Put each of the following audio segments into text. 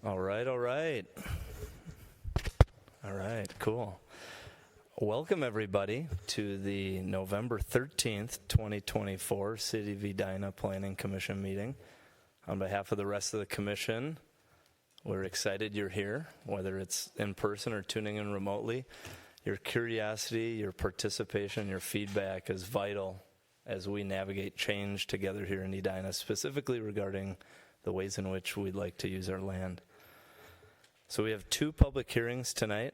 All right. Cool. Welcome, everybody, to the November 13th, 2024 City of Edina Planning Commission meeting. On behalf of the rest of the commission, we're excited you're here, whether it's in person or tuning in remotely. Your curiosity, your participation, your feedback is vital as we navigate change together here in Edina, specifically regarding the ways in which we'd like to use our land. So we have two public hearings tonight.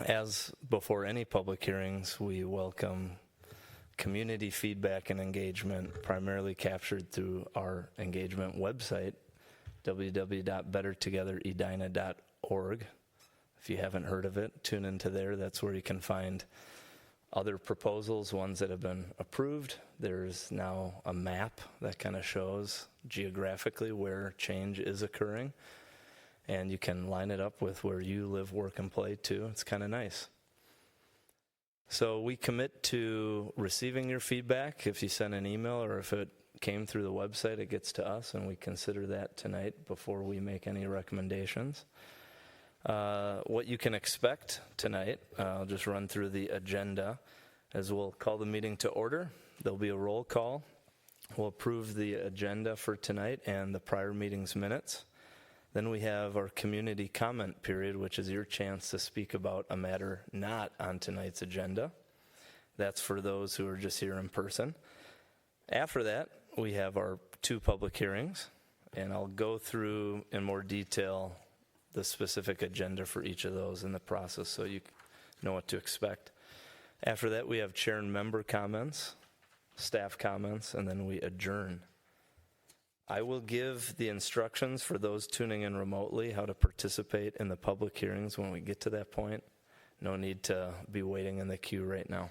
As before any public hearings, we welcome community feedback and engagement, primarily captured through our engagement website, www.bettertogetheredina.org. If you haven't heard of it, tune into there. That's where you can find other proposals, ones that have been approved. There's now a map that kind of shows geographically where change is occurring. And you can line it up with where you live, work, and play too. It's kind of nice. So we commit to receiving your feedback. If you send an email or if it came through the website, it gets to us, and we consider that tonight before we make any recommendations. What you can expect tonight, I'll just run through the agenda as we'll call the meeting to order. There'll be a roll call. We'll approve the agenda for tonight and the prior meeting's minutes. Then we have our community comment period, which is your chance to speak about a matter not on tonight's agenda. That's for those who are just here in person. After that, we have our two public hearings, and I'll go through in more detail the specific agenda for each of those in the process so you know what to expect. After that, we have chair and member comments, staff comments, and then we adjourn. I will give the instructions for those tuning in remotely how to participate in the public hearings when we get to that point. No need to be waiting in the queue right now.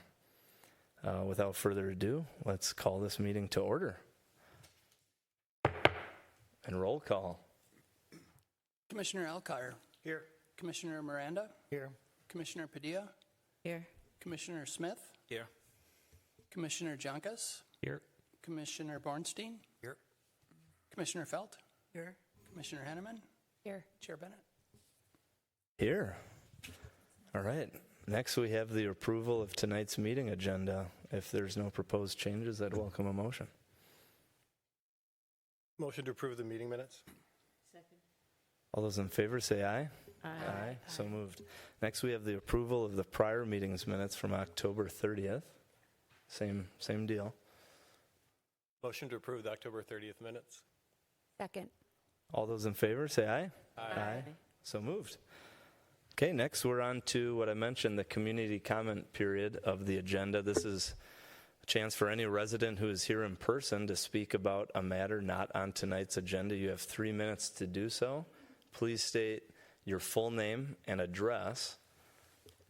Without further ado, let's call this meeting to order. And roll call. Commissioner Alkire. Here. Commissioner Miranda. Here. Commissioner Padilla. Here. Commissioner Smith. Here. Commissioner Jonkas. Here. Commissioner Bornstein. Here. Commissioner Felt. Here. Commissioner Henneman. Here. Chair Bennett. Here. All right. Next, we have the approval of tonight's meeting agenda. If there's no proposed changes, I'd welcome a motion. Motion to approve the meeting minutes. Second. All those in favor say aye. Aye. So moved. Next, we have the approval of the prior meeting's minutes from October 30th. Same deal. Motion to approve the October 30th minutes. Second. All those in favor say aye. Aye. So moved. Okay, next we're on to what I mentioned, the community comment period of the agenda. This is a chance for any resident who is here in person to speak about a matter not on tonight's agenda. You have 3 minutes to do so. Please state your full name and address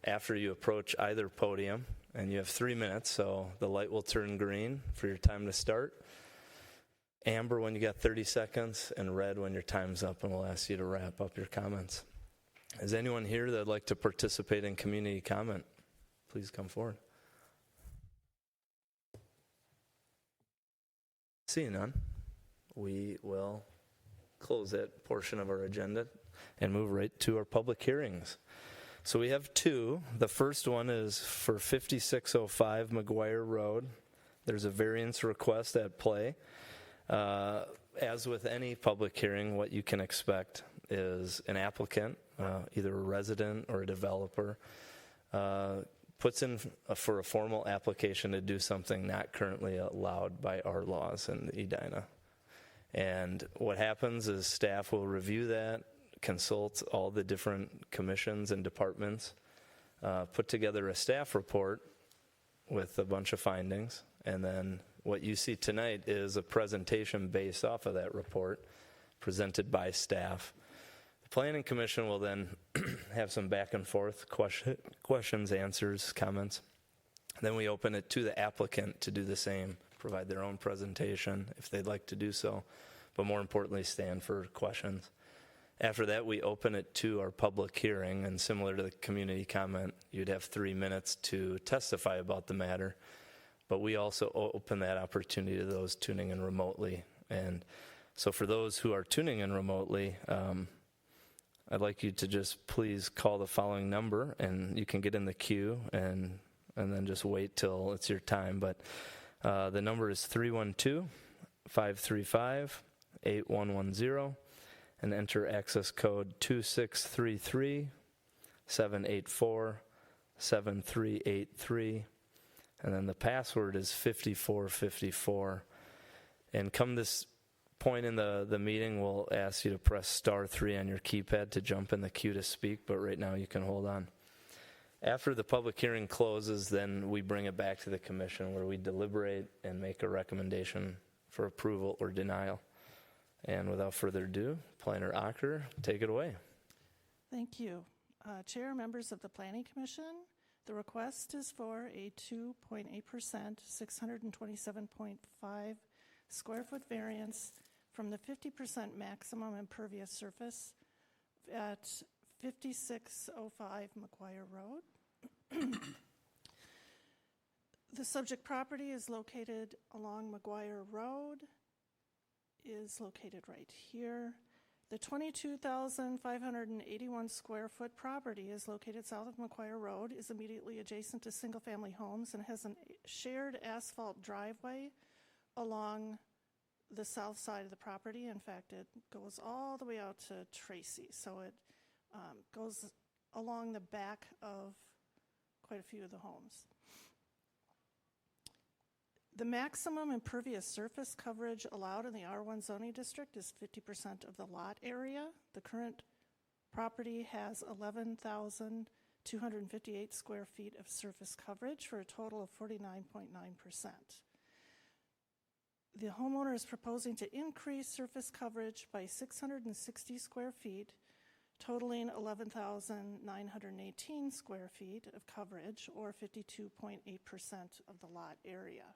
after you approach either podium. And you have 3 minutes, so the light will turn green for your time to start. Amber when you got 30 seconds, and red when your time's up, and we'll ask you to wrap up your comments. Is anyone here that would like to participate in community comment? Please come forward. Seeing none, we will close that portion of our agenda and move right to our public hearings. So we have two. The first one is for 5605 McGuire Road. There's a variance request at play. As with any public hearing, what you can expect is an applicant, either a resident or a developer, puts in for a formal application to do something not currently allowed by our laws in Edina. And what happens is staff will review that, consult all the different commissions and departments, put together a staff report with a bunch of findings, and then what you see tonight is a presentation based off of that report presented by staff. The Planning Commission will then have some back and forth questions, answers, comments. Then we open it to the applicant to do the same, provide their own presentation if they'd like to do so, but more importantly, stand for questions. After that, we open it to our public hearing, and similar to the community comment, you'd have 3 minutes to testify about the matter. But we also open that opportunity to those tuning in remotely. And so for those who are tuning in remotely, I'd like you to just please call the following number, and you can get in the queue and then just wait till it's your time. But the number is 312-535-8110, and enter access code 2633-784-7383, and then the password is 5454. And come this point in the meeting, we'll ask you to press *3 on your keypad to jump in the queue to speak, but right now you can hold on. After the public hearing closes, then we bring it back to the commission where we deliberate and make a recommendation for approval or denial. And without further ado, Planner Acker, take it away. Thank you. Chair, members of the Planning Commission, the request is for a 2.8%, 627.5 square foot variance from the 50% maximum impervious surface at 5605 McGuire Road. The subject property is located along McGuire Road, is located right here. The 22,581 square foot property is located south of McGuire Road, is immediately adjacent to single-family homes, and has a shared asphalt driveway along the south side of the property. In fact, it goes all the way out to Tracy, so it goes along the back of quite a few of the homes. The maximum impervious surface coverage allowed in the R1 zoning district is 50% of the lot area. The current property has 11,258 square feet of surface coverage for a total of 49.9%. The homeowner is proposing to increase surface coverage by 660 square feet, totaling 11,918 square feet of coverage, or 52.8% of the lot area.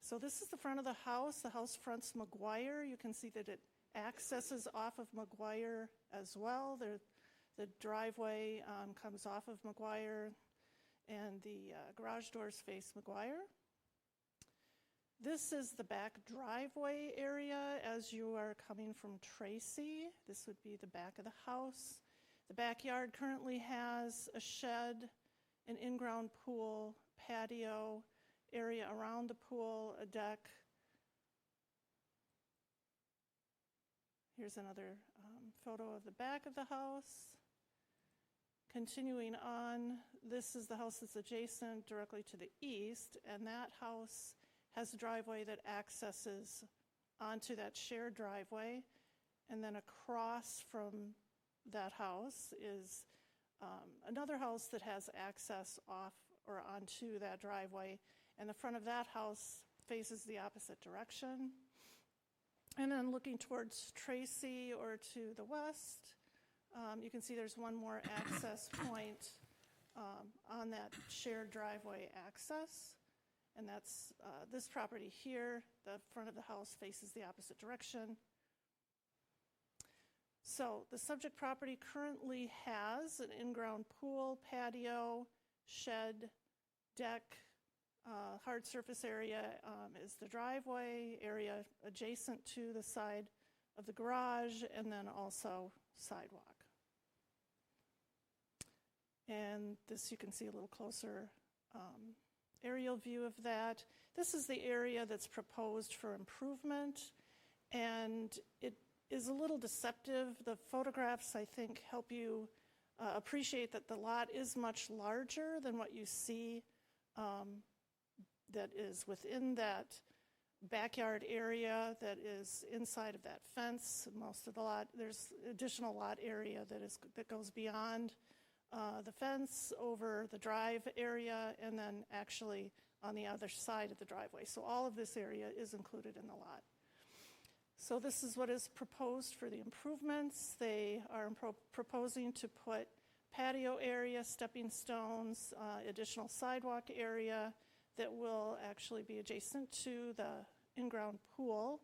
So this is the front of the house. The house fronts McGuire. You can see that it accesses off of McGuire as well. The driveway comes off of McGuire, and the garage doors face McGuire. This is the back driveway area as you are coming from Tracy. This would be the back of the house. The backyard currently has a shed, an in-ground pool, patio, area around the pool, a deck. Here's another photo of the back of the house. Continuing on, this is the house that's adjacent directly to the east, and that house has a driveway that accesses onto that shared driveway. And then across from that house is another house that has access off or onto that driveway. And the front of that house faces the opposite direction. And then looking towards Tracy or to the west, you can see there's one more access point on that shared driveway access. And that's this property here. The front of the house faces the opposite direction. So the subject property currently has an in-ground pool, patio, shed, deck. Hard surface area is the driveway area adjacent to the side of the garage, and then also sidewalk. And this you can see a little closer aerial view of that. This is the area that's proposed for improvement, and it is a little deceptive. The photographs, I think, help you appreciate that the lot is much larger than what you see that is within that backyard area that is inside of that fence. Most of the lot, there's additional lot area that goes beyond the fence over the drive area and then actually on the other side of the driveway. So all of this area is included in the lot. So this is what is proposed for the improvements. They are proposing to put patio area, stepping stones, additional sidewalk area that will actually be adjacent to the in-ground pool.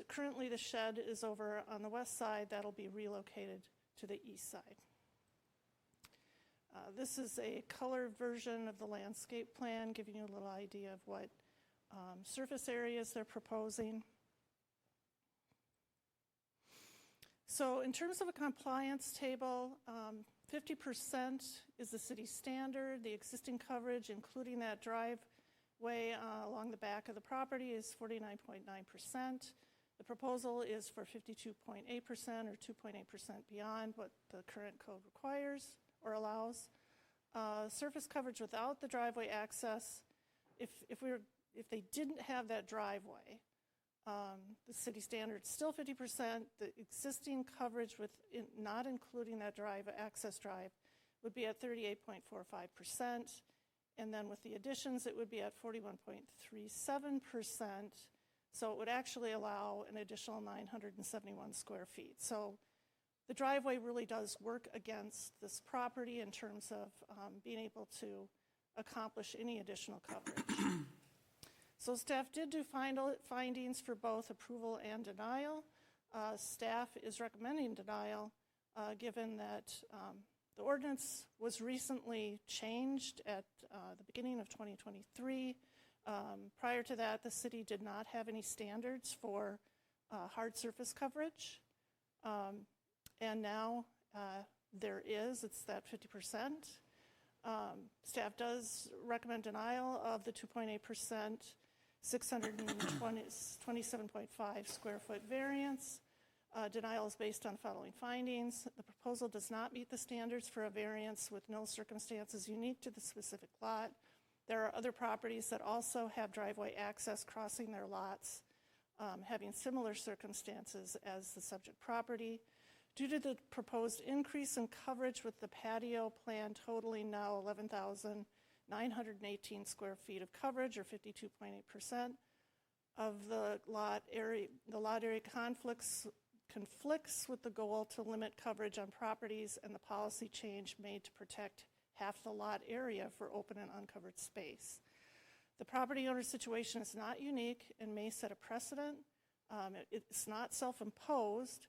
Currently the shed is over on the west side. That'll be relocated to the east side. This is a color version of the landscape plan, giving you a little idea of what surface areas they're proposing. So in terms of a compliance table, 50% is the city standard. The existing coverage, including that driveway along the back of the property, is 49.9%. The proposal is for 52.8% or 2.8% beyond what the current code requires or allows. Surface coverage without the driveway access, if they didn't have that driveway, the city standard is still 50%. The existing coverage with not including that access drive would be at 38.45%. And then with the additions, it would be at 41.37%. So it would actually allow an additional 971 square feet. So the driveway really does work against this property in terms of being able to accomplish any additional coverage. So staff did do findings for both approval and denial. Staff is recommending denial given that the ordinance was recently changed at the beginning of 2023. Prior to that, the city did not have any standards for hard surface coverage. And now there is, it's that 50%. Staff does recommend denial of the 2.8%, 627.5 square foot variance. Denial is based on following findings. The proposal does not meet the standards for a variance with no circumstances unique to the specific lot. There are other properties that also have driveway access crossing their lots, having similar circumstances as the subject property. Due to the proposed increase in coverage with the patio plan totaling now 11,918 square feet of coverage, or 52.8% of the lot area conflicts with the goal to limit coverage on properties and the policy change made to protect half the lot area for open and uncovered space. The property owner situation is not unique and may set a precedent. It's not self-imposed.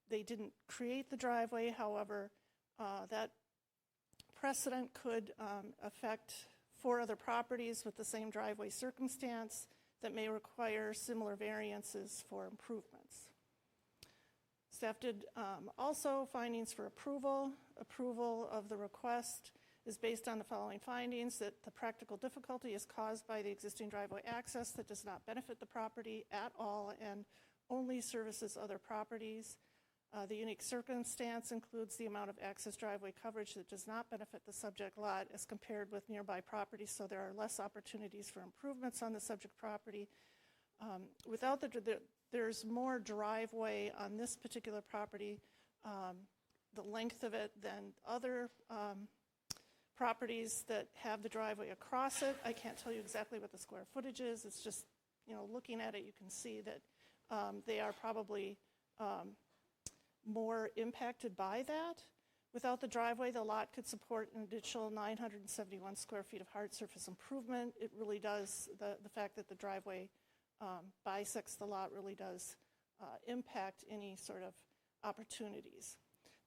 They didn't create the driveway. However, that precedent could affect 4 other properties with the same driveway circumstance that may require similar variances for improvements. Staff did also findings for approval. Approval of the request is based on the following findings: that the practical difficulty is caused by the existing driveway access that does not benefit the property at all and only services other properties. The unique circumstance includes the amount of access driveway coverage that does not benefit the subject lot as compared with nearby properties, so there are less opportunities for improvements on the subject property. Without there's more driveway on this particular property, the length of it, than other properties that have the driveway across it. I can't tell you exactly what the square footage is. It's just, looking at it, you can see that they are probably more impacted by that. Without the driveway, the lot could support an additional 971 square feet of hard surface improvement. It really does, the fact that the driveway bisects the lot really does impact any sort of opportunities.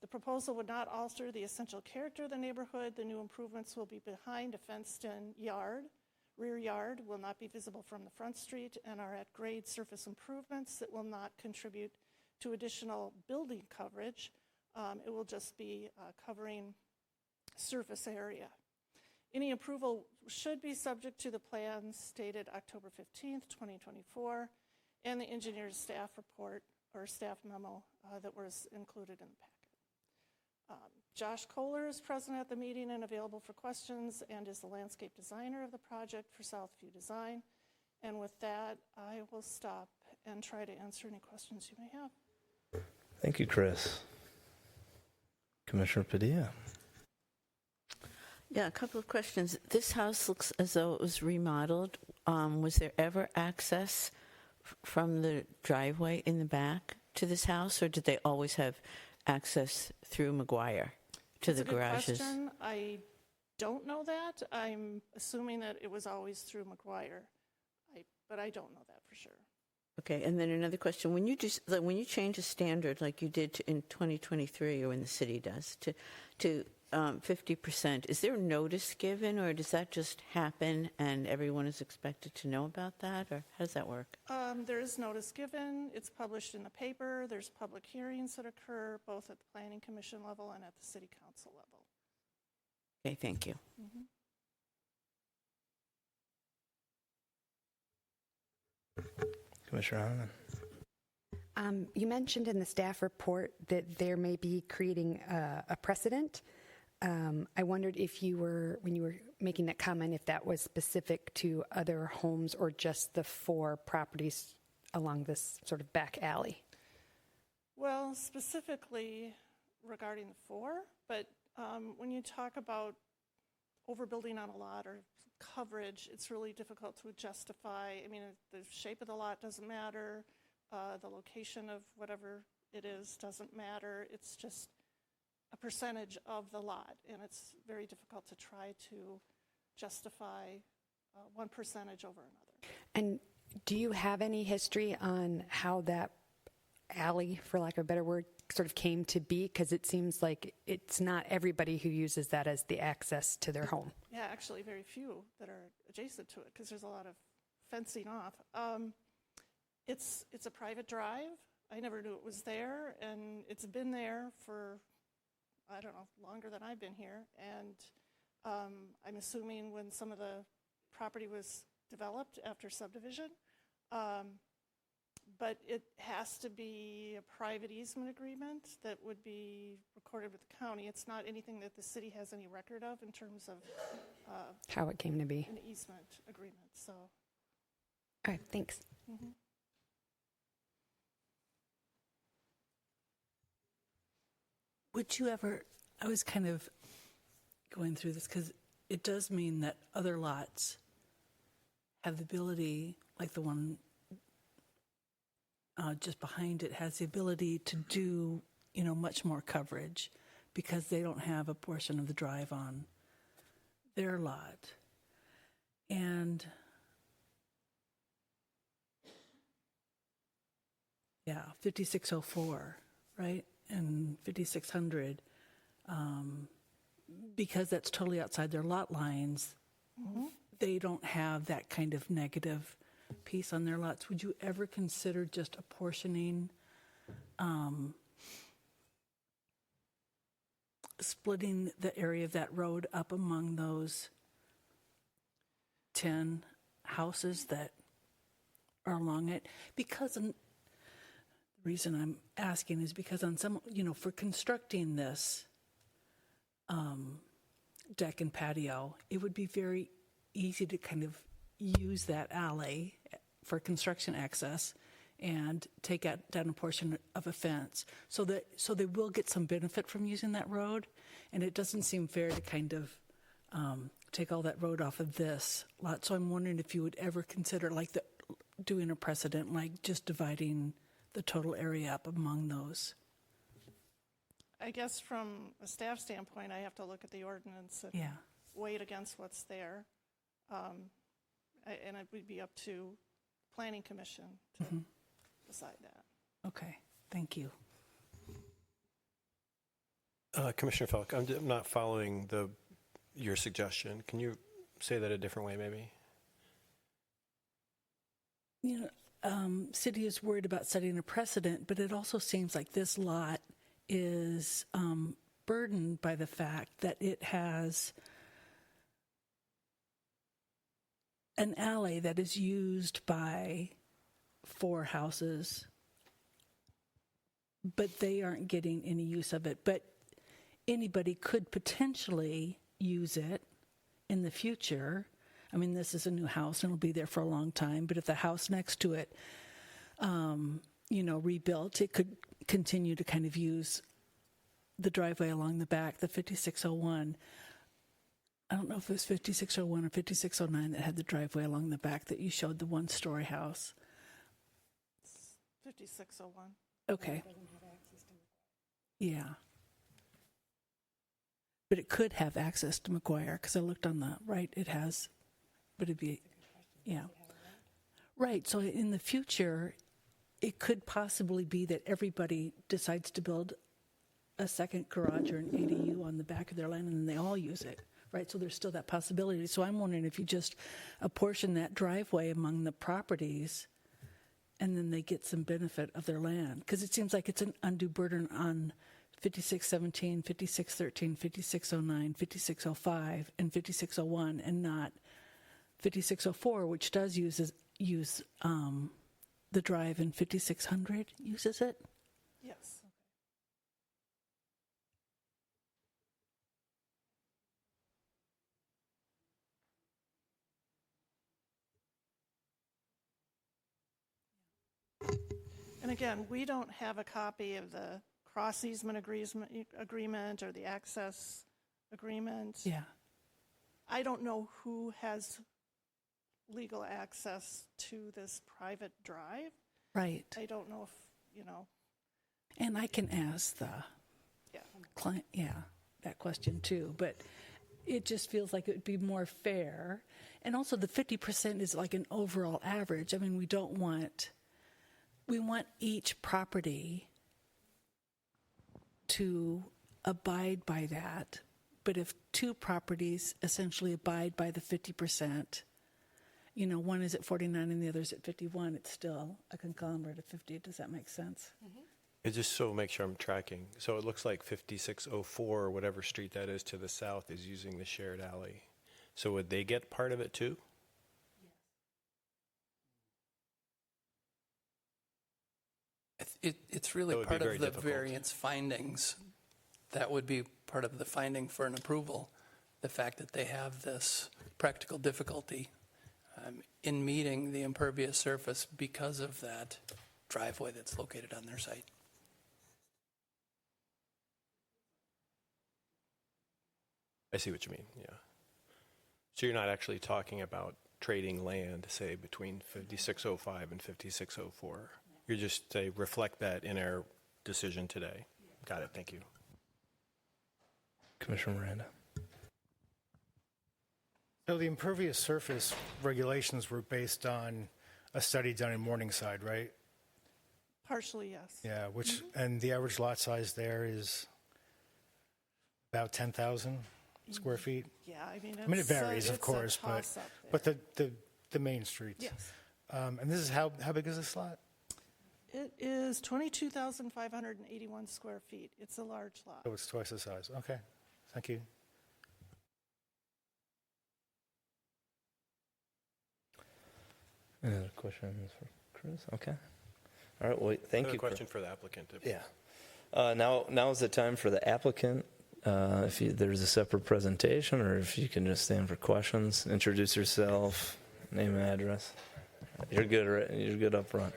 The proposal would not alter the essential character of the neighborhood. The new improvements will be behind a fenced-in yard. Rear yard will not be visible from the front street and are at grade surface improvements that will not contribute to additional building coverage. It will just be covering surface area. Any approval should be subject to the plans stated October 15th, 2024, and the engineer's staff report or staff memo that was included in the packet. Josh Kohler is present at the meeting and available for questions and is the landscape designer of the project for Southview Design. And with that, I will stop and try to answer any questions you may have. Thank you, Chris. Commissioner Padilla. Yeah, a couple of questions. This house looks as though it was remodeled. Was there ever access from the driveway in the back to this house, or did they always have access through McGuire to the garages? That's a good question. I don't know that. I'm assuming that it was always through McGuire, but I don't know that for sure. Okay, and then another question. When you change a standard like you did in 2023, or when the city does, to 50%, is there notice given, or does that just happen and everyone is expected to know about that, or how does that work? There is notice given. It's published in the paper. There's public hearings that occur both at the Planning Commission level and at the City Council level. Okay, thank you. Commissioner Hanneman. You mentioned in the staff report that there may be creating a precedent. I wondered if when you were making that comment, if that was specific to other homes or just the 4 properties along this sort of back alley. Well, specifically regarding the 4, but when you talk about overbuilding on a lot or coverage, it's really difficult to justify. I mean, the shape of the lot doesn't matter. The location of whatever it is doesn't matter. It's just a percentage of the lot, and it's very difficult to try to justify one percentage over another. And do you have any history on how that alley, for lack of a better word, sort of came to be? Because it seems like it's not everybody who uses that as the access to their home. Yeah, actually very few that are adjacent to it because there's a lot of fencing off. It's a private drive. I never knew it was there, and it's been there for, I don't know, longer than I've been here. And I'm assuming when some of the property was developed after subdivision, but it has to be a private easement agreement that would be recorded with the county. It's not anything that the city has any record of in terms of How it came to be. an easement agreement. So. All right, thanks. Mm-hmm. Would you ever, I was kind of going through this because it does mean that other lots have the ability, like the one just behind it has the ability to do, much more coverage because they don't have a portion of the drive on their lot. And yeah, 5604, right? And 5600, because that's totally outside their lot lines, they don't have that kind of negative piece on their lots. Would you ever consider just apportioning, splitting the area of that road up among those 10 houses that are along it? Because the reason I'm asking is because on some, for constructing this deck and patio, it would be very easy to kind of use that alley for construction access and take out down a portion of a fence so they will get some benefit from using that road. And it doesn't seem fair to kind of take all that road off of this lot. So I'm wondering if you would ever consider doing a precedent, like just dividing the total area up among those. I guess from a staff standpoint, I have to look at the ordinance and weigh it against what's there. And it would be up to Planning Commission to decide that. Okay, thank you. Commissioner Falk, I'm not following your suggestion. Can you say that a different way, maybe? City is worried about setting a precedent, but it also seems like this lot is burdened by the fact that it has an alley that is used by 4 houses, but they aren't getting any use of it. But anybody could potentially use it in the future. I mean, this is a new house and it'll be there for a long time, but if the house next to it, rebuilt, it could continue to kind of use the driveway along the back, the 5601. I don't know if it was 5601 or 5609 that had the driveway along the back that you showed, the 1-story house. 5601. Okay. Yeah. But it could have access to McGuire, because I looked on the right, it has, but it'd be, yeah. Right, so in the future, it could possibly be that everybody decides to build a second garage or an ADU on the back of their land and they all use it, right? So there's still that possibility. So I'm wondering if you just apportion that driveway among the properties and then they get some benefit of their land. Because it seems like it's an undue burden on 5617, 5613, 5609, 5605, and 5601, and not 5604, which does use the drive, and 5600 uses it. Yes. And again, we don't have a copy of the cross easement agreement or the access agreement. Yeah. I don't know who has legal access to this private drive. Right. I don't know if, And I can ask the yeah. client, that question too. But it just feels like it would be more fair. And also the 50% is like an overall average. I mean, we want each property to abide by that. But if two properties essentially abide by the 50%, one is at 49 and the other is at 51, it's still a conglomerate of 50. Does that make sense? It just so make sure I'm tracking. So it looks like 5604 or whatever street that is to the south is using the shared alley. So would they get part of it too? It's really That would be part of very the difficult. variance findings. That would be part of the finding for an approval, the fact that they have this practical difficulty in meeting the impervious surface because of that driveway that's located on their site. I see what you mean, yeah. So you're not actually talking about trading land, say, between 5605 and 5604. You're just say reflect that in our decision today. Got it, thank you. Commissioner Miranda. So the impervious surface regulations were based on a study done in Morningside, right? Partially, yes. Yeah, and the average lot size there is about 10,000 square feet. Yeah, I mean, It varies, of course, but the main streets. Yes. And this is how big is this lot? It is 22,581 square feet. It's a large lot. Oh, it's twice the size. Okay, thank you. Any other questions for Chris? Okay. All right. Well, thank Another you. question for the applicant. Yeah. Now is the time for the applicant. If there's a separate presentation, or if you can just stand for questions, introduce yourself, name and address. You're good, right? You're good up front.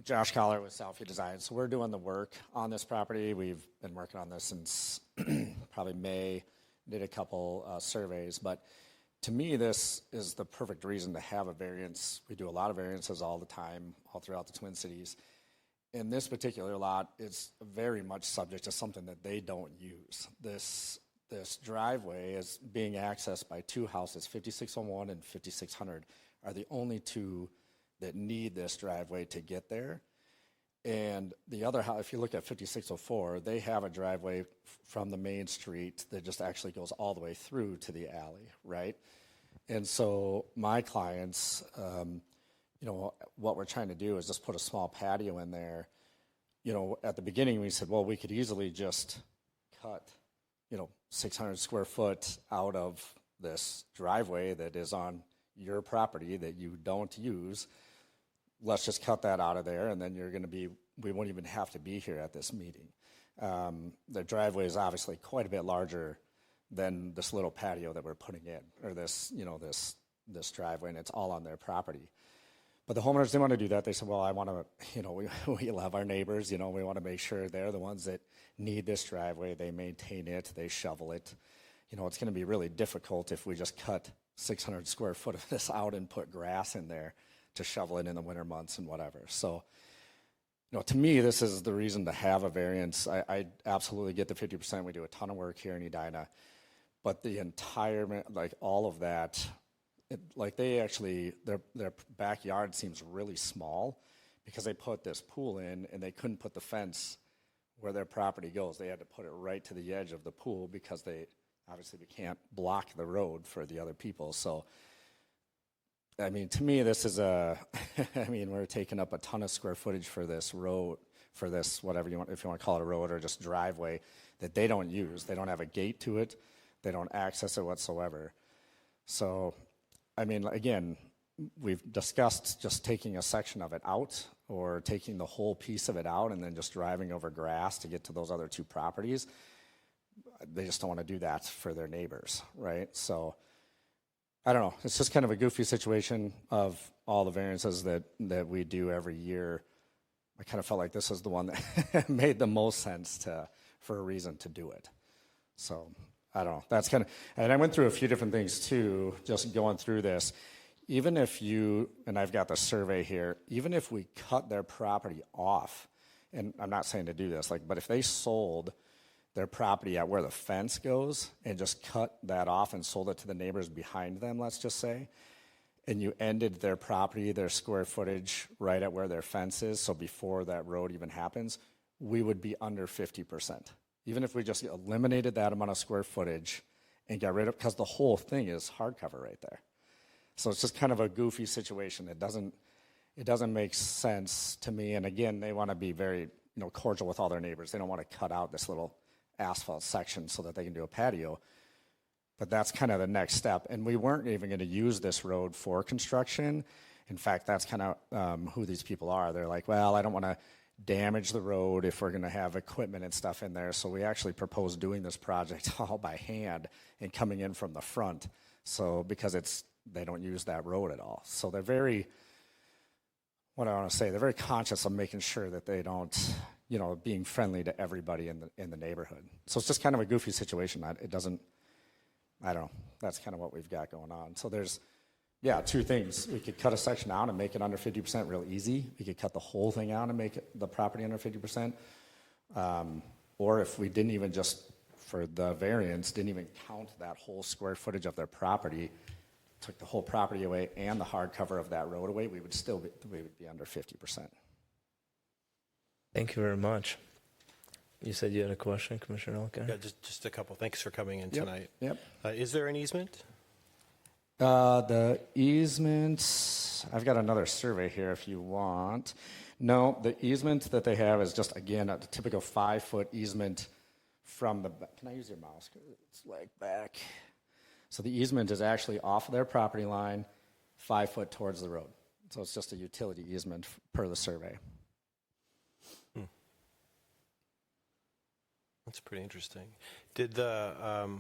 Josh Collar with Southview Design. So we're doing the work on this property. We've been working on this since probably May. Did a couple surveys, but to me, this is the perfect reason to have a variance. We do a lot of variances all the time, all throughout the Twin Cities. And this particular lot is very much subject to something that they don't use. This driveway is being accessed by two houses, 5601 and 5600 are the only two that need this driveway to get there. And the other house, if you look at 5604, they have a driveway from the main street that just actually goes all the way through to the alley, right? And so my clients, what we're trying to do is just put a small patio in there. At the beginning we said, well, we could easily just cut, 600 square foot out of this driveway that is on your property that you don't use. Let's just cut that out of there, and then we won't even have to be here at this meeting. The driveway is obviously quite a bit larger than this little patio that we're putting in, or this driveway, and it's all on their property. But the homeowners didn't want to do that. They said, well, I want to, we love our neighbors, we want to make sure they're the ones that need this driveway. They maintain it, they shovel it. It's going to be really difficult if we just cut 600 square foot of this out and put grass in there to shovel it in the winter months and whatever. So, to me, this is the reason to have a variance. I absolutely get the 50%. We do a ton of work here in Edina. But the entire, all of that, their backyard seems really small. because they put this pool in and they couldn't put the fence where their property goes. They had to put it right to the edge of the pool because we can't block the road for the other people. So, I mean, to me, this is I mean, we're taking up a ton of square footage for this road, for this, whatever you want, if you want to call it a road or just driveway that they don't use. They don't have a gate to it. They don't access it whatsoever. So, I mean, again, we've discussed just taking a section of it out or taking the whole piece of it out and then just driving over grass to get to those other two properties. They just don't want to do that for their neighbors, right? So I don't know. It's just kind of a goofy situation of all the variances that we do every year. I kind of felt like this was the one that made the most sense for a reason to do it. So I don't know. That's kind of, and I went through a few different things too, just going through this. Even if and I've got the survey here, even if we cut their property off, and I'm not saying to do this, but if they sold their property at where the fence goes and just cut that off and sold it to the neighbors behind them, let's just say, and you ended their property, their square footage right at where their fence is, so before that road even happens, we would be under 50%. Even if we just eliminated that amount of square footage and got rid of, because the whole thing is hardcover right there. So it's just kind of a goofy situation. It doesn't make sense to me. And again, they want to be very cordial with all their neighbors. They don't want to cut out this little asphalt section so that they can do a patio. But that's kind of the next step. And we weren't even going to use this road for construction. In fact, that's kind of who these people are. They're like, well, I don't want to damage the road if we're going to have equipment and stuff in there. So we actually proposed doing this project all by hand and coming in from the front. So because they don't use that road at all. So they're very, what I want to say, they're very conscious of making sure that they don't, being friendly to everybody in the neighborhood. So it's just kind of a goofy situation. It doesn't, I don't know. That's kind of what we've got going on. So there's, two things. We could cut a section out and make it under 50% real easy. We could cut the whole thing out and make the property under 50%. Or if we didn't even for the variance, didn't even count that whole square footage of their property, took the whole property away and the hard cover of that road away, we would be under 50%. Thank you very much. You said you had a question, Commissioner Elkin? Yeah, just a couple. Thanks for coming in tonight. Yep. Is there an easement? The easement, I've got another survey here if you want. No, the easement that they have is just, again, a typical 5-foot easement from the back. Can I use your mouse? It's like back. So the easement is actually off of their property line, 5 foot towards the road. So it's just a utility easement per the survey. That's pretty interesting. Did the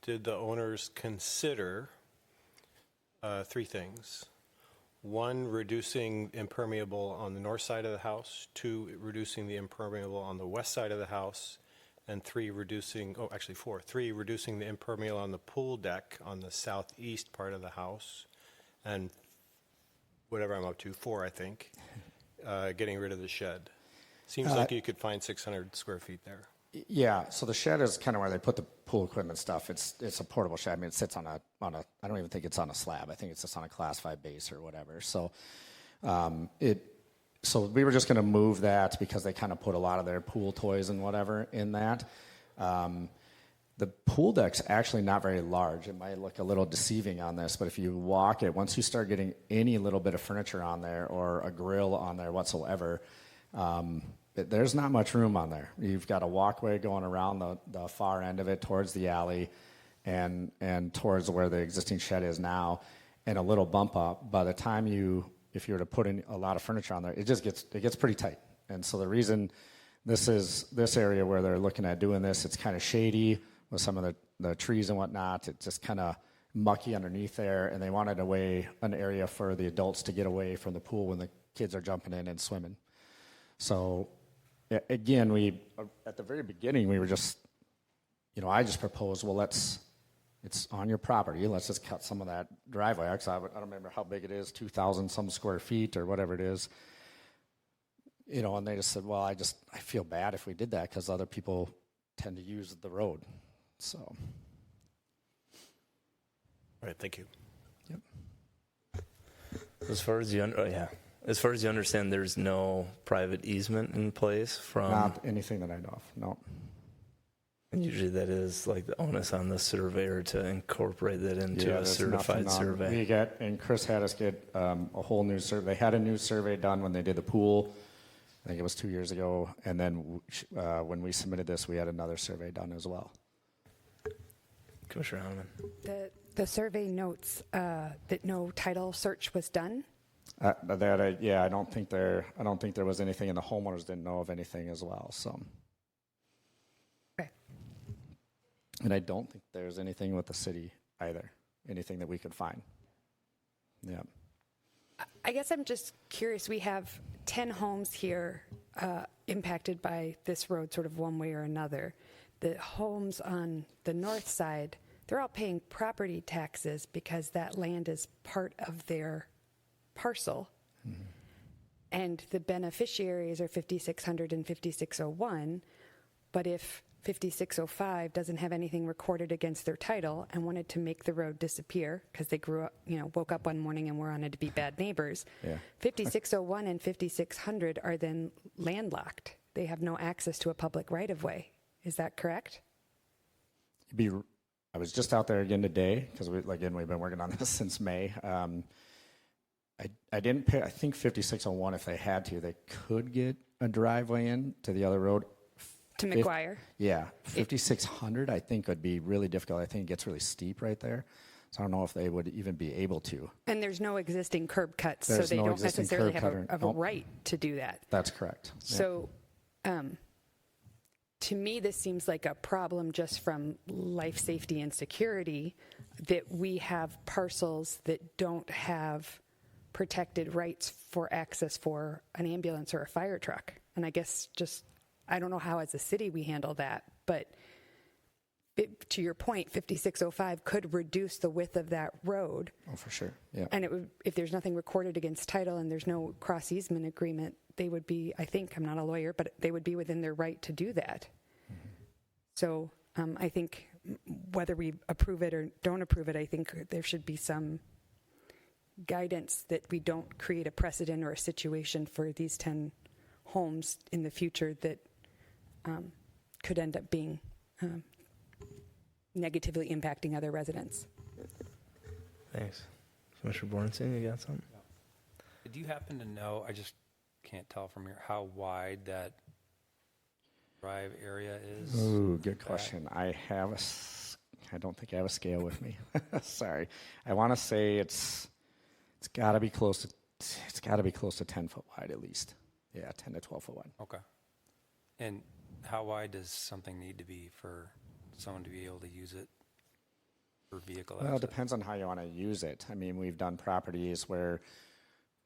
owners consider three things? 1, reducing impermeable on the north side of the house. 2, reducing the impermeable on the west side of the house. And 4, reducing the impermeable on the pool deck on the southeast part of the house. And whatever I'm up to, 4, I think, getting rid of the shed. Seems like you could find 600 square feet there. Yeah, so the shed is kind of where they put the pool equipment stuff. It's a portable shed. I mean, it sits on a I don't even think it's on a slab. I think it's just on a Class 5 base or whatever. So So we were just going to move that because they kind of put a lot of their pool toys and whatever in that. The pool deck's actually not very large. It might look a little deceiving on this, but if you walk it, once you start getting any little bit of furniture on there or a grill on there whatsoever, there's not much room on there. You've got a walkway going around the far end of it towards the alley and towards where the existing shed is now, and a little bump up. By the time if you were to put in a lot of furniture on there, it gets pretty tight. And so the reason this area where they're looking at doing this, it's kind of shady with some of the trees and whatnot. It's just kind of mucky underneath there, and they wanted an area for the adults to get away from the pool when the kids are jumping in and swimming. So again, at the very beginning, we were just, I just proposed, well, it's on your property. Let's just cut some of that driveway. Actually, I don't remember how big it is, 2,000 some square feet or whatever it is. And they just said, well, I feel bad if we did that because other people tend to use the road. So. All right, thank you. Yep. As far as yeah. As far as you understand, there's no private easement in place from, Not anything that I know of, no. and usually that is like the onus on the surveyor to incorporate that into a that's certified nothing on- survey. and Chris had us get a whole new survey. They had a new survey done when they did the pool. I think it was 2 years ago. And then when we submitted this, we had another survey done as well. Commissioner Haneman. The survey notes that no title search was done. I don't think there was anything, and the homeowners didn't know of anything as well. So, Okay. and I don't think there's anything with the city either. Anything that we could find. Yeah. I guess I'm just curious. We have 10 homes here impacted by this road, sort of one way or another. The homes on the north side, they're all paying property taxes because that land is part of their parcel. Mm-hmm. And the beneficiaries are 5600 and 5601. But if 5605 doesn't have anything recorded against their title and wanted to make the road disappear because they grew up, woke up one morning and wanted to be bad neighbors, Yeah. 5601 and 5600 are then landlocked. They have no access to a public right-of-way. Is that correct? I was just out there again today because we've been working on this since May. I didn't pay. I think 5601, if they had to, they could get a driveway in to the other road. To McGuire? Yeah. 5600, I think, would be really difficult. I think it gets really steep right there. So I don't know if they would even be able to. And there's no existing curb cuts, There's so they no don't existing necessarily curb have cutter. a Nope. right to do that. That's correct. Yeah. So, to me, this seems like a problem just from life safety and security, that we have parcels that don't have protected rights for access for an ambulance or a fire truck. And I guess I don't know how as a city we handle that, but to your point, 5605 could reduce the width of that road. Oh, for sure. Yeah. And it would, if there's nothing recorded against title and there's no cross easement agreement, they would be, I think, I'm not a lawyer, but they would be within their right to do that. Mm-hmm. So I think whether we approve it or don't approve it, I think there should be some guidance that we don't create a precedent or a situation for these 10 homes in the future that could end up being negatively impacting other residents. Thanks. Commissioner Bornstein, you got something? Do you happen to know, I just can't tell from here, how wide that drive area is? Ooh, good question. I don't think I have a scale with me. Sorry. I want to say it's got to be close to 10 foot wide at least. Yeah, 10 to 12 foot wide. Okay. And how wide does something need to be for someone to be able to use it for vehicle access? Well, it depends on how you want to use it. I mean, we've done properties where,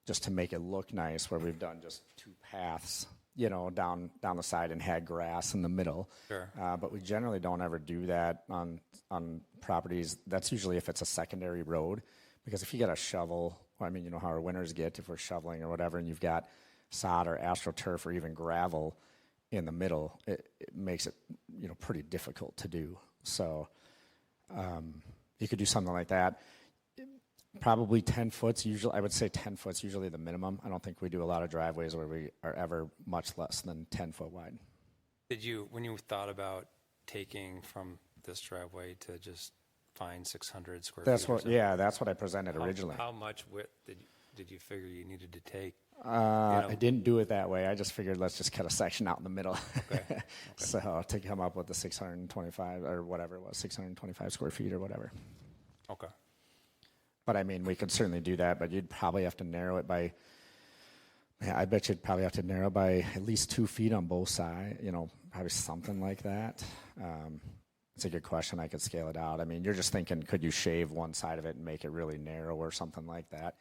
just to make it look nice, where we've done just two paths, down the side and had grass in the middle. Sure. But we generally don't ever do that on properties. That's usually if it's a secondary road, because if you got a shovel, you know how our winters get if we're shoveling or whatever, and you've got sod or astroturf or even gravel in the middle, it makes it pretty difficult to do. So you could do something like that. Probably 10 foot's usually, I would say 10 foot's usually the minimum. I don't think we do a lot of driveways where we are ever much less than 10 foot wide. When you thought about taking from this driveway to just find 600 square feet? That's what I presented originally. How much width did you figure you needed to take? I didn't do it that way. I just figured let's just cut a section out in the middle. Okay. So to come up with the 625 or whatever it was, 625 square feet or whatever. Okay. But we could certainly do that, but you'd probably have to narrow it by, I bet you'd probably have to narrow by at least 2 feet on both sides, probably something like that. It's a good question. I could scale it out. You're just thinking, could you shave one side of it and make it really narrow or something like that?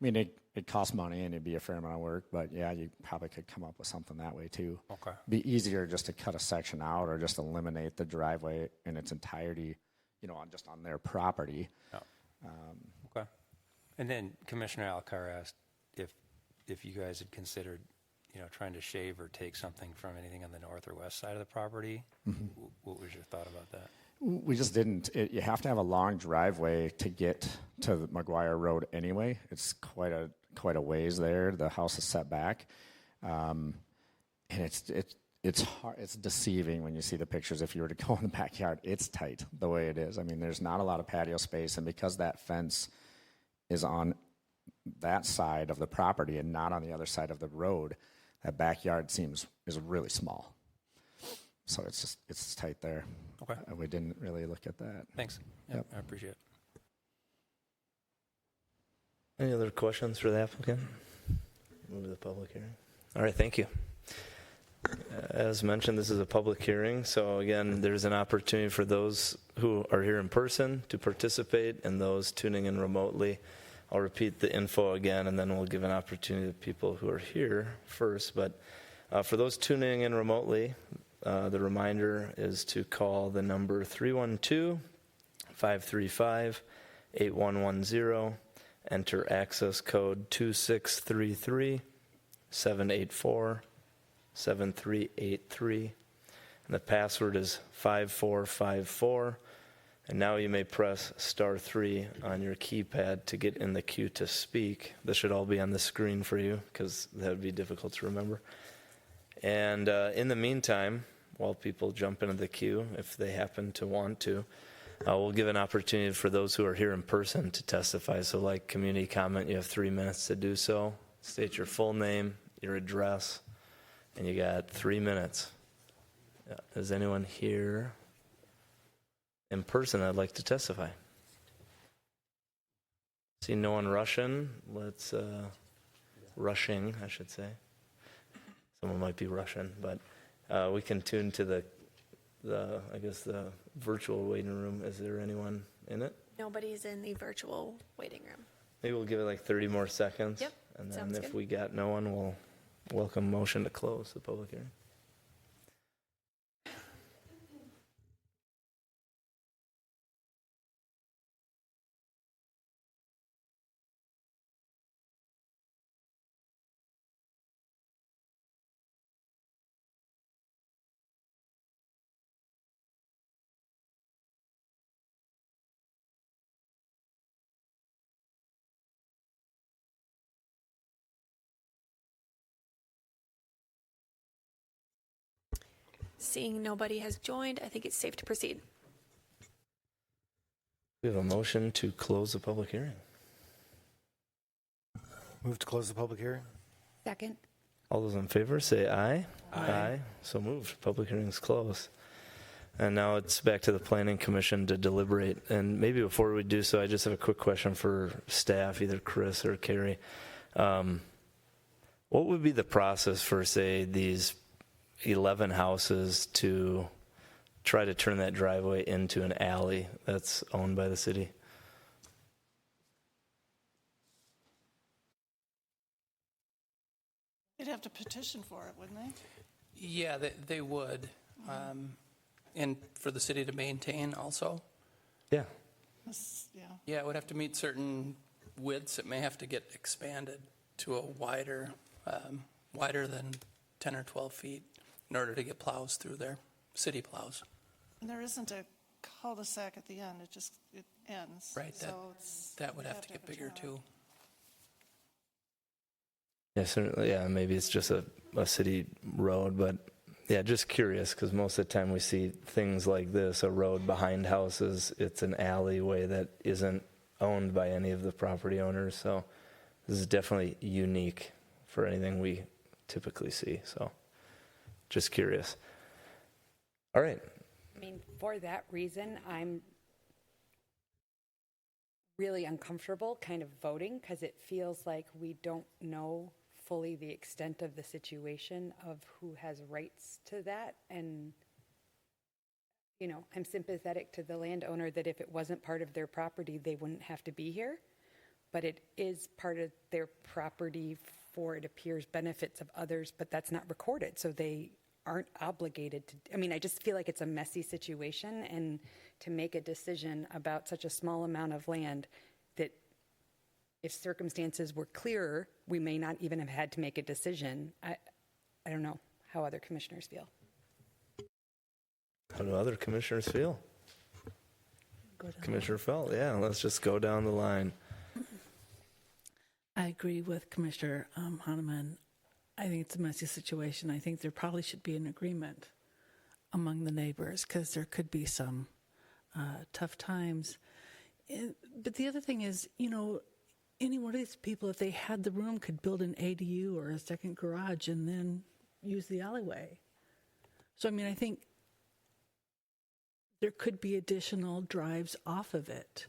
It costs money and it'd be a fair amount of work, but yeah, you probably could come up with something that way too. Okay. Be easier just to cut a section out or just eliminate the driveway in its entirety, on their property. Yeah. Okay. And then Commissioner Alcar asked if you guys had considered, trying to shave or take something from anything on the north or west side of the property. Mm-hmm. What was your thought about that? We just didn't. You have to have a long driveway to get to the McGuire Road anyway. It's quite quite a ways there. The house is set back. And it's hard, it's deceiving when you see the pictures. If you were to go in the backyard, it's tight the way it is. I mean, there's not a lot of patio space, and because that fence is on that side of the property and not on the other side of the road, that backyard is really small. So it's tight there. Okay. We didn't really look at that. Thanks. Yep. I appreciate it. Any other questions for the applicant? Move to the public hearing. All right, thank you. As mentioned, this is a public hearing, so again, there's an opportunity for those who are here in person to participate and those tuning in remotely. I'll repeat the info again, and then we'll give an opportunity to people who are here first. But for those tuning in remotely, the reminder is to call the number 312-535-8110, enter access code 2633-784-7383, and the password is 5454. And now you may press *3 on your keypad to get in the queue to speak. This should all be on the screen for you because that would be difficult to remember. And in the meantime, while people jump into the queue, if they happen to want to, we'll give an opportunity for those who are here in person to testify. So like community comment, you have 3 minutes to do so. State your full name, your address, and you got 3 minutes. Is anyone here in person that'd like to testify? See no one rushing. Rushing, I should say. Someone might be rushing, but we can tune to the virtual waiting room. Is there anyone in it? Nobody's in the virtual waiting room. Maybe we'll give it like 30 more seconds. Yep, And then sounds if good. we got no one, we'll welcome motion to close the public hearing. Seeing nobody has joined, I think it's safe to proceed. We have a motion to close the public hearing. Move to close the public hearing? Second. All those in favor say aye. Aye. So moved. Public hearing's closed. And now it's back to the Planning Commission to deliberate. And maybe before we do so, I just have a quick question for staff, either Chris or Carrie. What would be the process for, say, these 11 houses to try to turn that driveway into an alley that's owned by the city? They'd have to petition for it, wouldn't they? Yeah, they would. And for the city to maintain also? Yeah. Yeah, it would have to meet certain widths. It may have to get expanded to a wider than 10 or 12 feet in order to get plows through there, city plows. And there isn't a cul-de-sac at the end, it ends. Right, So that would you'd have to get bigger a turnaround. too. Yeah, certainly. Yeah, maybe it's just a city road, but yeah, just curious because most of the time we see things like this, a road behind houses, it's an alleyway that isn't owned by any of the property owners. So this is definitely unique for anything we typically see. So just curious. All right. I mean, for that reason, I'm really uncomfortable kind of voting because it feels like we don't know fully the extent of the situation of who has rights to that. And, you know, I'm sympathetic to the landowner that if it wasn't part of their property, they wouldn't have to be here. But it is part of their property for, it appears, benefits of others, but that's not recorded. So they aren't obligated to, I mean, I just feel like it's a messy situation, and to make a decision about such a small amount of land that if circumstances were clearer, we may not even have had to make a decision. I don't know how other commissioners feel. How do other commissioners feel? Commissioner Felt, yeah, let's just go down the line. I agree with Commissioner Hahnemann. I think it's a messy situation. I think there probably should be an agreement among the neighbors because there could be some tough times. But the other thing is, any one of these people, if they had the room, could build an ADU or a second garage and then use the alleyway. So, I think there could be additional drives off of it.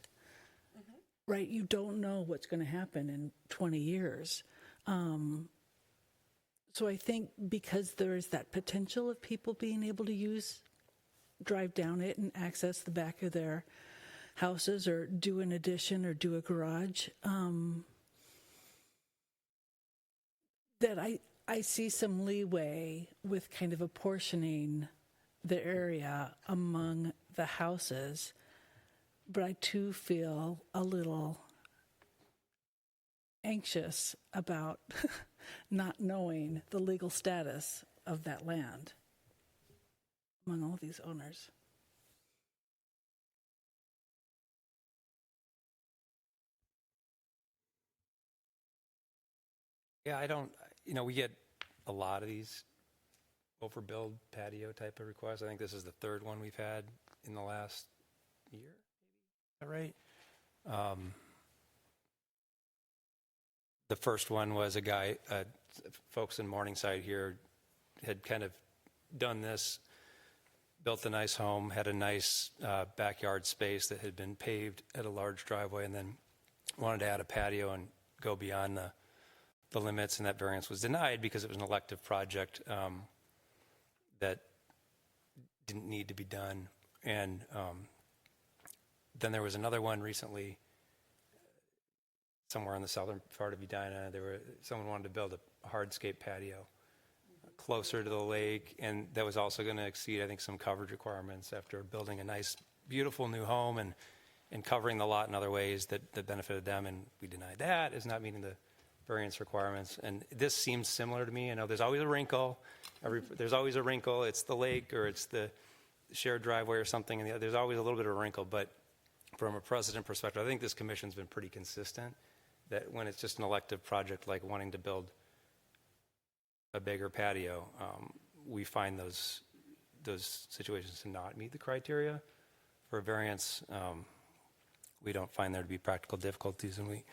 Right? You don't know what's going to happen in 20 years. So I think because there is that potential of people being able to drive down it and access the back of their houses or do an addition or do a garage, that I see some leeway with kind of apportioning the area among the houses, but I too feel a little anxious about not knowing the legal status of that land among all these owners. Yeah, I don't, we get a lot of these overbuild patio type of requests. I think this is the third one we've had in the last year, maybe. Is that right? The first one was a guy, folks in Morningside here had kind of done this, built a nice home, had a nice backyard space that had been paved at a large driveway, and then wanted to add a patio and go beyond the limits, and that variance was denied because it was an elective project that didn't need to be done. And then there was another one recently somewhere in the southern part of Edina. Someone wanted to build a hardscape patio closer to the lake, and that was also going to exceed, I think, some coverage requirements after building a nice, beautiful new home and covering the lot in other ways that benefited them, and we denied that as not meeting the variance requirements. And this seems similar to me. I know there's always a wrinkle. There's always a wrinkle. It's the lake or it's the shared driveway or something, and there's always a little bit of a wrinkle. But from a precedent perspective, I think this commission's been pretty consistent that when it's just an elective project like wanting to build a bigger patio, we find those situations to not meet the criteria for a variance. We don't find there to be practical difficulties, and we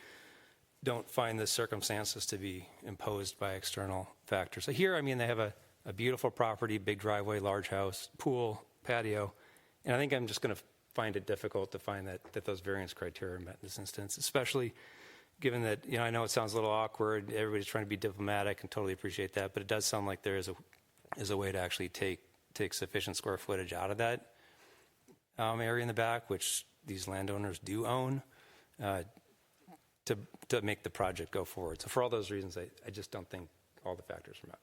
don't find the circumstances to be imposed by external factors. So here, they have a beautiful property, big driveway, large house, pool, patio, and I think I'm just going to find it difficult to find that those variance criteria are met in this instance, especially given that, I know it sounds a little awkward, everybody's trying to be diplomatic and totally appreciate that, but it does sound like there is a way to actually take sufficient square footage out of that area in the back, which these landowners do own, to make the project go forward. So for all those reasons, I just don't think all the factors are met.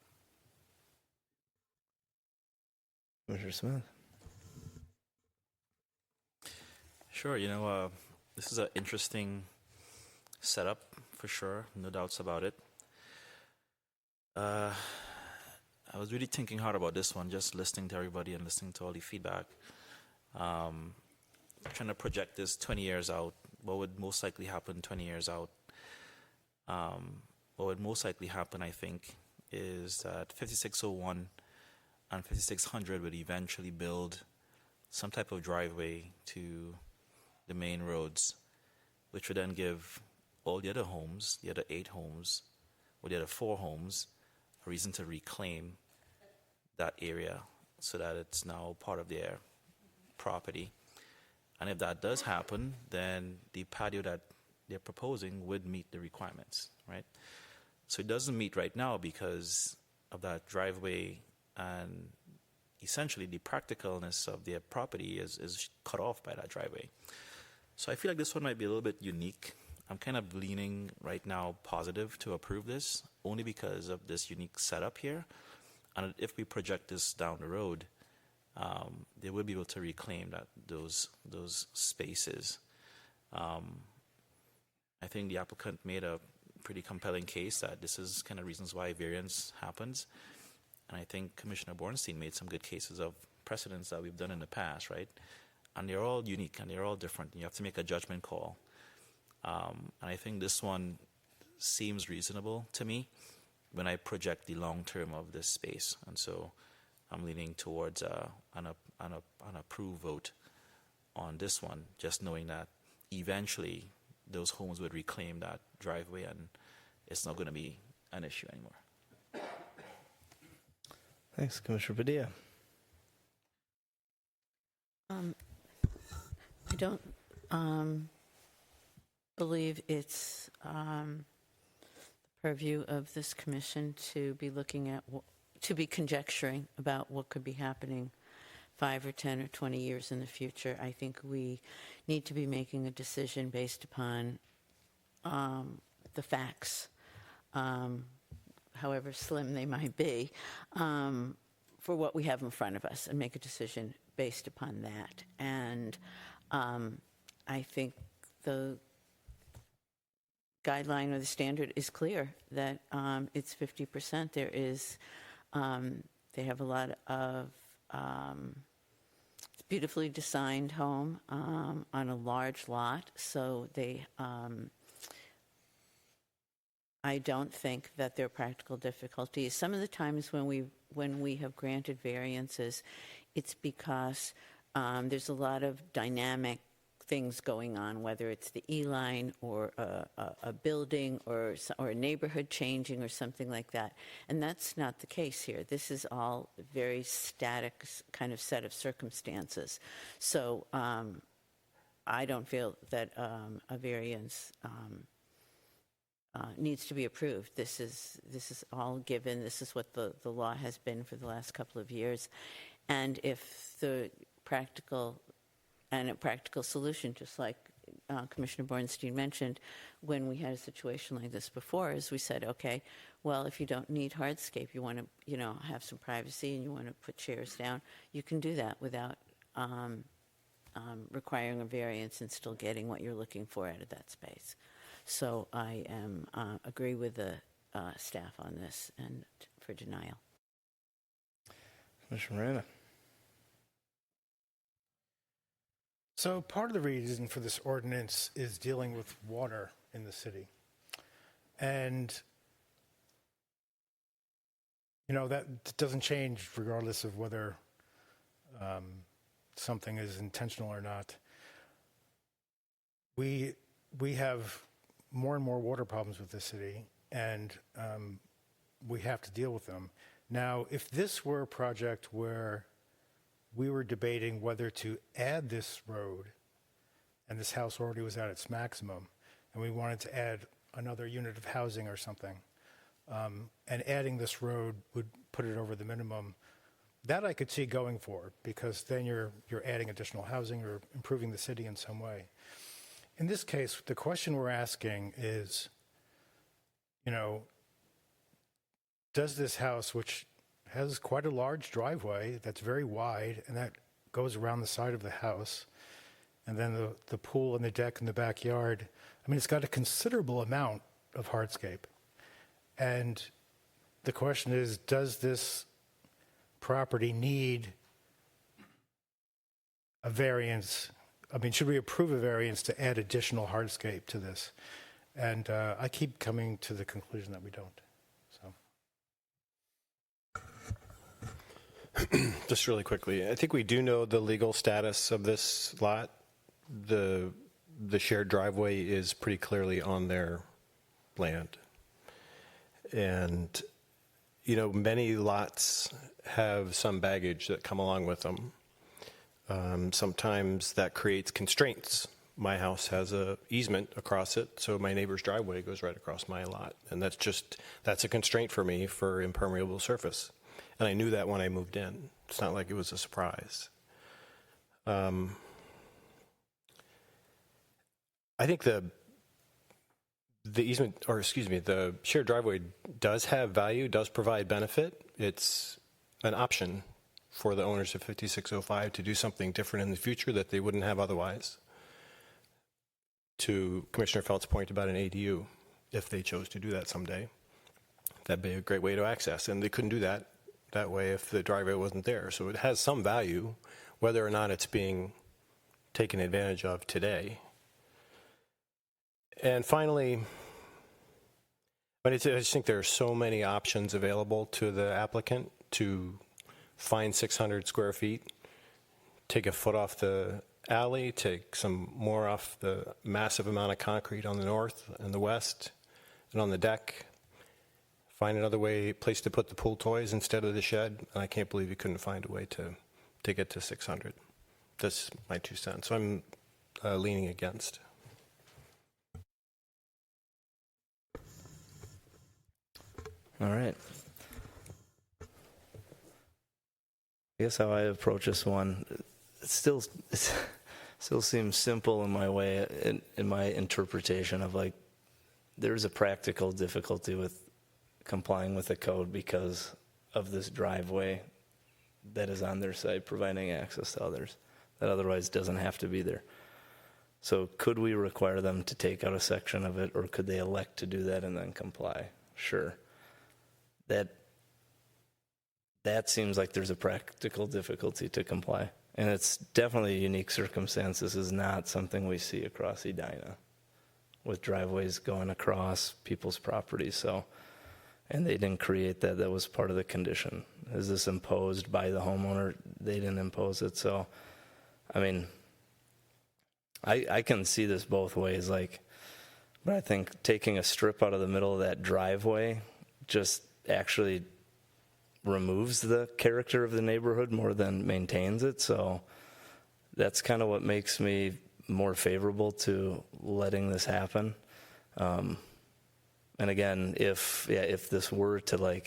Commissioner Smith. Sure, this is an interesting setup for sure, no doubts about it. I was really thinking hard about this one, just listening to everybody and listening to all the feedback. Trying to project this 20 years out. What would most likely happen 20 years out? What would most likely happen, I think, is that 5601 and 5600 would eventually build some type of driveway to the main roads, which would then give all the other homes, the other 8 homes, or the other 4 homes, a reason to reclaim that area so that it's now part of their property. And if that does happen, then the patio that they're proposing would meet the requirements, right? So it doesn't meet right now because of that driveway, and essentially the practicalness of their property is cut off by that driveway. So I feel like this one might be a little bit unique. I'm kind of leaning right now positive to approve this, only because of this unique setup here. And if we project this down the road, they will be able to reclaim those spaces. I think the applicant made a pretty compelling case that this is kind of reasons why variance happens. And I think Commissioner Bornstein made some good cases of precedents that we've done in the past, right? And they're all unique and they're all different. You have to make a judgment call. And I think this one seems reasonable to me when I project the long term of this space. And so I'm leaning towards an approve vote on this one, just knowing that eventually those homes would reclaim that driveway and it's not going to be an issue anymore. Thanks, Commissioner Padilla. I don't believe it's the purview of this commission to be looking at, to be conjecturing about what could be happening 5 or 10 or 20 years in the future. I think we need to be making a decision based upon the facts, however slim they might be, for what we have in front of us, and make a decision based upon that. And I think the guideline or the standard is clear that it's 50%. There is, they have a lot of beautifully designed home on a large lot, so they. I don't think that there are practical difficulties. Some of the times when we have granted variances, it's because there's a lot of dynamic things going on, whether it's the E-line or a building or a neighborhood changing or something like that. And that's not the case here. This is all very static kind of set of circumstances. So I don't feel that a variance needs to be approved. This is all given. This is what the law has been for the last couple of years. And if the practical solution, just like Commissioner Bornstein mentioned, when we had a situation like this before, is we said, okay, well, if you don't need hardscape, you want to, have some privacy and you want to put chairs down, you can do that without requiring a variance and still getting what you're looking for out of that space. So I agree with the staff on this and for denial. Commissioner Miranda. So part of the reason for this ordinance is dealing with water in the city. And, that doesn't change regardless of whether something is intentional or not. We have more and more water problems with the city, and we have to deal with them. Now, if this were a project where we were debating whether to add this road, and this house already was at its maximum, and we wanted to add another unit of housing or something, and adding this road would put it over the minimum, that I could see going for, because then you're adding additional housing or improving the city in some way. In this case, the question we're asking is, does this house, which has quite a large driveway that's very wide, and that goes around the side of the house, and then the pool and the deck in the backyard, it's got a considerable amount of hardscape. And the question is, does this property need a variance? Should we approve a variance to add additional hardscape to this? And I keep coming to the conclusion that we don't. Just really quickly, I think we do know the legal status of this lot. The shared driveway is pretty clearly on their land. And, many lots have some baggage that come along with them. Sometimes that creates constraints. My house has a easement across it, so my neighbor's driveway goes right across my lot. And that's a constraint for me for impermeable surface. And I knew that when I moved in. It's not like it was a surprise. I think the easement, the shared driveway does have value, does provide benefit. It's an option for the owners of 5605 to do something different in the future that they wouldn't have otherwise. To Commissioner Felt's point about an ADU, if they chose to do that someday, that'd be a great way to access. And they couldn't do that way if the driveway wasn't there. So it has some value, whether or not it's being taken advantage of today. And finally, But I just think there are so many options available to the applicant to find 600 square feet, take a foot off the alley, take some more off the massive amount of concrete on the north and the west and on the deck, find another place to put the pool toys instead of the shed. And I can't believe you couldn't find a way to get to 600. That's my 2 cents. So I'm leaning against. All right. I guess how I approach this one, it still seems simple in my way, in my interpretation of like, there's a practical difficulty with complying with the code because of this driveway that is on their site, providing access to others that otherwise doesn't have to be there. So could we require them to take out a section of it, or could they elect to do that and then comply? Sure. That seems like there's a practical difficulty to comply. And it's definitely a unique circumstance. This is not something we see across Edina with driveways going across people's property. So, and they didn't create that. That was part of the condition. Is this imposed by the homeowner? They didn't impose it. So, I mean, I can see this both ways. But I think taking a strip out of the middle of that driveway just actually removes the character of the neighborhood more than maintains it. So that's kind of what makes me more favorable to letting this happen. And again, if this were to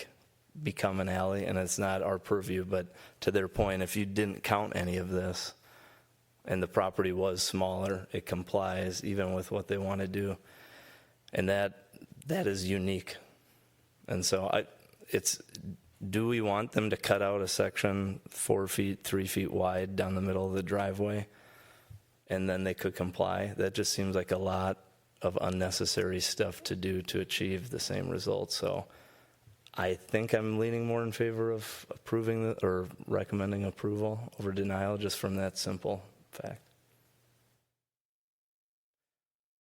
become an alley, and it's not our purview, but to their point, if you didn't count any of this and the property was smaller, it complies even with what they want to do. And that is unique. And so do we want them to cut out a section 4 feet, 3 feet wide down the middle of the driveway, and then they could comply? That just seems like a lot of unnecessary stuff to do to achieve the same result. So I think I'm leaning more in favor of approving or recommending approval over denial, just from that simple fact.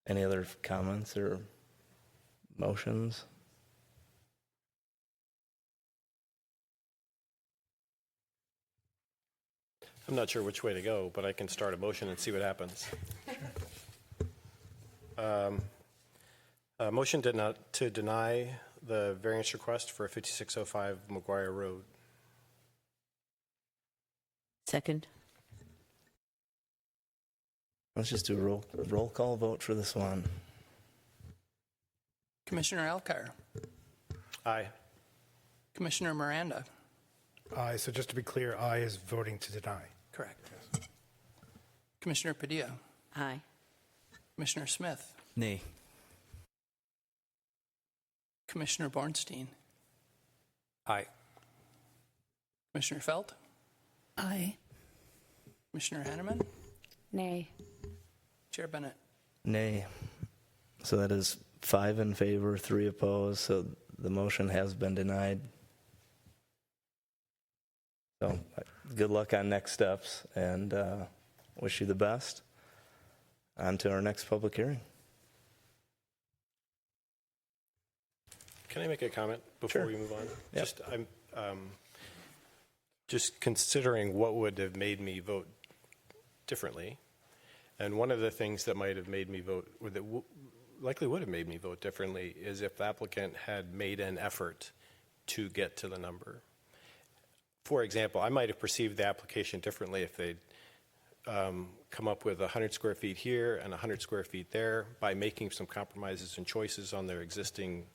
Any other comments or motions? I'm not sure which way to go, but I can start a motion and see what happens. Motion to deny the variance request for 5605 McGuire Road. Second. Let's just do a roll call vote for this one. Commissioner Alcar, Aye. Commissioner Miranda. Aye. So just to be clear, aye is voting to deny. Correct. Commissioner Padilla, Aye. Commissioner Smith, Nay. Commissioner Bornstein, Aye. Commissioner Felt, Aye. Commissioner Hanneman, Nay. Chair Bennett. Nay. So that is 5 in favor, 3 opposed. So the motion has been denied. So good luck on next steps, and wish you the best. On to our next public hearing. Can I make a comment before Sure. we move on? Yep. I'm just considering what would have made me vote differently. And one of the things that might have made me vote, or that likely would have made me vote differently, is if the applicant had made an effort to get to the number. For example, I might have perceived the application differently if they'd come up with 100 square feet here and 100 square feet there by making some compromises and choices on their existing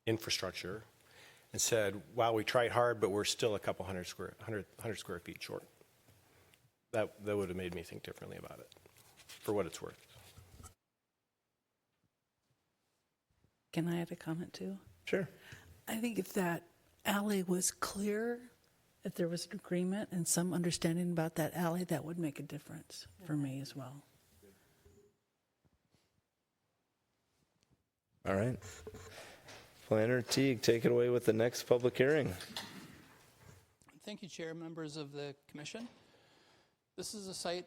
infrastructure, and said, wow, we tried hard, but we're still a couple 100 square feet short. That would have made me think differently about it, for what it's worth. Can I add a comment too? Sure. I think if that alley was clear, if there was an agreement and some understanding about that alley, that would make a difference for me as well. All right. Planner Teague, take it away with the next public hearing. Thank you, Chair, members of the Commission. This is a site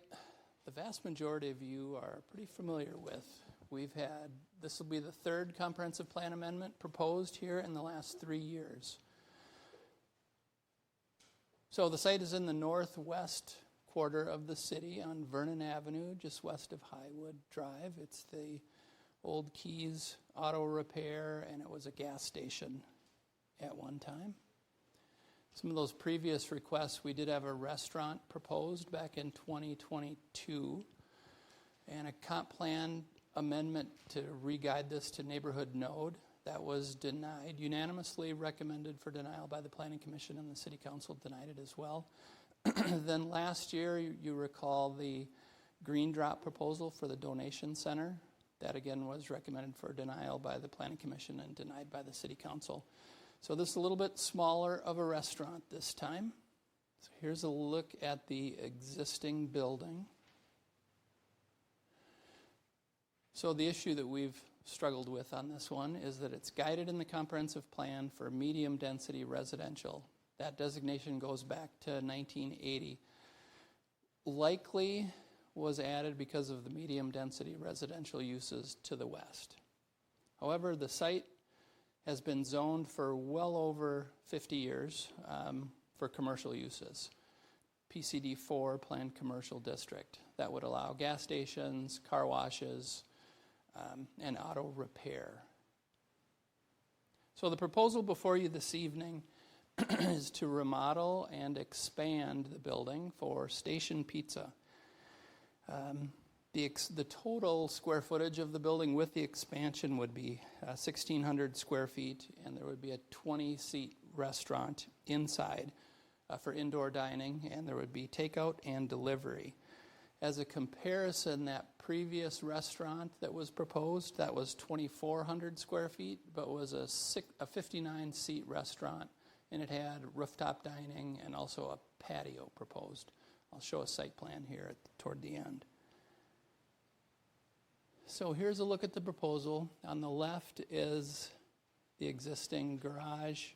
the vast majority of you are pretty familiar with. This will be the third comprehensive plan amendment proposed here in the last 3 years. So the site is in the northwest quarter of the city on Vernon Avenue, just west of Highwood Drive. It's the old Keys Auto Repair, and it was a gas station at one time. Some of those previous requests, we did have a restaurant proposed back in 2022, and a comp plan amendment to re-guide this to neighborhood node. That was denied, unanimously recommended for denial by the Planning Commission, and the City Council denied it as well. Then last year, you recall the green drop proposal for the donation center. That again was recommended for denial by the Planning Commission and denied by the City Council. So this is a little bit smaller of a restaurant this time. So here's a look at the existing building. So the issue that we've struggled with on this one is that it's guided in the comprehensive plan for medium density residential. That designation goes back to 1980. Likely was added because of the medium density residential uses to the west. However, the site has been zoned for well over 50 years for commercial uses. PCD 4, Planned Commercial District. That would allow gas stations, car washes, and auto repair. So the proposal before you this evening is to remodel and expand the building for Station Pizza. The total square footage of the building with the expansion would be 1,600 square feet, and there would be a 20-seat restaurant inside for indoor dining, and there would be takeout and delivery. As a comparison, that previous restaurant that was proposed, that was 2,400 square feet, but was a 59-seat restaurant, and it had rooftop dining and also a patio proposed. I'll show a site plan here toward the end. So here's a look at the proposal. On the left is the existing garage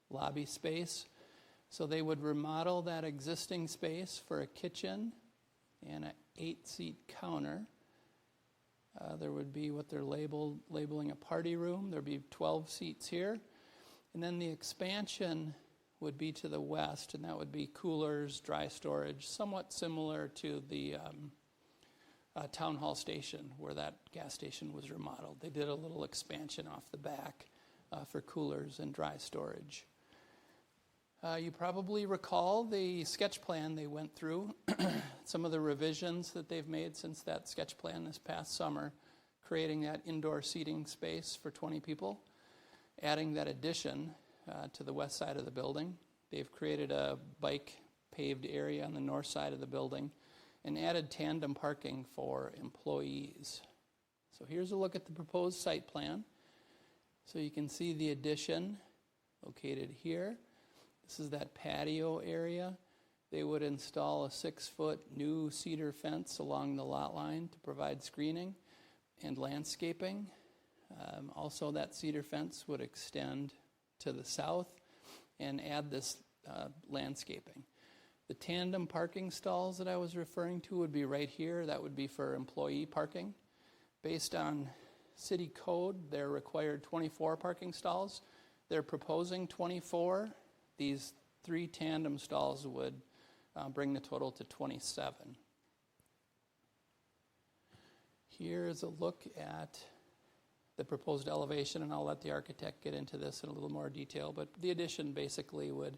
lobby space. So they would remodel that existing space for a kitchen and an 8-seat counter. There would be what they're labeling a party room. There'd be 12 seats here. And then the expansion would be to the west, and that would be coolers, dry storage, somewhat similar to the town hall station where that gas station was remodeled. They did a little expansion off the back for coolers and dry storage. You probably recall the sketch plan they went through, some of the revisions that they've made since that sketch plan this past summer, creating that indoor seating space for 20 people, adding that addition to the west side of the building. They've created a bike paved area on the north side of the building and added tandem parking for employees. So here's a look at the proposed site plan. So you can see the addition located here. This is that patio area. They would install a 6-foot new cedar fence along the lot line to provide screening and landscaping. Also, that cedar fence would extend to the south and add this landscaping. The tandem parking stalls that I was referring to would be right here. That would be for employee parking. Based on city code, they're required 24 parking stalls. They're proposing 24. These 3 tandem stalls would bring the total to 27. Here's a look at the proposed elevation, and I'll let the architect get into this in a little more detail, but the addition basically would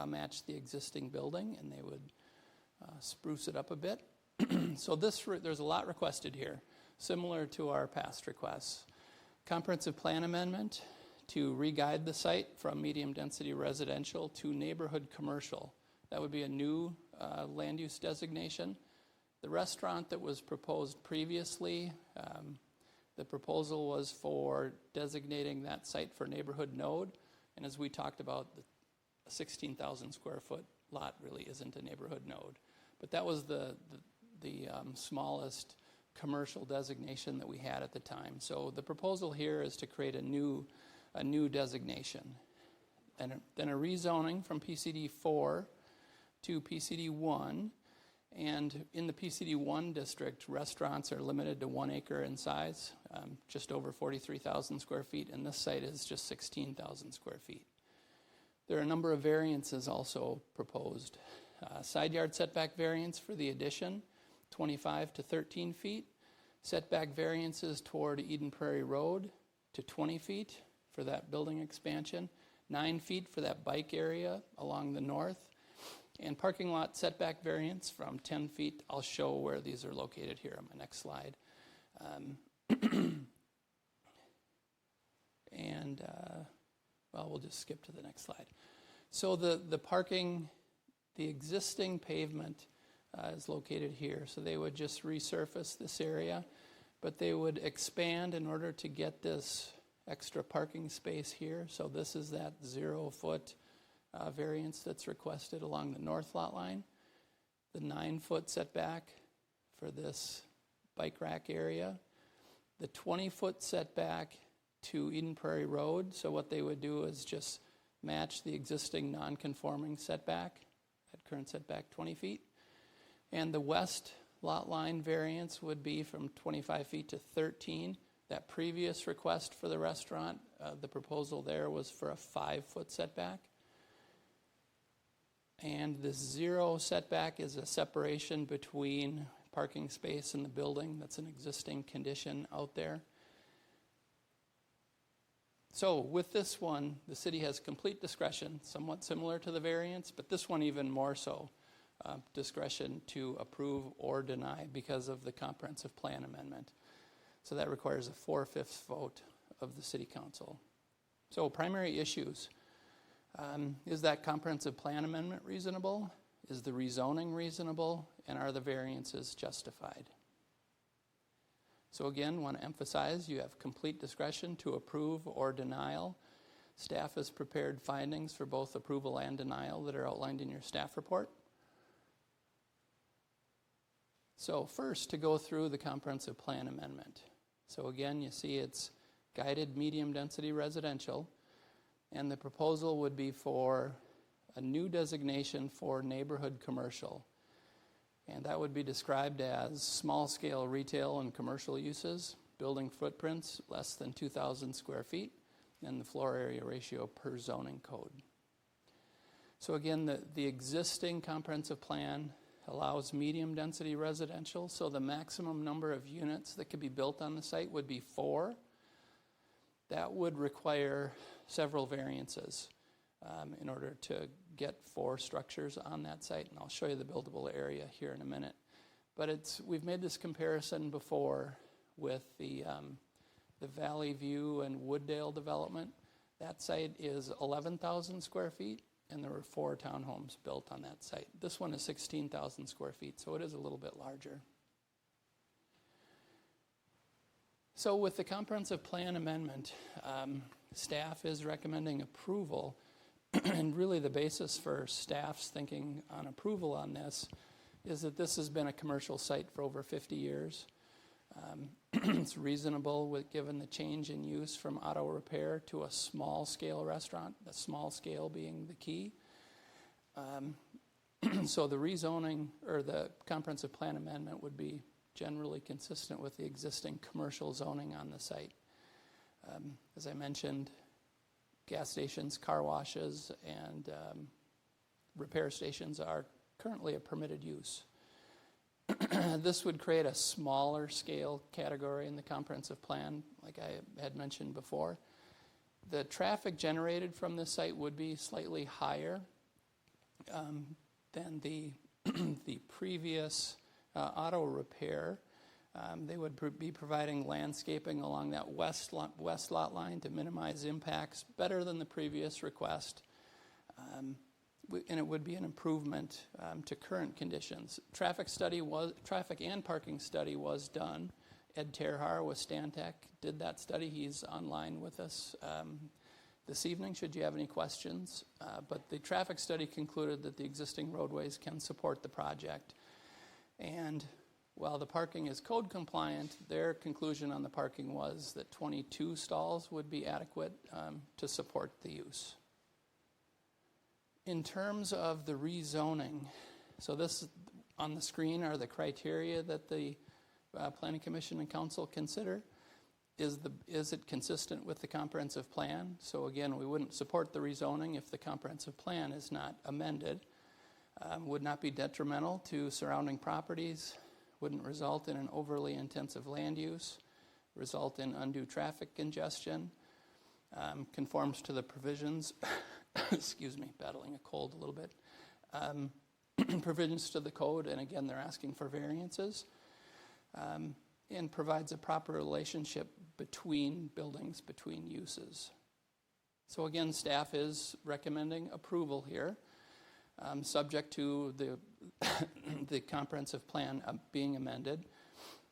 match the existing building, and they would spruce it up a bit. So there's a lot requested here, similar to our past requests. Comprehensive plan amendment to re-guide the site from medium density residential to neighborhood commercial. That would be a new land use designation. The restaurant that was proposed previously, the proposal was for designating that site for neighborhood node. And as we talked about, a 16,000 square foot lot really isn't a neighborhood node. But that was the smallest commercial designation that we had at the time. So the proposal here is to create a new designation. And then a rezoning from PCD 4 to PCD 1, And in the PCD1 district, restaurants are limited to 1 acre in size, just over 43,000 square feet, and this site is just 16,000 square feet. There are a number of variances also proposed. Side yard setback variance for the addition, 25 to 13 feet. Setback variances toward Eden Prairie Road to 20 feet for that building expansion, 9 feet for that bike area along the north, and parking lot setback variance from 10 feet. I'll show where these are located here on my next slide. Well, we'll just skip to the next slide. So the parking, the existing pavement is located here. So they would just resurface this area, but they would expand in order to get this extra parking space here. So this is that 0-foot variance that's requested along the north lot line. The 9-foot setback for this bike rack area. The 20-foot setback to Eden Prairie Road. So what they would do is just match the existing non-conforming setback, at current setback 20 feet. And the west lot line variance would be from 25 feet to 13. That previous request for the restaurant, the proposal there was for a 5-foot setback. And the 0 setback is a separation between parking space and the building. That's an existing condition out there. So with this one, the city has complete discretion, somewhat similar to the variance, but this one even more so, discretion to approve or deny because of the comprehensive plan amendment. So that requires a 4/5 vote of the city council. So primary issues. Is that comprehensive plan amendment reasonable? Is the rezoning reasonable? And are the variances justified? So again, want to emphasize you have complete discretion to approve or denial. Staff has prepared findings for both approval and denial that are outlined in your staff report. So first, to go through the comprehensive plan amendment. So again, you see it's guided medium density residential, and the proposal would be for a new designation for neighborhood commercial. And that would be described as small-scale retail and commercial uses, building footprints less than 2,000 square feet, and the floor area ratio per zoning code. So again, the existing comprehensive plan allows medium-density residential, so the maximum number of units that could be built on the site would be 4. That would require several variances in order to get 4 structures on that site, and I'll show you the buildable area here in a minute. But we've made this comparison before with the Valley View and Wooddale development. That site is 11,000 square feet, and there were 4 townhomes built on that site. This one is 16,000 square feet, so it is a little bit larger. So with the comprehensive plan amendment, staff is recommending approval. And really the basis for staff's thinking on approval on this is that this has been a commercial site for over 50 years. It's reasonable given the change in use from auto repair to a small-scale restaurant, the small scale being the key. So the rezoning or the comprehensive plan amendment would be generally consistent with the existing commercial zoning on the site. As I mentioned, gas stations, car washes, and repair stations are currently a permitted use. This would create a smaller scale category in the comprehensive plan, like I had mentioned before. The traffic generated from this site would be slightly higher than the previous auto repair. They would be providing landscaping along that west lot line to minimize impacts better than the previous request. And it would be an improvement to current conditions. Traffic and parking study was done. Ed Terhar with Stantec did that study. He's online with us this evening, should you have any questions. But the traffic study concluded that the existing roadways can support the project. And while the parking is code compliant, their conclusion on the parking was that 22 stalls would be adequate to support the use. In terms of the rezoning, so this On the screen are the criteria that the Planning Commission and Council consider. Is it consistent with the comprehensive plan? So again, we wouldn't support the rezoning if the comprehensive plan is not amended. Would not be detrimental to surrounding properties, wouldn't result in an overly intensive land use, result in undue traffic congestion, conforms to the provisions, excuse me, battling a cold a little bit, provisions to the code, and again, they're asking for variances, and provides a proper relationship between buildings, between uses. So again, staff is recommending approval here, subject to the comprehensive plan being amended.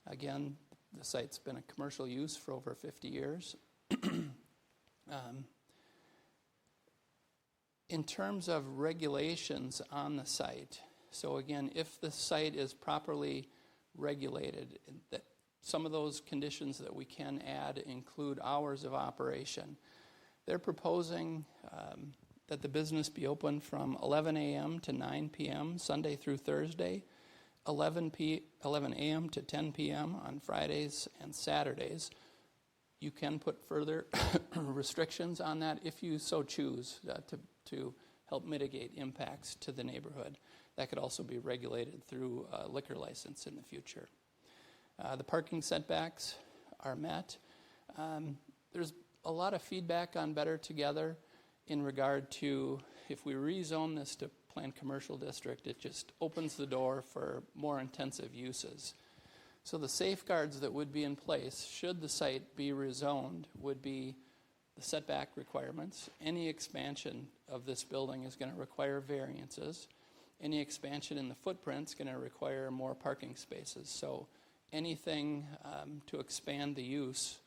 Again, the site's been a commercial use for over 50 years. In terms of regulations on the site, so again, if the site is properly regulated, that some of those conditions that we can add include hours of operation. They're proposing that the business be open from 11 a.m. to 9 p.m. Sunday through Thursday, 11 a.m. to 10 p.m. on Fridays and Saturdays. You can put further restrictions on that if you so choose to help mitigate impacts to the neighborhood. That could also be regulated through a liquor license in the future. The parking setbacks are met. There's a lot of feedback on Better Together in regard to if we rezone this to planned commercial district, it just opens the door for more intensive uses. So the safeguards that would be in place should the site be rezoned would be the setback requirements. Any expansion of this building is going to require variances. Any expansion in the footprint is going to require more parking spaces. So anything to expand the use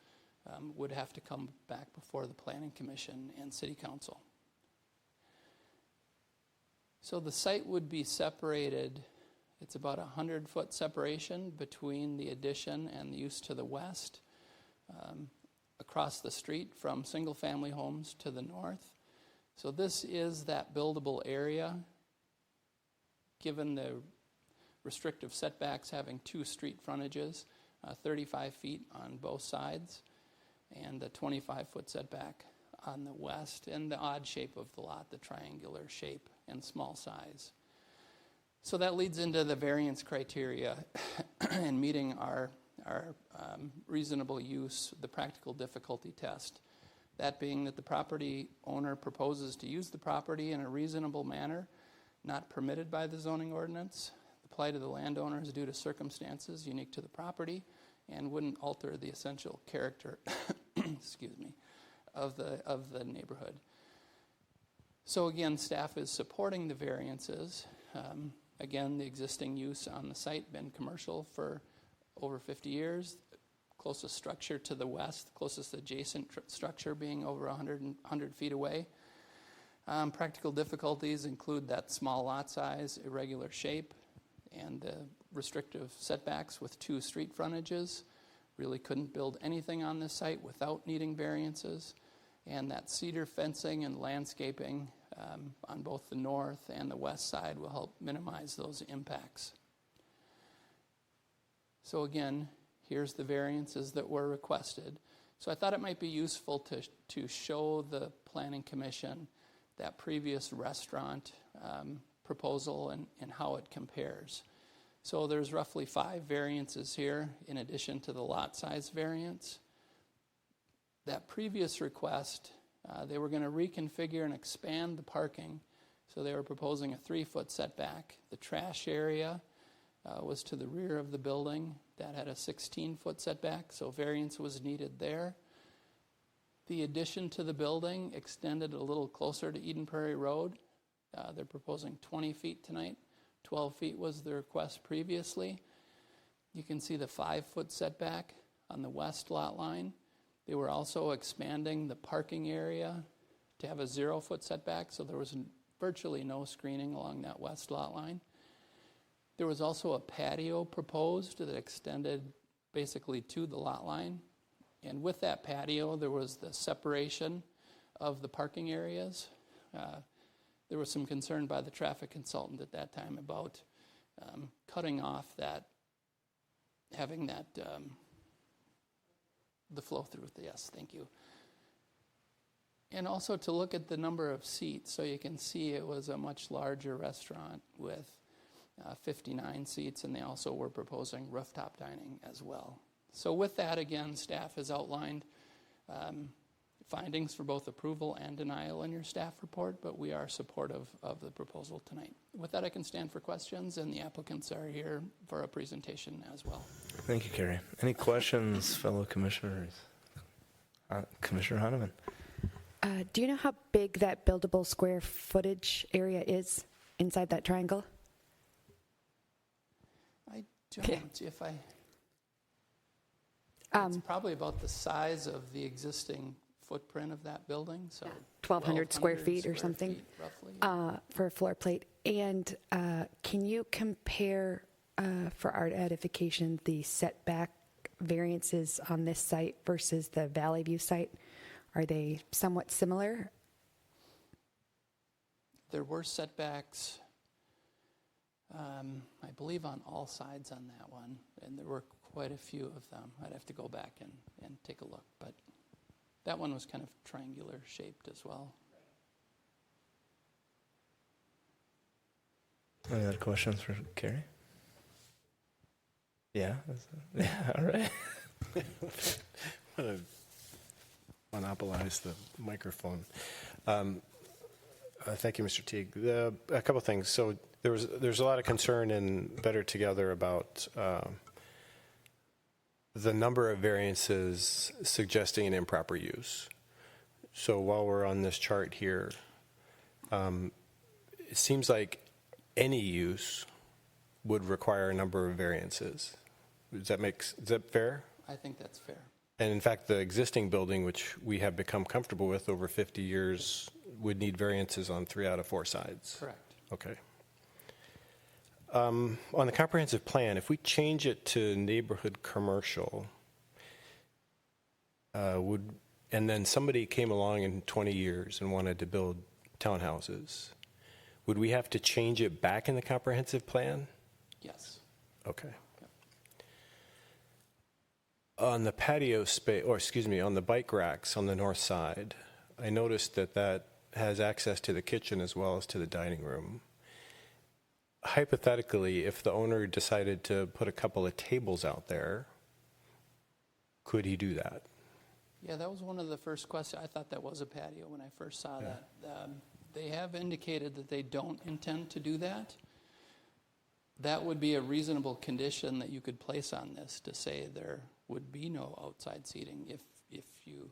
would have to come back before the Planning Commission and City Council. So the site would be separated. It's about a 100-foot separation between the addition and the use to the west, across the street from single-family homes to the north. So this is that buildable area, given the restrictive setbacks having 2 street frontages, 35 feet on both sides, and a 25-foot setback on the west, and the odd shape of the lot, the triangular shape and small size. So that leads into the variance criteria and meeting our reasonable use, the practical difficulty test. That being that the property owner proposes to use the property in a reasonable manner, not permitted by the zoning ordinance. The plight of the landowner is due to circumstances unique to the property and wouldn't alter the essential character excuse me, of the neighborhood. So again, staff is supporting the variances. Again, the existing use on the site been commercial for over 50 years. Closest structure to the west, closest adjacent structure being over 100 feet away. Practical difficulties include that small lot size, irregular shape, and the restrictive setbacks with 2 street frontages. Really couldn't build anything on this site without needing variances. And that cedar fencing and landscaping on both the north and the west side will help minimize those impacts. So again, here's the variances that were requested. So I thought it might be useful to show the Planning Commission that previous restaurant proposal and how it compares. So there's roughly 5 variances here in addition to the lot size variance. That previous request, they were going to reconfigure and expand the parking. So they were proposing a 3-foot setback. The trash area was to the rear of the building. That had a 16-foot setback, so variance was needed there. The addition to the building extended a little closer to Eden Prairie Road. They're proposing 20 feet tonight. 12 feet was the request previously. You can see the 5-foot setback on the west lot line. They were also expanding the parking area to have a 0-foot setback, so there was virtually no screening along that west lot line. There was also a patio proposed that extended basically to the lot line. And with that patio, there was the separation of the parking areas. There was some concern by the traffic consultant at that time about cutting off that, having that, the flow through. Yes, thank you. And also to look at the number of seats, so you can see it was a much larger restaurant with 59 seats, and they also were proposing rooftop dining as well. So with that, again, staff has outlined findings for both approval and denial in your staff report, but we are supportive of the proposal tonight. With that, I can stand for questions, and the applicants are here for a presentation as well. Thank you, Carrie. Any questions, fellow commissioners? Commissioner Hahnemann. Do you know how big that buildable square footage area is inside that triangle? I don't. If I, it's probably about the size of the existing footprint of that building. So 1,200 square feet or something, feet, roughly. for a floor plate. And can you compare, for our edification, the setback variances on this site versus the Valley View site? Are they somewhat similar? There were setbacks, I believe, on all sides on that one, and there were quite a few of them. I'd have to go back and take a look, but that one was kind of triangular shaped as well. Any other questions for Carrie? Yeah? Yeah, all right. I'm going to monopolize the microphone. Thank you, Mr. Teague. A couple of things. So there's a lot of concern in Better Together about the number of variances suggesting an improper use. So while we're on this chart here, it seems like any use would require a number of variances. Is that fair? I think that's fair. And in fact, the existing building, which we have become comfortable with over 50 years, would need variances on 3 out of 4 sides. Correct. Okay. On the comprehensive plan, if we change it to neighborhood commercial, and then somebody came along in 20 years and wanted to build townhouses, would we have to change it back in the comprehensive plan? Yes. Okay. On the patio space, or excuse me, on the bike racks on the north side, I noticed that has access to the kitchen as well as to the dining room. Hypothetically, if the owner decided to put a couple of tables out there, could he do that? Yeah, that was one of the first questions. I thought that was a patio when I first saw that. They have indicated that they don't intend to do that. That would be a reasonable condition that you could place on this, to say there would be no outside seating if you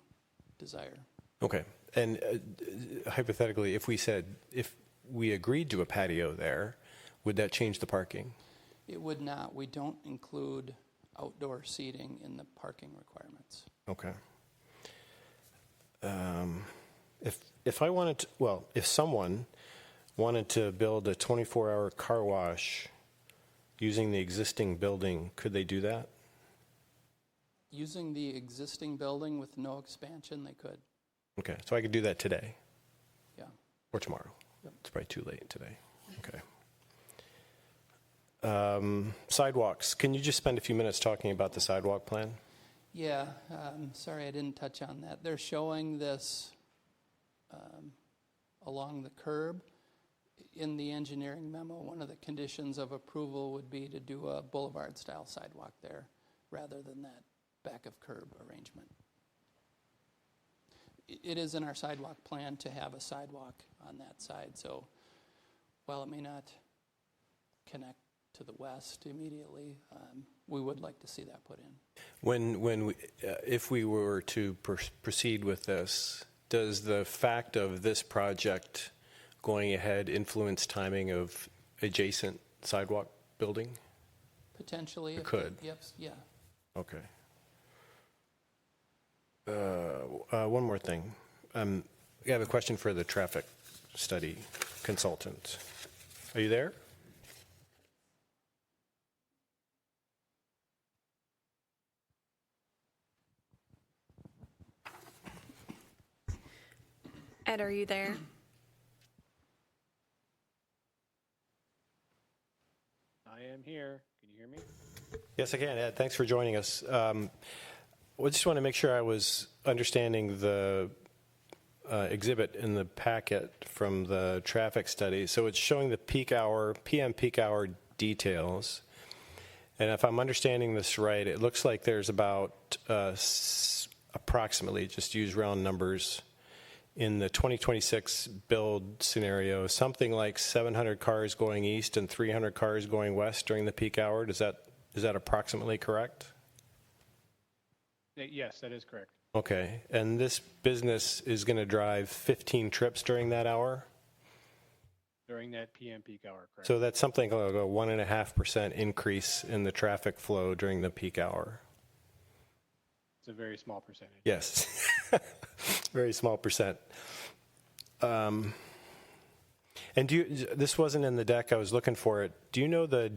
desire. Okay. And hypothetically, if we agreed to a patio there, would that change the parking? It would not. We don't include outdoor seating in the parking requirements. Okay. If someone wanted to build a 24-hour car wash using the existing building, could they do that? Using the existing building with no expansion, they could. Okay, so I could do that today? Yeah. Or tomorrow? Yep. It's probably too late today. Okay. Sidewalks. Can you just spend a few minutes talking about the sidewalk plan? Yeah, sorry I didn't touch on that. They're showing this along the curb. In the engineering memo, one of the conditions of approval would be to do a boulevard-style sidewalk there rather than that back of curb arrangement. It is in our sidewalk plan to have a sidewalk on that side, so while it may not connect to the west immediately, we would like to see that put in. If we were to proceed with this, does the fact of this project going ahead influence timing of adjacent sidewalk building? Potentially. It could. Yes, yeah. Okay. One more thing. I have a question for the traffic study consultant. Are you there? Ed, are you there? I I am here. Can you hear me? Yes, I can, Ed. Thanks for joining us. I just want to make sure I was understanding the exhibit in the packet from the traffic study. So it's showing the PM peak hour details. And if I'm understanding this right, it looks like there's about approximately, just use round numbers, in the 2026 build scenario, something like 700 cars going east and 300 cars going west during the peak hour. Is that approximately correct? Yes, that is correct. Okay. And this business is going to drive 15 trips during that hour? During that PM peak hour, correct. So that's something like a 1.5% increase in the traffic flow during the peak hour. It's a very small percentage. Yes, very small percent. And this wasn't in the deck. I was looking for it. Do you know the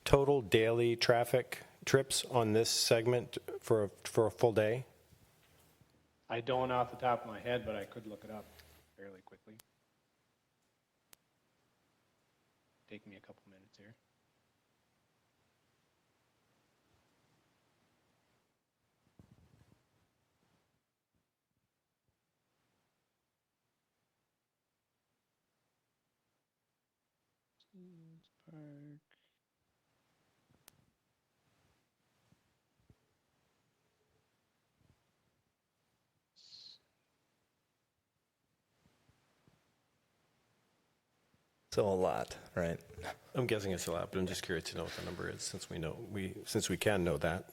total daily traffic trips on this segment for a full day? I don't off the top of my head, but I could look it up fairly quickly. Take me a couple minutes here. Park. So a lot, right? I'm guessing it's a lot, but I'm just curious to know what the number is since we can know that.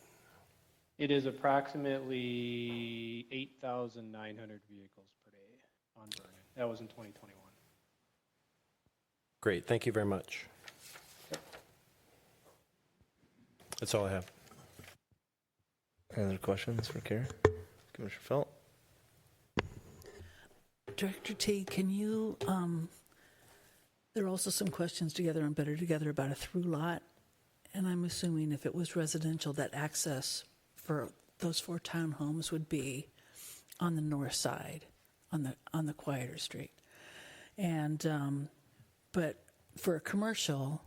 It is approximately 8,900 vehicles per day on Vernon. That was in 2021. Great, thank you very much. That's all I have. Any other questions for Kara? Commissioner Felt? Director T, can you, there are also some questions together and better together about a through lot. And I'm assuming if it was residential, that access for those 4 townhomes would be on the north side, on the quieter street. And, but for a commercial,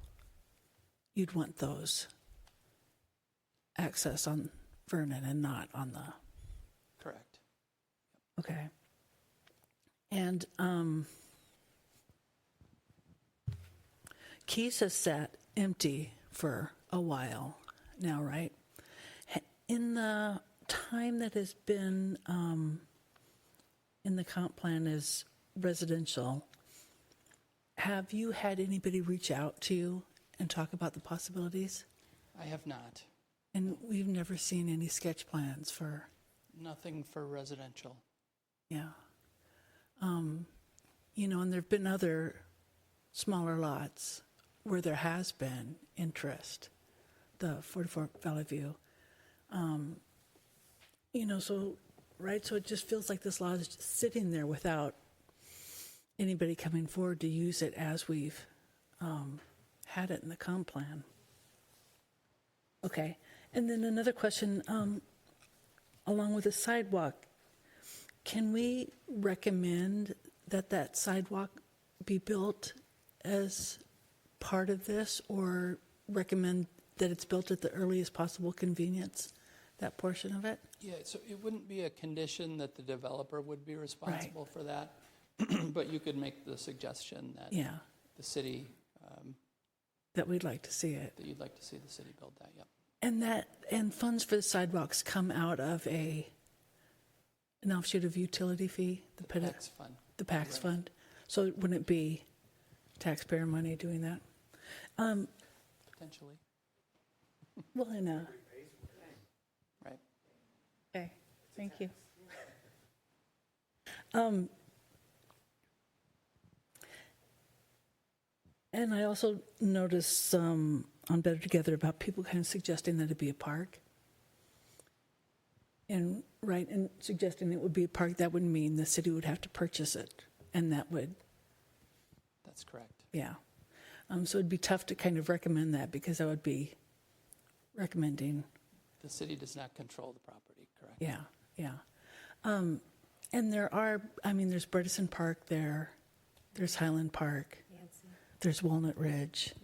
you'd want those access on Vernon and not on the... Correct. Okay. And Keys has sat empty for a while now, right? In the time that has been in the comp plan as residential, have you had anybody reach out to you and talk about the possibilities? I have not. And we've never seen any sketch plans for... Nothing for residential. Yeah. You know, and there have been other smaller lots where there has been interest, the 44 Valley View. You know, so, right, so it just feels like this lot is just sitting there without anybody coming forward to use it as we've had it in the comp plan. Okay, and then another question, along with the sidewalk, can we recommend that that sidewalk be built as part of this, or recommend that it's built at the earliest possible convenience, that portion of it? Yeah, so it wouldn't be a condition that the developer would be responsible for that, but you could make the suggestion that the city... that we'd like to see it. That you'd like to see the city build that, yep. And funds for the sidewalks come out of an offshoot of utility fee? The PAX fund. The PAX fund. So wouldn't it be taxpayer money doing that? Potentially. Well, in a... Right. Okay, thank you. And I also noticed on Better Together about people kind of suggesting that it be a park. And suggesting it would be a park, that would mean the city would have to purchase it. And that would... That's correct. Yeah. So it'd be tough to kind of recommend that, because I would be recommending... The city does not control the property, correct? Yeah. And there are, there's Bredesen Park there, there's Highland Park. There's Walnut Ridge.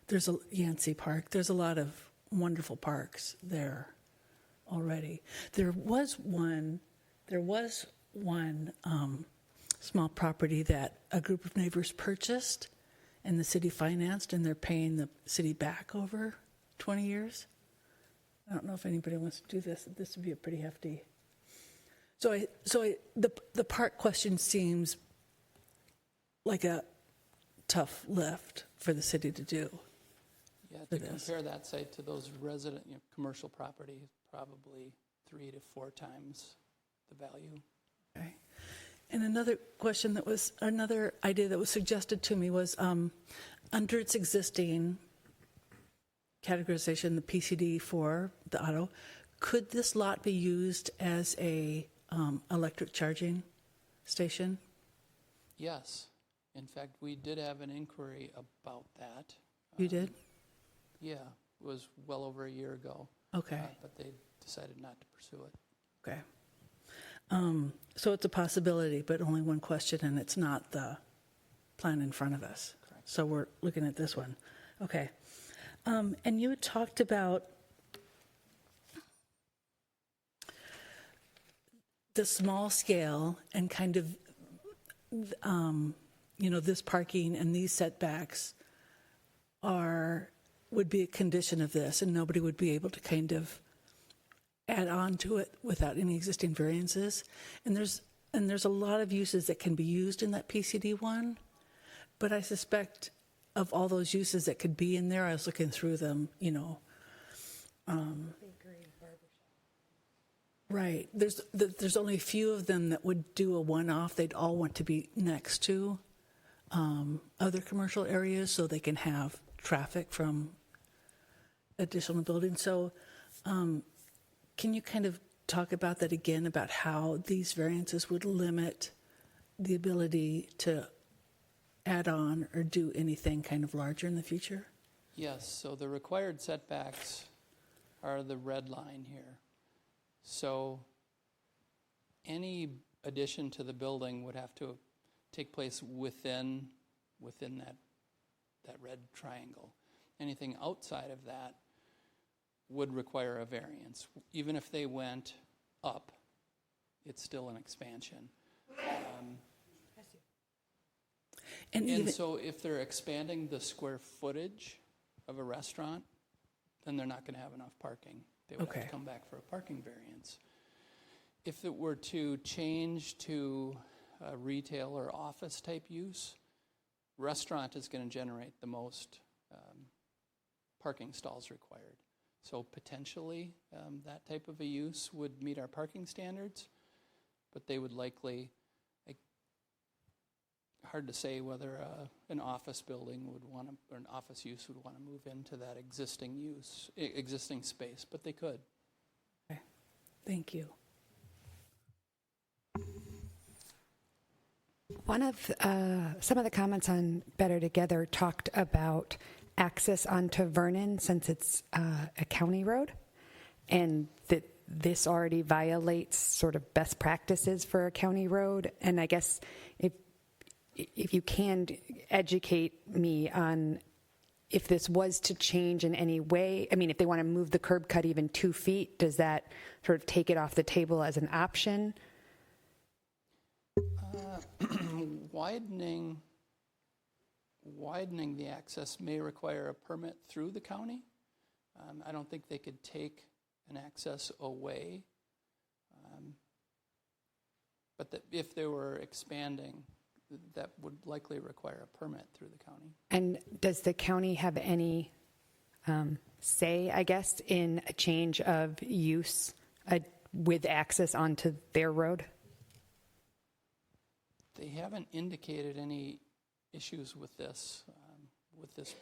There's a Yancey Park. There's a lot of wonderful parks there already. There was one small property that a group of neighbors purchased and the city financed, and they're paying the city back over 20 years. I don't know if anybody wants to do this. This would be a pretty hefty. The park question seems like a tough lift for the city to do. Yeah, to compare that site to those resident, commercial property, probably 3 to 4 times the value. Okay. And another idea that was suggested to me was under its existing categorization, the PCD for the auto, could this lot be used as a electric charging station? Yes. In fact, we did have an inquiry about that. You did? Yeah, it was well over a year ago. Okay. But they decided not to pursue it. Okay. So it's a possibility, but only one question, and it's not the plan in front of us. Correct. So we're looking at this one. Okay. And you had talked about the small scale and kind of, this parking and these setbacks would be a condition of this, and nobody would be able to kind of add on to it without any existing variances. And there's a lot of uses that can be used in that PCD one, but I suspect of all those uses that could be in there, I was looking through them, right. There's only a few of them that would do a one-off. They'd all want to be next to other commercial areas so they can have traffic from additional buildings. So can you kind of talk about that again, about how these variances would limit the ability to add on or do anything kind of larger in the future? Yes, so the required setbacks are the red line here. So any addition to the building would have to take place within that red triangle. Anything outside of that would require a variance. Even if they went up, it's still an expansion. And so if they're expanding the square footage of a restaurant, then they're not going to have enough parking. They would have to come back for a parking variance. If it were to change to a retail or office type use, restaurant is going to generate the most parking stalls required. So potentially that type of a use would meet our parking standards, but they would likely, hard to say whether an office building would want to, or an office use would want to move into that existing space, but they could. Okay. Thank you. Some of the comments on Better Together talked about access onto Vernon since it's a county road, and that this already violates sort of best practices for a county road. And I guess if you can educate me on if this was to change in any way, I mean, if they want to move the curb cut even 2 feet, does that sort of take it off the table as an option? Widening the access may require a permit through the county. I don't think they could take an access away. But if they were expanding, that would likely require a permit through the county. And does the county have any say, I guess, in a change of use with access onto their road? They haven't indicated any issues with this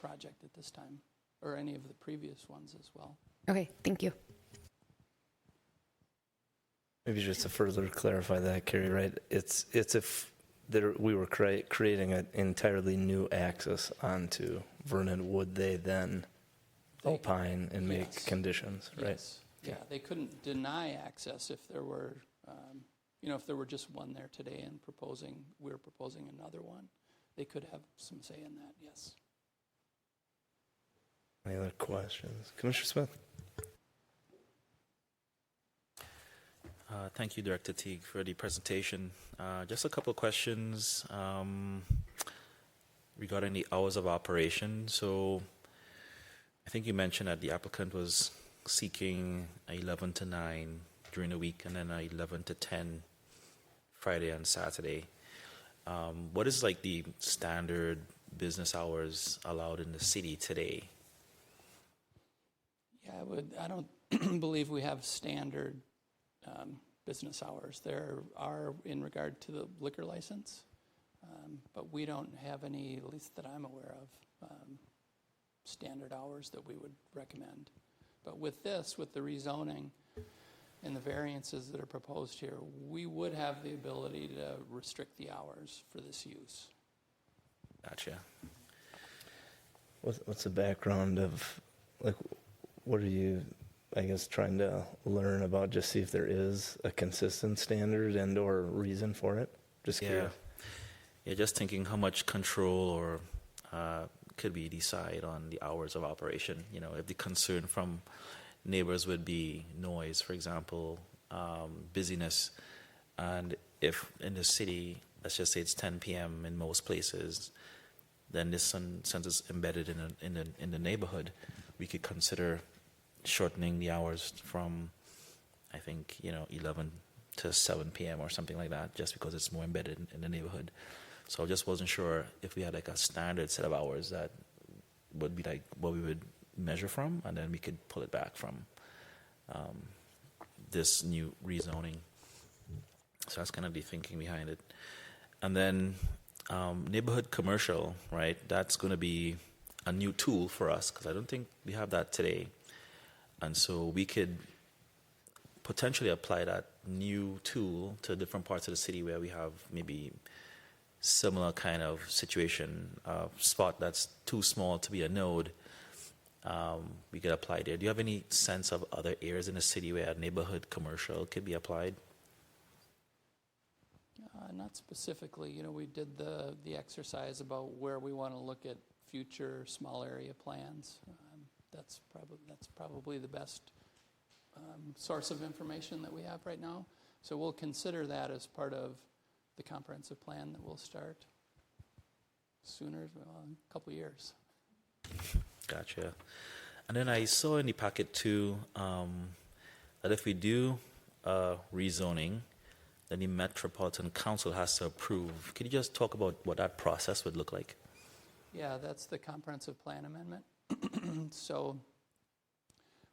project at this time, or any of the previous ones as well. Okay, thank you. Maybe just to further clarify that, Carrie, right? It's if we were creating an entirely new access onto Vernon, would they then opine and make conditions, right? Yes. Yeah, they couldn't deny access if there were, if there were just one there today and we were proposing another one. they could have some say in that, yes. Any other questions? Commissioner Smith? Thank you, Director Teague, for the presentation. Just a couple of questions regarding the hours of operation. So I think you mentioned that the applicant was seeking 11 to 9 during the week and then 11 to 10 Friday and Saturday. What is like the standard business hours allowed in the city today? Yeah, I don't believe we have standard business hours. There are in regard to the liquor license, but we don't have any, at least that I'm aware of, standard hours that we would recommend. But with this, with the rezoning and the variances that are proposed here, we would have the ability to restrict the hours for this use. Gotcha. What's the background of, like, what are you, I guess, trying to learn about, just see if there is a consistent standard and or reason for it? Just curious. Yeah, just thinking how much control or could we decide on the hours of operation? You know, if the concern from neighbors would be noise, for example, busyness, and if in the city, let's just say it's 10 p.m. in most places, then this, since it's embedded in the neighborhood, we could consider shortening the hours from, I think, 11 to 7 p.m. or something like that, just because it's more embedded in the neighborhood. So I just wasn't sure if we had like a standard set of hours that would be like what we would measure from, and then we could pull it back from this new rezoning. So that's kind of the thinking behind it. And then neighborhood commercial, right? That's going to be a new tool for us because I don't think we have that today. And so we could potentially apply that new tool to different parts of the city where we have maybe similar kind of situation, spot that's too small to be a node. We could apply there. Do you have any sense of other areas in the city where neighborhood commercial could be applied? Not specifically. We did the exercise about where we want to look at future small area plans. That's probably the best source of information that we have right now. So we'll consider that as part of the comprehensive plan that we'll start sooner, a couple of years. Gotcha. And then I saw in the packet too that if we do rezoning, then the Metropolitan Council has to approve. Could you just talk about what that process would look like? Yeah, that's the comprehensive plan amendment. So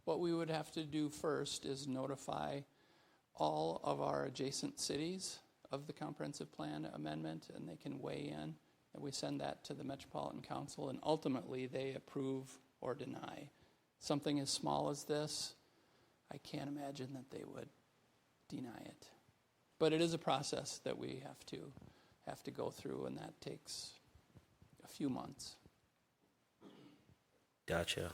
what we would have to do first is notify all of our adjacent cities of the comprehensive plan amendment, and they can weigh in, and we send that to the Metropolitan Council, and ultimately they approve or deny. Something as small as this, I can't imagine that they would deny it. But it is a process that we have to go through, and that takes a few months. Gotcha.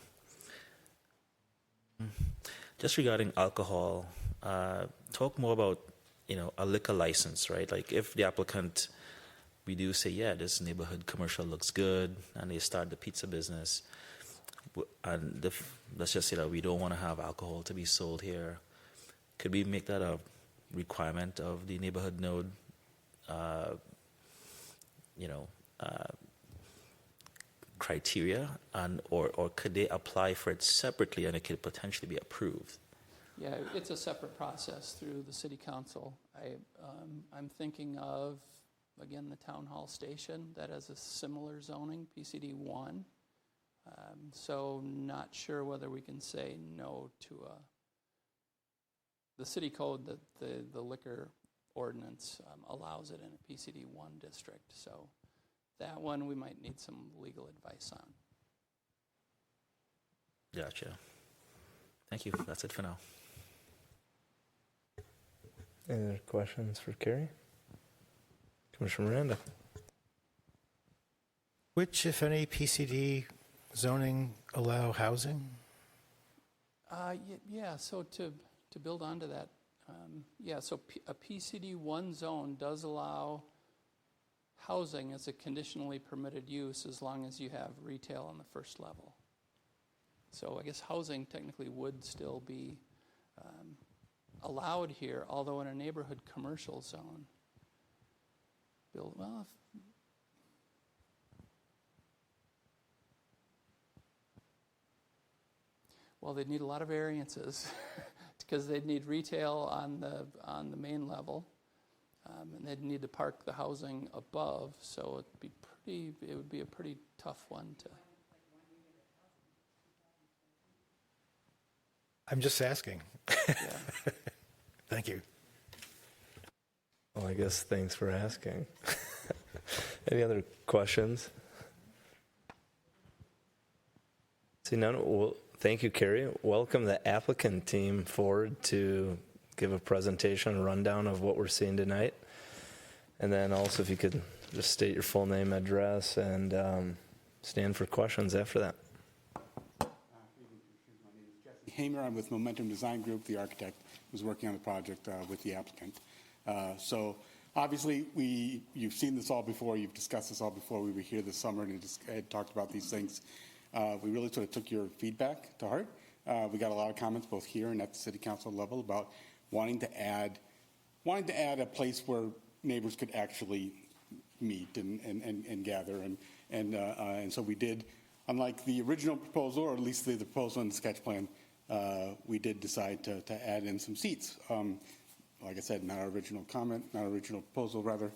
Just regarding alcohol, talk more about a liquor license, right? Like if the applicant, we do say, yeah, this neighborhood commercial looks good, and they start the pizza business, and let's just say that we don't want to have alcohol to be sold here, could we make that a requirement of the neighborhood node? Criteria, and or could they apply for it separately and it could potentially be approved? Yeah, it's a separate process through the city council. I'm thinking of, again, the town hall station that has a similar zoning, PCD 1. So not sure whether we can say no to the city code that the liquor ordinance allows it in a PCD 1 district. So that one we might need some legal advice on. Gotcha. Thank you. That's it for now. Any other questions for Carrie? Commissioner Miranda. Which, if any, PCD zoning allow housing? Yeah, so to build onto that, so a PCD 1 zone does allow housing as a conditionally permitted use as long as you have retail on the first level. So I guess housing technically would still be allowed here, although in a neighborhood commercial zone. Well, they'd need a lot of variances because they'd need retail on the main level, and they'd need to park the housing above. So it would be a pretty tough one to. I'm just asking. Yeah. Thank you. Well, I guess thanks for asking. Any other questions? See, none. Well, thank you, Carrie. Welcome the applicant team forward to give a presentation, a rundown of what we're seeing tonight. And then also if you could just state your full name, address, and stand for questions after that. Hamer, I'm with Momentum Design Group, the architect who's working on the project with the applicant. So obviously you've seen this all before, you've discussed this all before. We were here this summer and had talked about these things. We really sort of took your feedback to heart. We got a lot of comments both here and at the city council level about wanting to add a place where neighbors could actually meet and gather. And so we did, unlike the original proposal, or at least the proposal in the sketch plan, we did decide to add in some seats. Like I said, not our original comment, not our original proposal rather,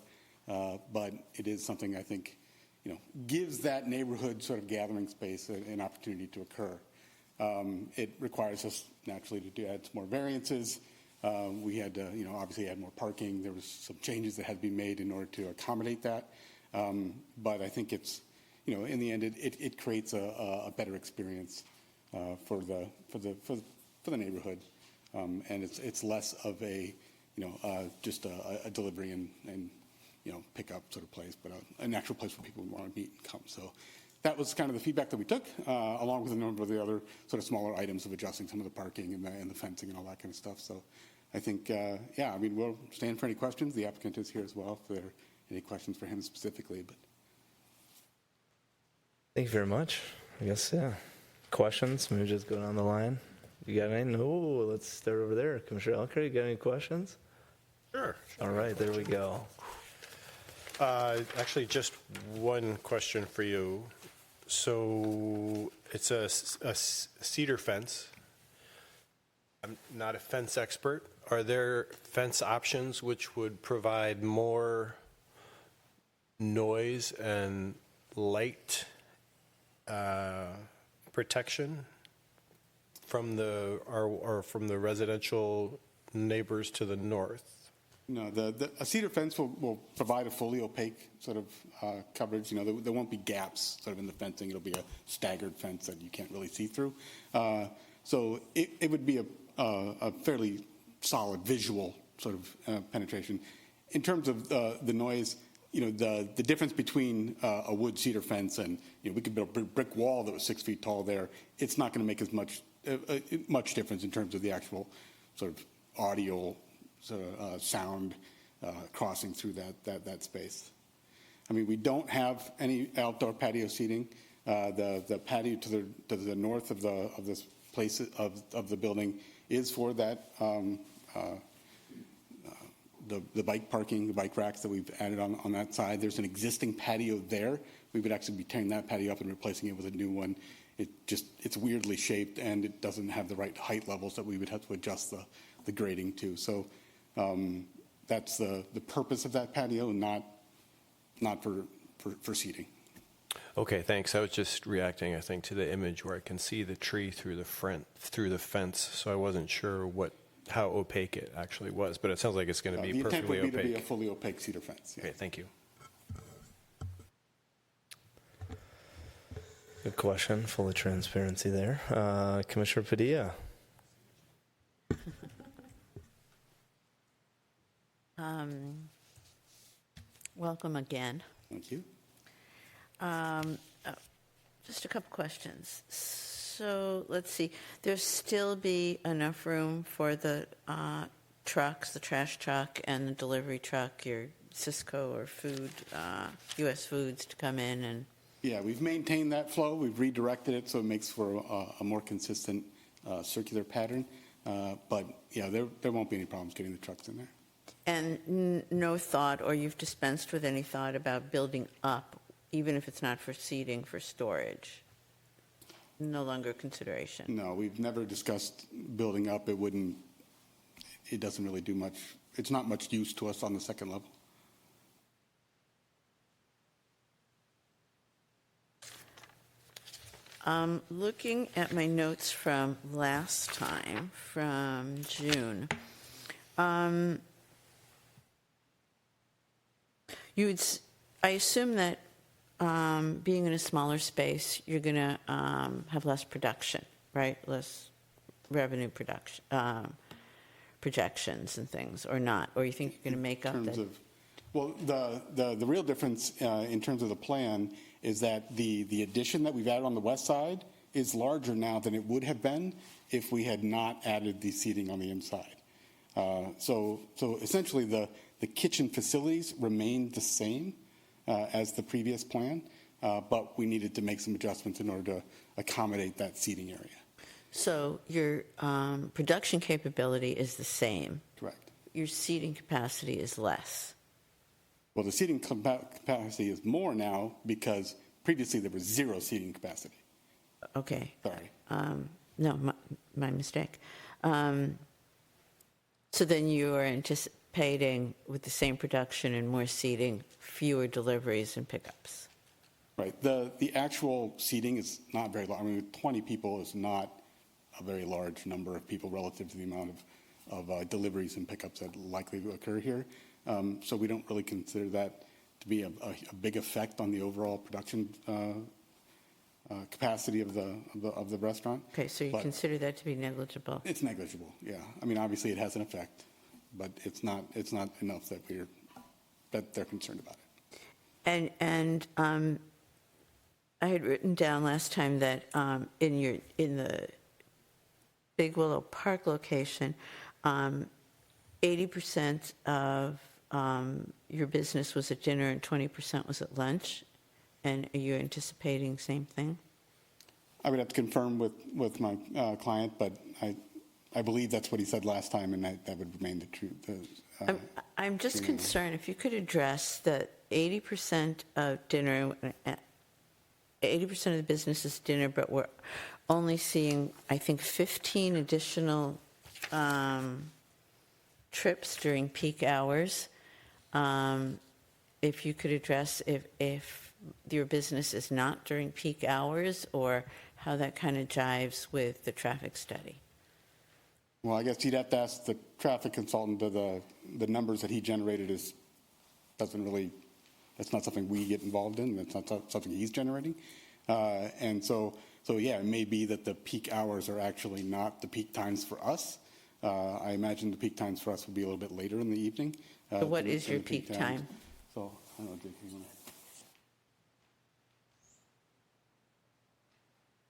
but it is something I think gives that neighborhood sort of gathering space an opportunity to occur. It requires us naturally to add some more variances. We had to, obviously add more parking. There was some changes that had to be made in order to accommodate that. But I think it's, in the end, it creates a better experience for the neighborhood, and it's less of a just a delivery and pick up sort of place, but an actual place where people want to meet and come. So that was kind of the feedback that we took, along with a number of the other sort of smaller items of adjusting some of the parking and the fencing and all that kind of stuff. So I think, we'll stand for any questions. The applicant is here as well if there are any questions for him specifically. But Thank you very much. I guess, yeah. Questions? Maybe just go down the line. You got any? No, let's start over there. Commissioner Elker, you got any questions? Sure. All right, there we go. Actually, just one question for you. So it's a cedar fence. I'm not a fence expert. Are there fence options which would provide more noise and light protection from the residential neighbors to the north? no, a cedar fence will provide a fully opaque sort of coverage. There won't be gaps sort of in the fencing. It'll be a staggered fence that you can't really see through. So it would be a fairly solid visual sort of penetration. In terms of the noise, the difference between a wood cedar fence and we could build a brick wall that was 6 feet tall there. It's not going to make as much difference in terms of the actual sort of audio sound crossing through that space. I mean, we don't have any outdoor patio seating. The patio to the north of this place of the building is for that the bike parking, the bike racks that we've added on that side. There's an existing patio there. We would actually be tearing that patio up and replacing it with a new one. It's weirdly shaped and it doesn't have the right height levels that we would have to adjust the grading to. So that's the purpose of that patio, not for seating. Okay, thanks. I was just reacting, I think, to the image where I can see the tree through the fence. So I wasn't sure how opaque it actually was, but it sounds like it's going to be perfectly opaque. The intent would be to be a fully opaque cedar fence. Yeah. Okay, thank you. Good question. Full of transparency there. Commissioner Padilla. Welcome again. Thank you. Just a couple questions. So let's see. There'll still be enough room for the trucks, the trash truck and the delivery truck, your Cisco or food, U.S. Foods to come in and, Yeah, we've maintained that flow. We've redirected it so it makes for a more consistent circular pattern. But yeah, there won't be any problems getting the trucks in there. and no thought, or you've dispensed with any thought about building up, even if it's not for seating, for storage? No longer consideration? No, we've never discussed building up. It doesn't really do much. It's not much use to us on the second level. Looking at my notes from last time, from June, I assume that being in a smaller space, you're going to have less production, right? Less revenue production, projections and things, or not? Or you think you're going to make up that? Well, the real difference in terms of the plan is that the addition that we've added on the west side is larger now than it would have been if we had not added the seating on the inside. So essentially, the kitchen facilities remained the same as the previous plan, but we needed to make some adjustments in order to accommodate that seating area. So your production capability is the same. Correct. Your seating capacity is less. Well, the seating capacity is more now because previously there was zero seating capacity. Okay. Sorry. No, my mistake. So then you are anticipating, with the same production and more seating, fewer deliveries and pickups. Right. The actual seating is not very large. I mean, 20 people is not a very large number of people relative to the amount of deliveries and pickups that likely to occur here. So we don't really consider that to be a big effect on the overall production capacity of the restaurant. Okay, so you consider that to be negligible? It's negligible, yeah. I mean, obviously it has an effect, but it's not enough that they're concerned about it. And I had written down last time that in the Big Willow Park location, 80% of your business was at dinner and 20% was at lunch. And are you anticipating same thing? I would have to confirm with my client, but I believe that's what he said last time, and that would remain the truth. I'm just concerned if you could address that 80% of dinner, 80% of the business is dinner, but we're only seeing, I think, 15 additional trips during peak hours. If you could address if your business is not during peak hours, or how that kind of jives with the traffic study. Well, I guess you'd have to ask the traffic consultant. The numbers that he generated that's not something we get involved in. That's not something he's generating. And so yeah, it may be that the peak hours are actually not the peak times for us. I imagine the peak times for us would be a little bit later in the evening. So what is your peak time? So, I don't know, Jake, you wanna...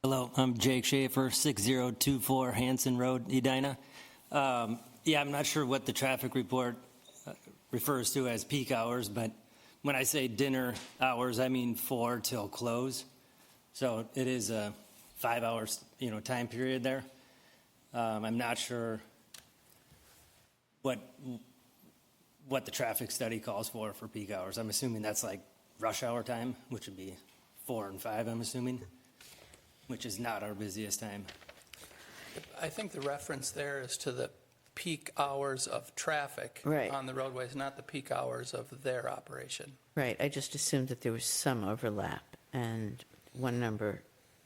Hello, I'm Jake Schaefer, 6024 Hanson Road, Edina. Yeah, I'm not sure what the traffic report refers to as peak hours, but when I say dinner hours, I mean 4 till close. So it is a 5 hours, time period there. I'm not sure what the traffic study calls for peak hours. I'm assuming that's like rush hour time, which would be 4 and 5, I'm assuming, which is not our busiest time. I think the reference there is to the peak hours of traffic on the roadways, not the peak hours of their operation. Right. I just assumed that there was some overlap, and one number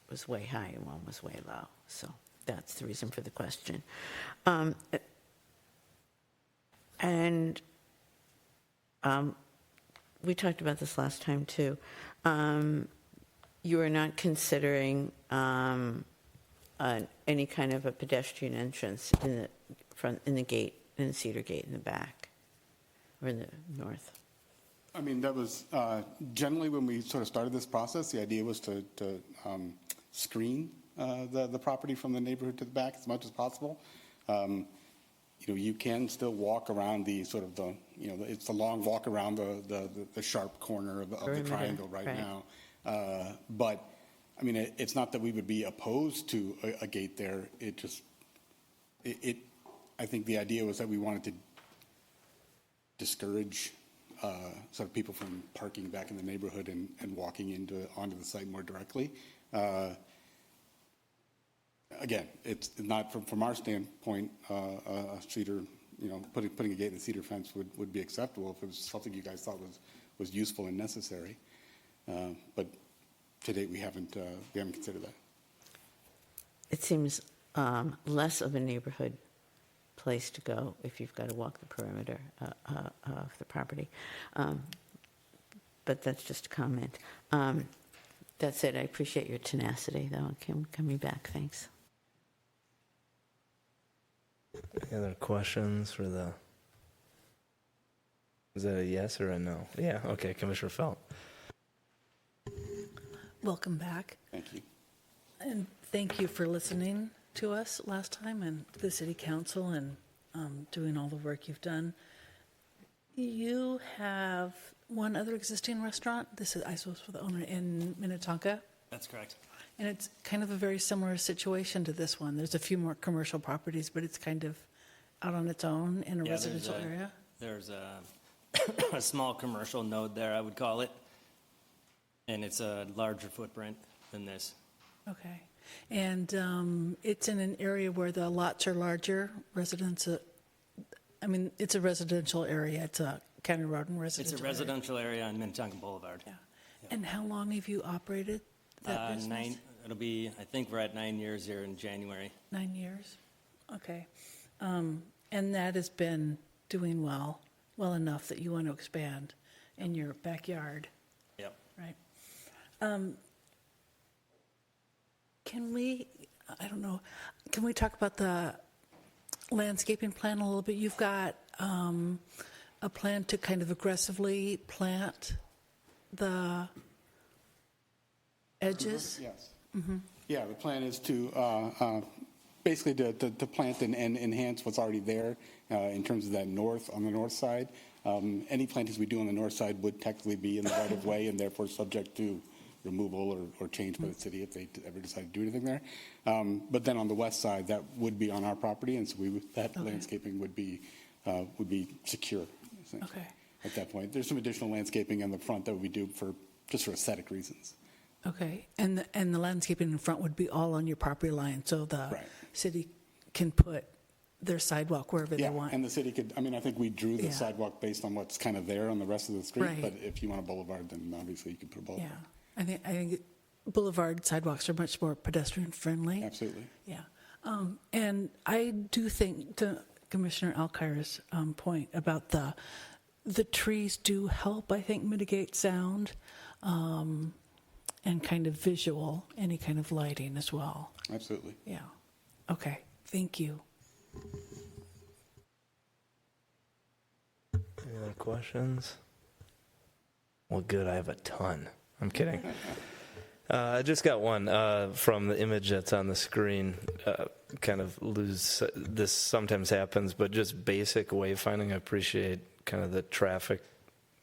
was way high and one was way low. So that's the reason for the question. We talked about this last time too. You are not considering any kind of a pedestrian entrance in the front, in the gate, in the cedar gate in the back, or in the north. I mean, that was generally when we sort of started this process. The idea was to screen the property from the neighborhood to the back as much as possible. you can still walk around the sort of the, it's the long walk around the sharp corner of the triangle right now. But, I mean, it's not that we would be opposed to a gate there. It just, I think the idea was that we wanted to discourage sort of people from parking back in the neighborhood and walking onto the site more directly. Again, it's not from our standpoint, a cedar, putting a gate in a cedar fence would be acceptable if it was something you guys thought was useful and necessary. But to date, we haven't considered that. It seems less of a neighborhood place to go if you've got to walk the perimeter of the property. But that's just a comment. That's it. I appreciate your tenacity, though, coming back. Thanks. Any other questions for the... Is that a yes or a no? Yeah, okay, Commissioner Felt. Welcome back. Thank you. And thank you for listening to us last time and the city council and doing all the work you've done. You have one other existing restaurant. This is, I suppose, for the owner in Minnetonka. That's correct. And it's kind of a very similar situation to this one. There's a few more commercial properties, but it's kind of out on its own in a residential area. There's a small commercial node there, I would call it. And it's a larger footprint than this. Okay. And it's in an area where the lots are larger, it's a residential area. It's a county road and residential It's a residential area on Minnetonka Boulevard. Yeah. And how long have you operated that business? I think we're at 9 years here in January. 9 years? Okay. And that has been doing well enough that you want to expand in your backyard. Yep. Right. Can we talk about the landscaping plan a little bit? You've got a plan to kind of aggressively plant the edges? Yes. Mm-hmm. Yeah, the plan is to basically to plant and enhance what's already there in terms of that on the north side. Any plantings we do on the north side would technically be in the right of way and therefore subject to removal or change by the city if they ever decide to do anything there. But then on the west side, that would be on our property, and so landscaping would be secure. Okay. At that point, there's some additional landscaping on the front that we do for aesthetic reasons. Okay, and the landscaping in front would be all on your property line, so the Right. city can put their sidewalk wherever they want. And the city could, I think we drew the sidewalk based on what's kind of there on the rest of the street, Right. but if you want a boulevard, then obviously you could put a boulevard. Yeah, I think boulevard sidewalks are much more pedestrian friendly. Absolutely. Yeah, and I do think to Commissioner Alkire's point about the trees do help, I think, mitigate sound and kind of visual, any kind of lighting as well. Absolutely. Yeah. Okay. Thank you. Any other questions? Well, good. I have a ton. I'm kidding. I just got one from the image that's on the screen. Kind of this sometimes happens, but just basic wayfinding. I appreciate kind of the traffic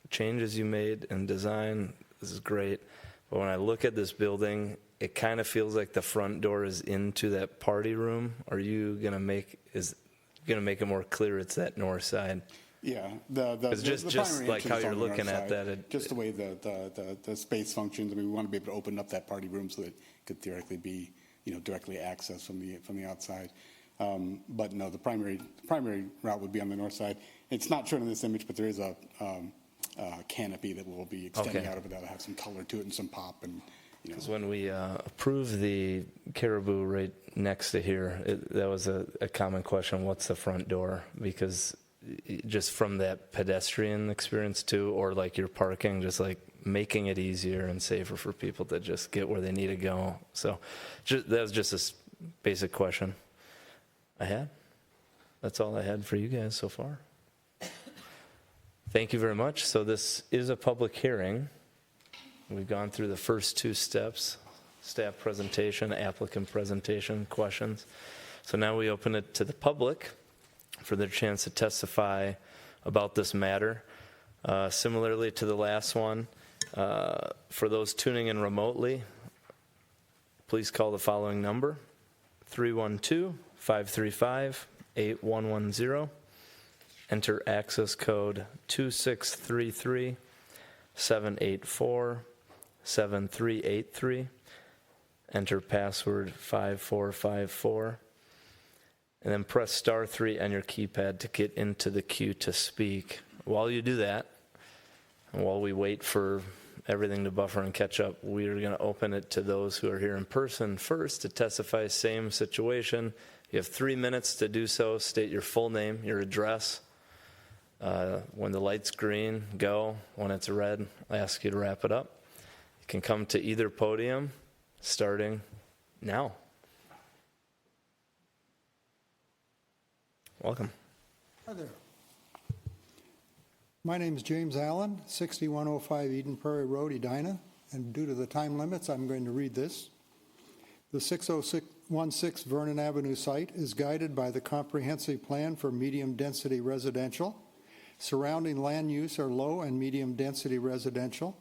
changes you made in design. This is great. But when I look at this building, it kind of feels like the front door is into that party room. Are you gonna make it more clear it's that north side? Yeah, just primary like how entrance you're on the looking north at side, that. Just the way the space functions. We want to be able to open up that party room so that it could theoretically be directly accessed from the outside. But no, the primary route would be on the north side. It's not shown in this image, but there is a canopy that will be extending out of it that'll have some color to it and some pop. And because when we approved the Caribou right next to here, that was a common question: what's the front door? Because just from that pedestrian experience too, or like your parking, just like making it easier and safer for people to just get where they need to go. So that was just a basic question I had. That's all I had for you guys so far. Thank you very much. So this is a public hearing. We've gone through the first two steps: staff presentation, applicant presentation, questions. So now we open it to the public. for their chance to testify about this matter. Similarly to the last one, for those tuning in remotely, please call the following number, 312-535-8110. Enter access code 2633-784-7383. Enter password 5454. And then press star 3 on your keypad to get into the queue to speak. While you do that, and while we wait for everything to buffer and catch up, we are going to open it to those who are here in person first to testify. Same situation. You have 3 minutes to do so. State your full name, your address. When the light's green, go. When it's red, I ask you to wrap it up. You can come to either podium starting now. Welcome. Hi there. My name is James Allen, 6105 Eden Prairie Road, Edina, and due to the time limits, I'm going to read this. The 6016 Vernon Avenue site is guided by the Comprehensive Plan for Medium-Density Residential. Surrounding land use are low and medium-density residential.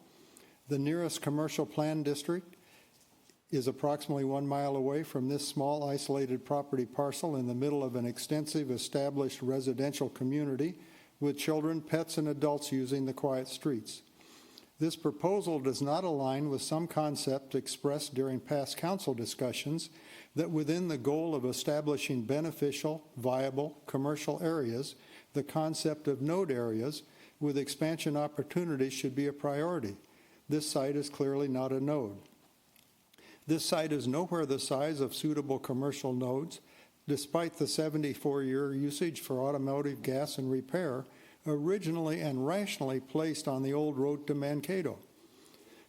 The nearest commercial plan district is approximately 1 mile away from this small isolated property parcel in the middle of an extensive established residential community with children, pets, and adults using the quiet streets. This proposal does not align with some concept expressed during past council discussions that within the goal of establishing beneficial, viable commercial areas, the concept of node areas with expansion opportunities should be a priority. This site is clearly not a node. This site is nowhere the size of suitable commercial nodes, despite the 74-year usage for automotive gas and repair, originally and rationally placed on the old road to Mankato.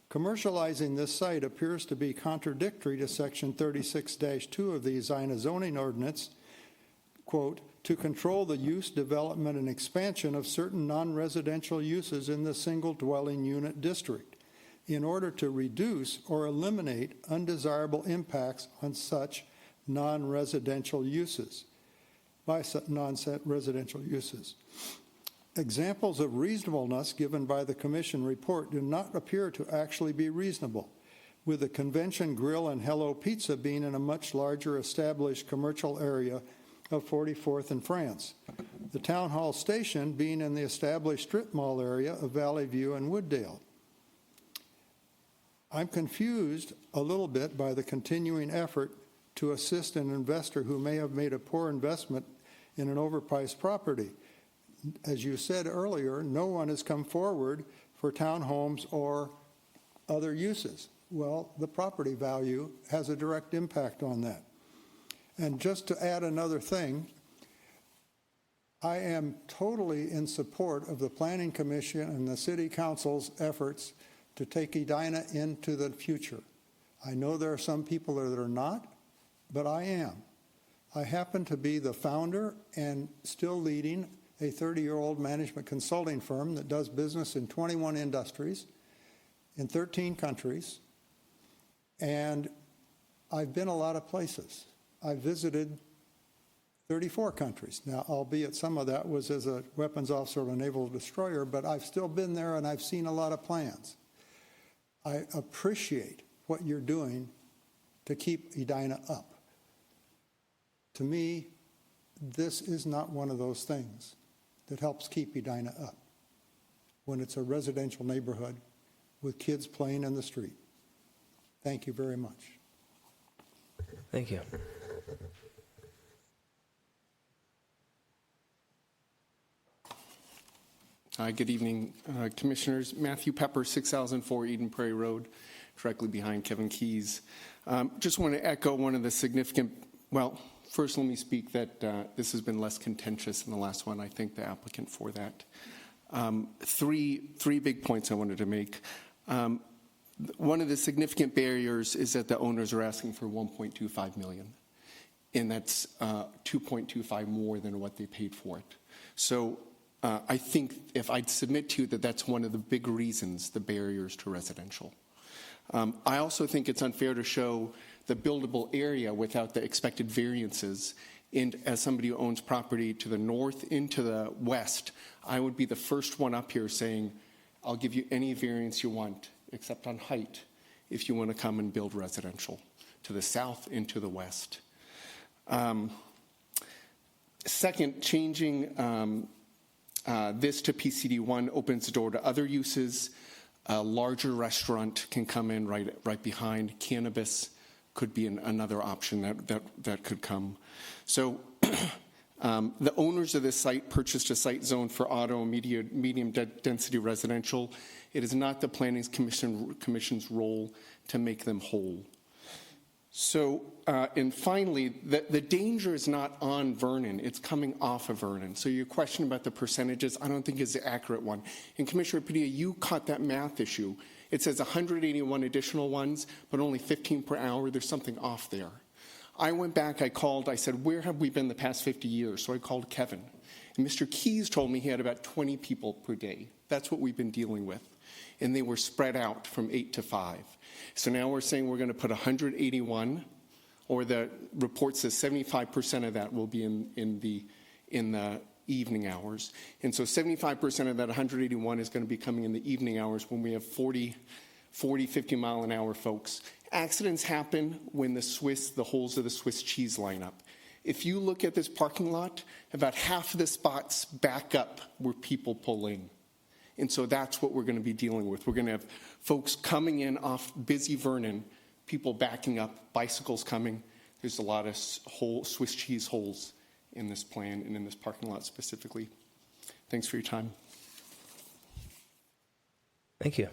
Commercializing this site appears to be contradictory to Section 36-2 of the Edina zoning ordinance, quote, to control the use, development, and expansion of certain non-residential uses in the single dwelling unit district in order to reduce or eliminate undesirable impacts on such non-residential uses, by non-residential uses. Examples of reasonableness given by the Commission report do not appear to actually be reasonable, with the Convention Grill and Hello Pizza being in a much larger established commercial area of 44th and France, the Town Hall Station being in the established strip mall area of Valley View and Wooddale. I'm confused a little bit by the continuing effort to assist an investor who may have made a poor investment in an overpriced property. As you said earlier, no one has come forward for townhomes or other uses. Well, the property value has a direct impact on that. And just to add another thing, I am totally in support of the Planning Commission and the City Council's efforts to take Edina into the future. I know there are some people that are not, but I am. I happen to be the founder and still leading a 30-year-old management consulting firm that does business in 21 industries in 13 countries, and I've been a lot of places. I visited 34 countries. Now, albeit some of that was as a weapons officer of a naval destroyer, but I've still been there and I've seen a lot of plans. I appreciate what you're doing to keep Edina up. To me, this is not one of those things that helps keep Edina up when it's a residential neighborhood with kids playing in the street. Thank you very much. Thank you. Good evening, Commissioners. Matthew Pepper, 6004 Eden Prairie Road, directly behind Kevin Keys. Just want to echo one of the significant, well, first let me speak that this has been less contentious than the last one. I thank the applicant for that. Three big points I wanted to make. One of the significant barriers is that the owners are asking for $1.25 million, and that's 2.25 more than what they paid for it. So I think if I'd submit to you that that's one of the big reasons, the barriers to residential. I also think it's unfair to show the buildable area without the expected variances And as somebody who owns property to the north into the west, I would be the first one up here saying, I'll give you any variance you want, except on height, if you want to come and build residential to the south and to the west. Second, changing this to PCD1 opens the door to other uses. A larger restaurant can come in right behind. Cannabis could be another option that could come. So the owners of this site purchased a site zone for auto and medium density residential. It is not the Planning Commission's role to make them whole. So, and finally, the danger is not on Vernon, it's coming off of Vernon. So your question about the percentages, I don't think is the accurate one. And Commissioner Padilla, you caught that math issue. It says 181 additional ones, but only 15 per hour. There's something off there. I went back, I called, I said, where have we been the past 50 years? So I called Kevin. And Mr. Keys told me he had about 20 people per day. That's what we've been dealing with. And they were spread out from 8 to 5. So now we're saying we're going to put 181, or the report says 75% of that will be in the evening hours. And so 75% of that 181 is going to be coming in the evening hours when we have 40, 50 mile an hour folks. Accidents happen when the holes of the Swiss cheese line up. If you look at this parking lot, about half of the spots back up where people pull in. And so that's what we're going to be dealing with. We're going to have folks coming in off busy Vernon, people backing up, bicycles coming. There's a lot of Swiss cheese holes in this plan and in this parking lot specifically. Thanks for your time. Thank you.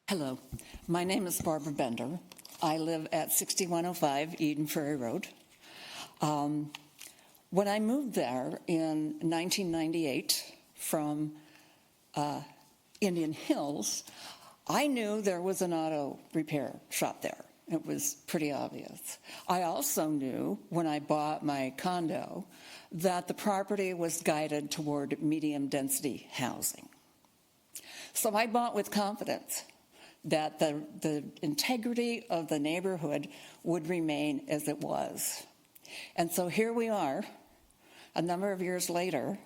Hello, my name is Barbara Bender. I live at 6105 Eden Prairie Road. When I moved there in 1998 from Indian Hills, I knew there was an auto repair shop there. It was pretty obvious. I also knew when I bought my condo that the property was guided toward medium density housing. So I bought with confidence that the integrity of the neighborhood would remain as it was. And so here we are, a number of years later,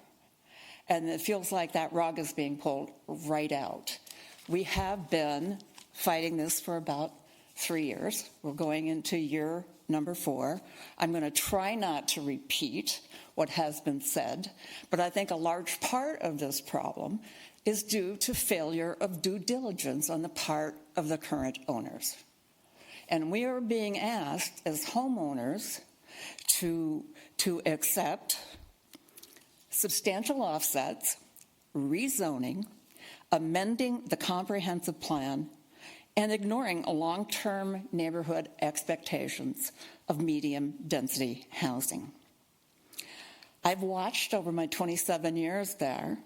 and it feels like that rug is being pulled right out. We have been fighting this for about 3 years. We're going into year number 4. I'm going to try not to repeat what has been said, but I think a large part of this problem is due to failure of due diligence on the part of the current owners. And we are being asked as homeowners to accept substantial offsets, rezoning, amending the comprehensive plan, and ignoring long-term neighborhood expectations of medium density housing. I've watched over my 27 years there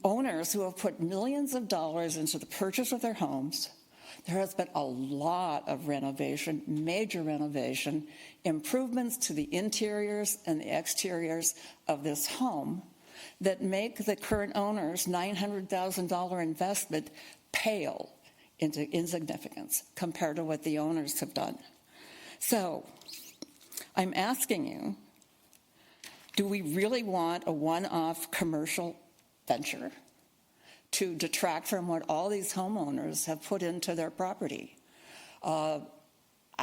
owners who have put millions of dollars into the purchase of their homes. There has been a lot of renovation, major renovation, improvements to the interiors and the exteriors of this home that make the current owner's $900,000 investment pale into insignificance compared to what the owners have done. So I'm asking you, do we really want a one-off commercial venture to detract from what all these homeowners have put into their property? I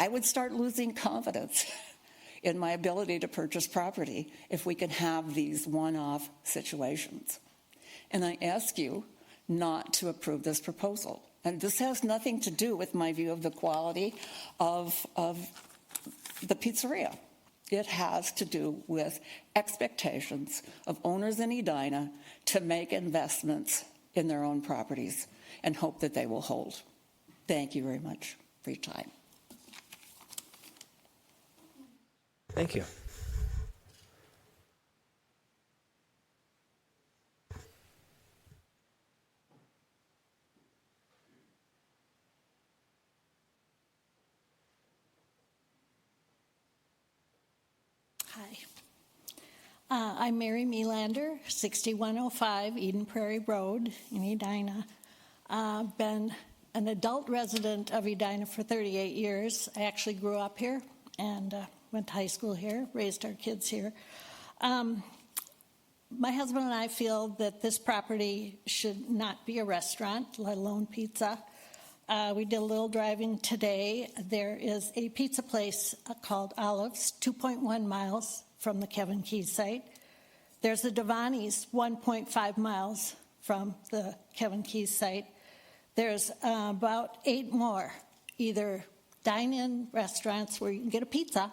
would start losing confidence in my ability to purchase property if we could have these one-off situations. And I ask you not to approve this proposal. And this has nothing to do with my view of the quality of the pizzeria. It has to do with expectations of owners in Edina to make investments in their own properties and hope that they will hold. Thank you very much for your time. Thank you. Hi. I'm Mary Melander, 6105 Eden Prairie Road in Edina. I've been an adult resident of Edina for 38 years. I actually grew up here and went to high school here, raised our kids here. My husband and I feel that this property should not be a restaurant, let alone pizza. We did a little driving today. There is a pizza place called Olives, 2.1 miles from the Kevin Keys site. There's a Devani's 1.5 miles from the Kevin Keys site. There's about 8 more, either dine-in restaurants where you can get a pizza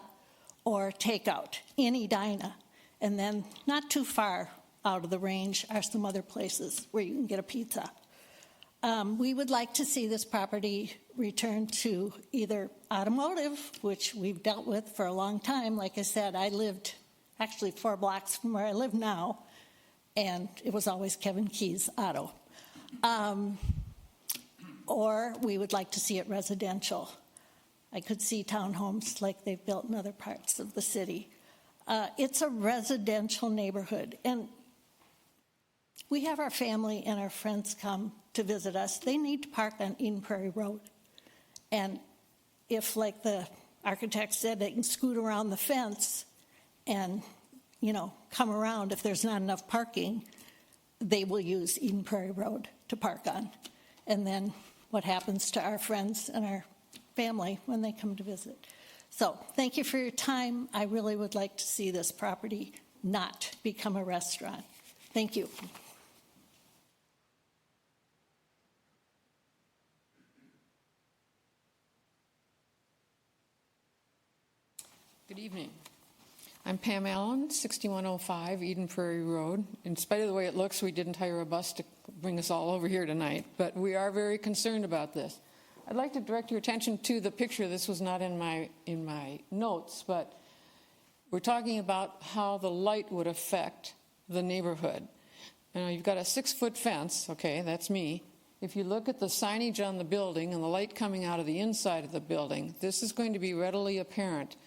or takeout in Edina. And then not too far out of the range are some other places where you can get a pizza. We would like to see this property return to either automotive, which we've dealt with for a long time. Like I said, I lived actually 4 blocks from where I live now, and it was always Kevin Keys Auto. Or we would like to see it residential. I could see townhomes like they've built in other parts of the city. It's a residential neighborhood, and we have our family and our friends come to visit us. They need to park on Eden Prairie Road. And if, like the architect said, they can scoot around the fence and, come around if there's not enough parking, they will use Eden Prairie Road to park on. And then what happens to our friends and our family when they come to visit. So thank you for your time. I really would like to see this property not become a restaurant. Thank you. Good evening. I'm Pam Allen, 6105 Eden Prairie Road. In spite of the way it looks, we didn't hire a bus to bring us all over here tonight, but we are very concerned about this. I'd like to direct your attention to the picture. This was not in my notes, but we're talking about how the light would affect the neighborhood. Now, you've got a 6-foot fence, okay, that's me. If you look at the signage on the building and the light coming out of the inside of the building, this is going to be readily apparent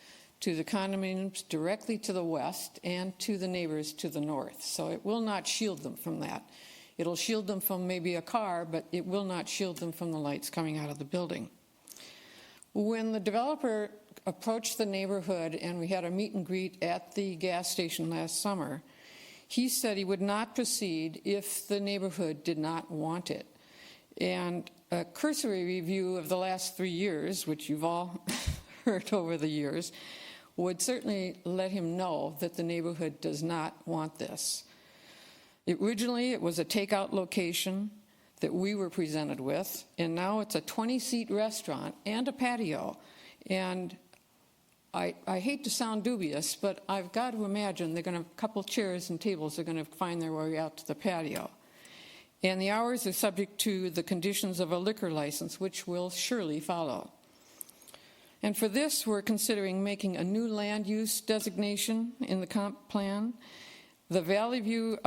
to the condominiums directly to the west and to the neighbors to the north. So it will not shield them from that. It'll shield them from maybe a car, but it will not shield them from the lights coming out of the building. When the developer approached the neighborhood and we had a meet and greet at the gas station last summer, he said he would not proceed if the neighborhood did not want it. And a cursory review of the last 3 years, which you've all heard over the years, would certainly let him know that the neighborhood does not want this. Originally, it was a takeout location that we were presented with, and now it's a 20-seat restaurant and a patio. And I hate to sound dubious, but I've got to imagine they're going to, a couple chairs and tables are going to find their way out to the patio. And the hours are subject to the conditions of a liquor license, which will surely follow. And for this, we're considering making a new land use designation in the comp plan. The Valley View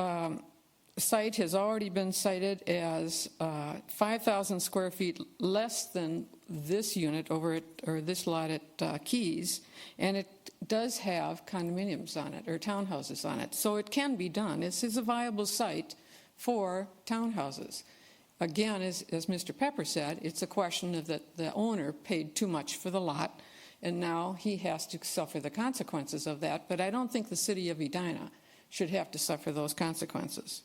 site has already been cited as 5,000 square feet less than this unit over at, or this lot at Keys, and it does have condominiums on it, or townhouses on it. So it can be done. This is a viable site for townhouses. Again, as Mr. Pepper said, it's a question of that the owner paid too much for the lot, and now he has to suffer the consequences of that. But I don't think the city of Edina should have to suffer those consequences.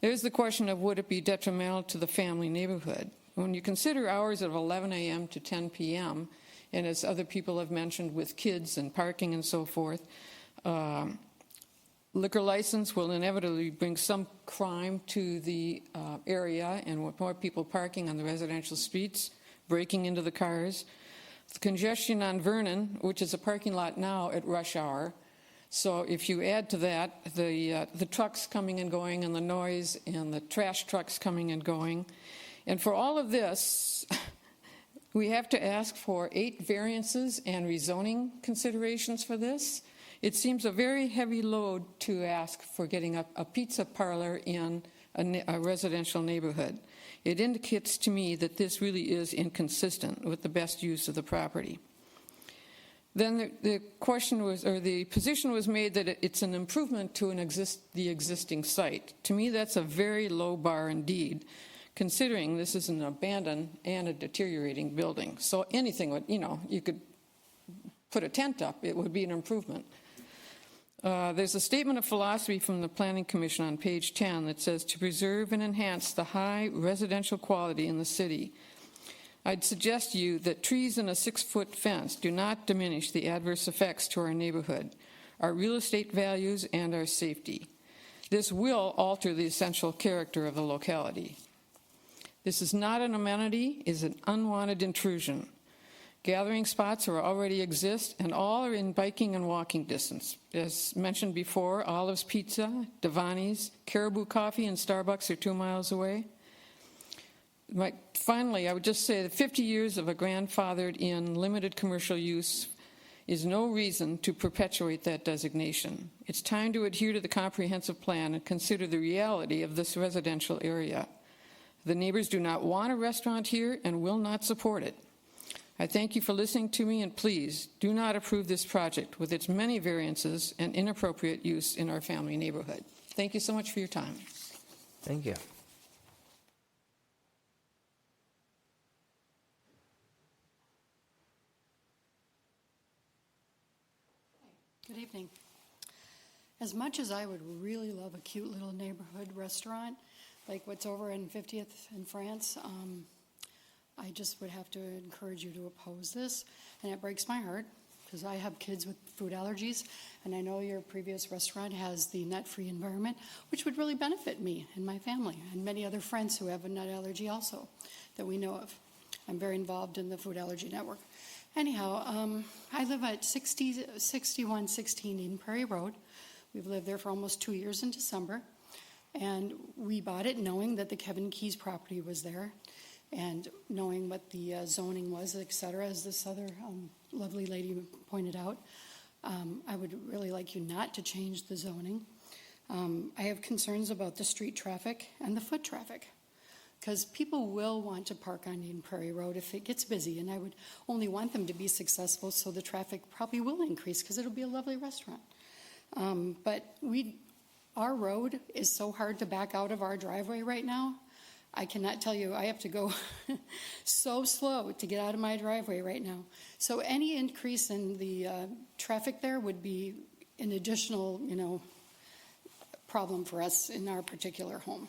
There's the question of would it be detrimental to the family neighborhood? When you consider hours of 11 a.m. to 10 p.m., and as other people have mentioned with kids and parking and so forth, liquor license will inevitably bring some crime to the area, and with more people parking on the residential streets, breaking into the cars. The congestion on Vernon, which is a parking lot now at rush hour. So if you add to that the trucks coming and going and the noise and the trash trucks coming and going. And for all of this, we have to ask for 8 variances and rezoning considerations for this. It seems a very heavy load to ask for getting a pizza parlor in a residential neighborhood. It indicates to me that this really is inconsistent with the best use of the property. Then the question was, or the position was made that it's an improvement to the existing site. To me, that's a very low bar indeed, considering this is an abandoned and a deteriorating building. So anything would, you could put a tent up, it would be an improvement. There's a statement of philosophy from the Planning Commission on page 10 that says to preserve and enhance the high residential quality in the city. I'd suggest to you that trees and a 6-foot fence do not diminish the adverse effects to our neighborhood, our real estate values, and our safety. This will alter the essential character of the locality. This is not an amenity, it is an unwanted intrusion. Gathering spots already exist, and all are in biking and walking distance. As mentioned before, Olive's Pizza, Devani's, Caribou Coffee, and Starbucks are 2 miles away. Finally, I would just say that 50 years of a grandfathered in limited commercial use is no reason to perpetuate that designation. It's time to adhere to the comprehensive plan and consider the reality of this residential area. The neighbors do not want a restaurant here and will not support it. I thank you for listening to me, and please do not approve this project with its many variances and inappropriate use in our family neighborhood. Thank you so much for your time. Thank you. Good evening. As much as I would really love a cute little neighborhood restaurant like what's over in 50th in France, I just would have to encourage you to oppose this. And it breaks my heart because I have kids with food allergies, and I know your previous restaurant has the nut-free environment, which would really benefit me and my family and many other friends who have a nut allergy also that we know of. I'm very involved in the Food Allergy Network. Anyhow, I live at 6116 Eden Prairie Road. We've lived there for almost 2 years in December. And we bought it knowing that the Kevin Keys property was there and knowing what the zoning was, et cetera, as this other lovely lady pointed out. I would really like you not to change the zoning. I have concerns about the street traffic and the foot traffic, because people will want to park on Eden Prairie Road if it gets busy, and I would only want them to be successful, so the traffic probably will increase because it'll be a lovely restaurant. But our road is so hard to back out of our driveway right now. I cannot tell you, I have to go so slow to get out of my driveway right now. So any increase in the traffic there would be an additional, problem for us in our particular home.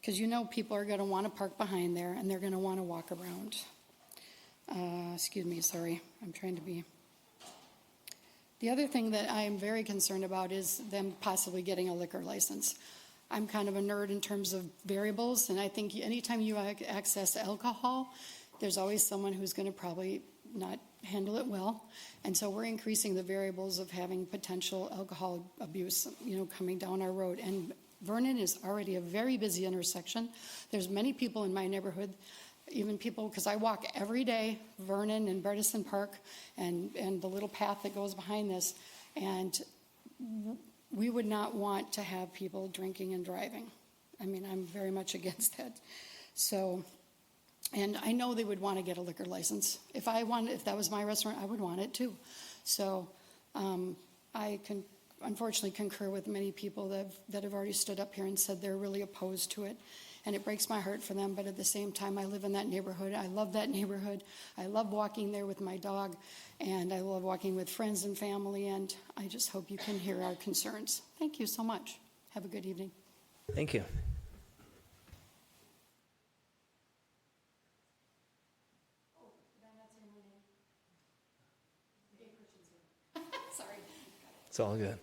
Because people are going to want to park behind there, and they're going to want to walk around. Excuse me, sorry. I'm trying to be... The other thing that I am very concerned about is them possibly getting a liquor license. I'm kind of a nerd in terms of variables, and I think anytime you access alcohol, there's always someone who's going to probably not handle it well. And so we're increasing the variables of having potential alcohol abuse, coming down our road. And Vernon is already a very busy intersection. There's many people in my neighborhood, even people, because I walk every day, Vernon and Bredesen Park and the little path that goes behind this. And we would not want to have people drinking and driving. I mean, I'm very much against that. So, and I know they would want to get a liquor license. If that was my restaurant, I would want it too. So I can unfortunately concur with many people that have already stood up here and said they're really opposed to it. And it breaks my heart for them, but at the same time, I live in that neighborhood. I love that neighborhood. I love walking there with my dog, and I love walking with friends and family, and I just hope you can hear our concerns. Thank you so much. Have a good evening. Thank you. Sorry. It's all good.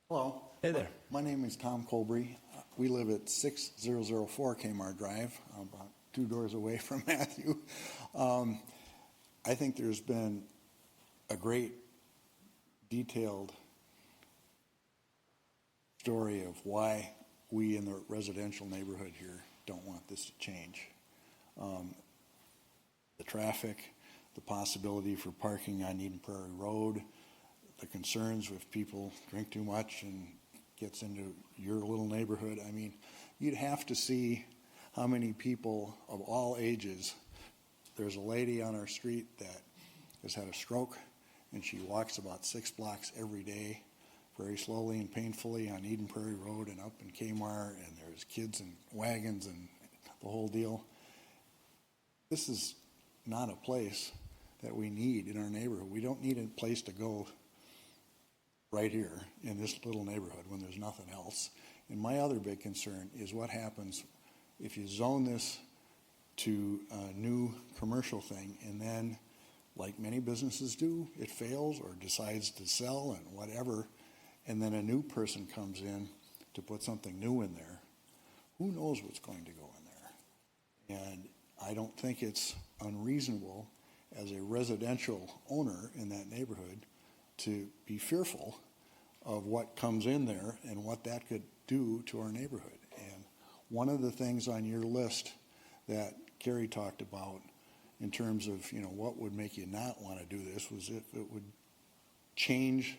Hello. Hey there. My name is Tom Colbury. We live at 6004 Kmart Drive, about 2 doors away from Matthew. I think there's been a great detailed story of why we in the residential neighborhood here don't want this to change. The traffic, the possibility for parking on Eden Prairie Road, the concerns if people drink too much and gets into your little neighborhood. I mean, you'd have to see how many people of all ages. There's a lady on our street that has had a stroke, and she walks about 6 blocks every day, very slowly and painfully on Eden Prairie Road and up in Kmart, and there's kids and wagons and the whole deal. This is not a place that we need in our neighborhood. We don't need a place to go right here in this little neighborhood when there's nothing else. And my other big concern is what happens if you zone this to a new commercial thing, and then, like many businesses do, it fails or decides to sell and whatever, and then a new person comes in to put something new in there. Who knows what's going to go in there? And I don't think it's unreasonable as a residential owner in that neighborhood to be fearful of what comes in there and what that could do to our neighborhood. And one of the things on your list that Carrie talked about in terms of, you know, what would make you not want to do this was if it would change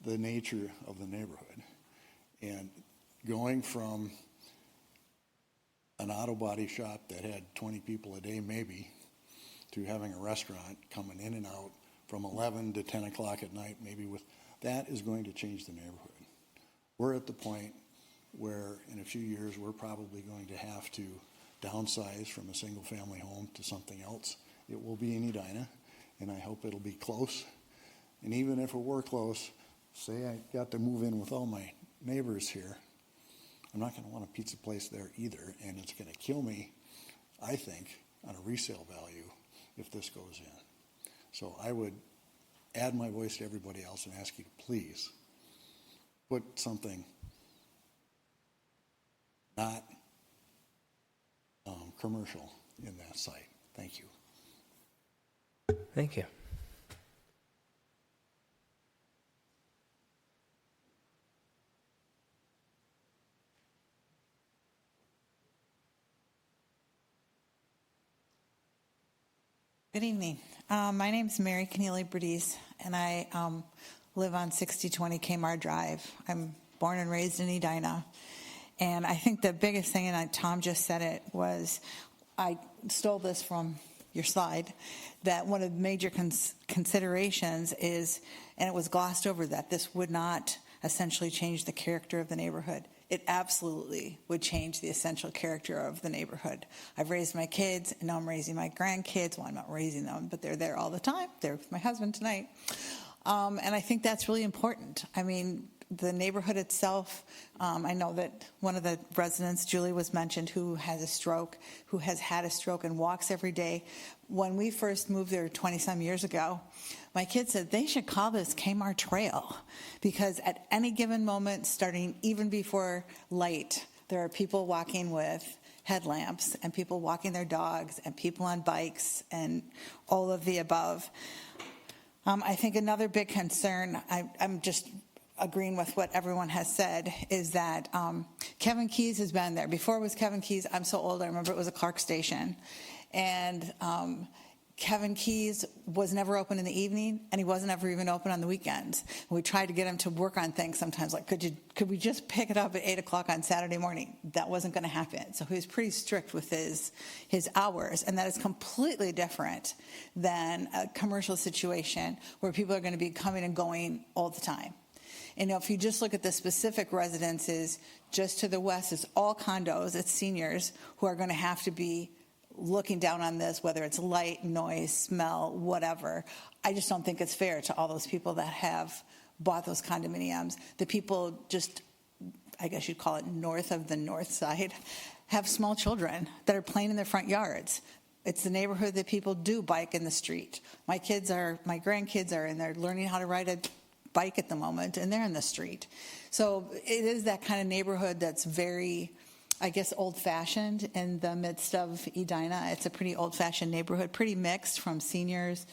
the nature of the neighborhood. And going from an auto body shop that had 20 people a day maybe to having a restaurant coming in and out from 11 to 10 o'clock at night, maybe with that is going to change the neighborhood. We're at the point where in a few years we're probably going to have to downsize from a single family home to something else. It will be in Edina, and I hope it'll be close. And even if it were close, say I got to move in with all my neighbors here, I'm not going to want a pizza place there either, and it's going to kill me, I think, on a resale value if this goes in. So I would add my voice to everybody else and ask you to please put something not commercial in that site. Thank you. Thank you. Good evening. My name is Mary Keneally Berdice, and I live on 6020 Kmart Drive. I'm born and raised in Edina. And I think the biggest thing, and Tom just said it, was I stole this from your slide, that one of the major considerations is, and it was glossed over, that this would not essentially change the character of the neighborhood. It absolutely would change the essential character of the neighborhood. I've raised my kids, and now I'm raising my grandkids. Well, I'm not raising them, but they're there all the time. They're with my husband tonight. And I think that's really important. I mean, the neighborhood itself, I know that one of the residents, Julie was mentioned, who has a stroke, who has had a stroke and walks every day. When we first moved there 20-some years ago, my kids said they should call this Kmart Trail, because at any given moment, starting even before light, there are people walking with headlamps and people walking their dogs and people on bikes and all of the above. I think another big concern, I'm just agreeing with what everyone has said, is that Kevin Keys has been there. Before it was Kevin Keys, I'm so old, I remember it was a Clark station. And Kevin Keys was never open in the evening, and he wasn't ever even open on the weekends. We tried to get him to work on things sometimes, like, could we just pick it up at 8 o'clock on Saturday morning? That wasn't going to happen. So he was pretty strict with his hours, and that is completely different than a commercial situation where people are going to be coming and going all the time. And if you just look at the specific residences just to the west, it's all condos, it's seniors who are going to have to be looking down on this, whether it's light, noise, smell, whatever. I just don't think it's fair to all those people that have bought those condominiums. The people just, I guess you'd call it north of the north side, have small children that are playing in their front yards. It's the neighborhood that people do bike in the street. My grandkids are in there learning how to ride a bike at the moment, and they're in the street. So it is that kind of neighborhood that's very, I guess, old-fashioned in the midst of Edina. It's a pretty old-fashioned neighborhood, pretty mixed from seniors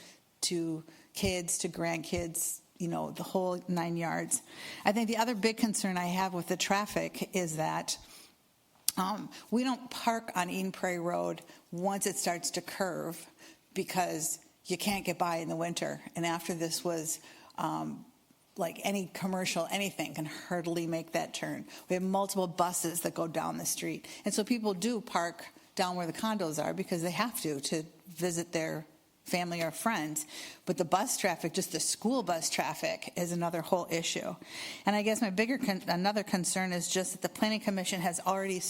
to kids to grandkids, you know, the whole 9 yards. I think the other big concern I have with the traffic is that we don't park on Eden Prairie Road once it starts to curve, because you can't get by in the winter. And after this was like any commercial, anything can hardly make that turn. We have multiple buses that go down the street. And so people do park down where the condos are because they have to visit their family or friends. But the bus traffic, just the school bus traffic, is another whole issue. And I guess my another concern is just that the Planning Commission has already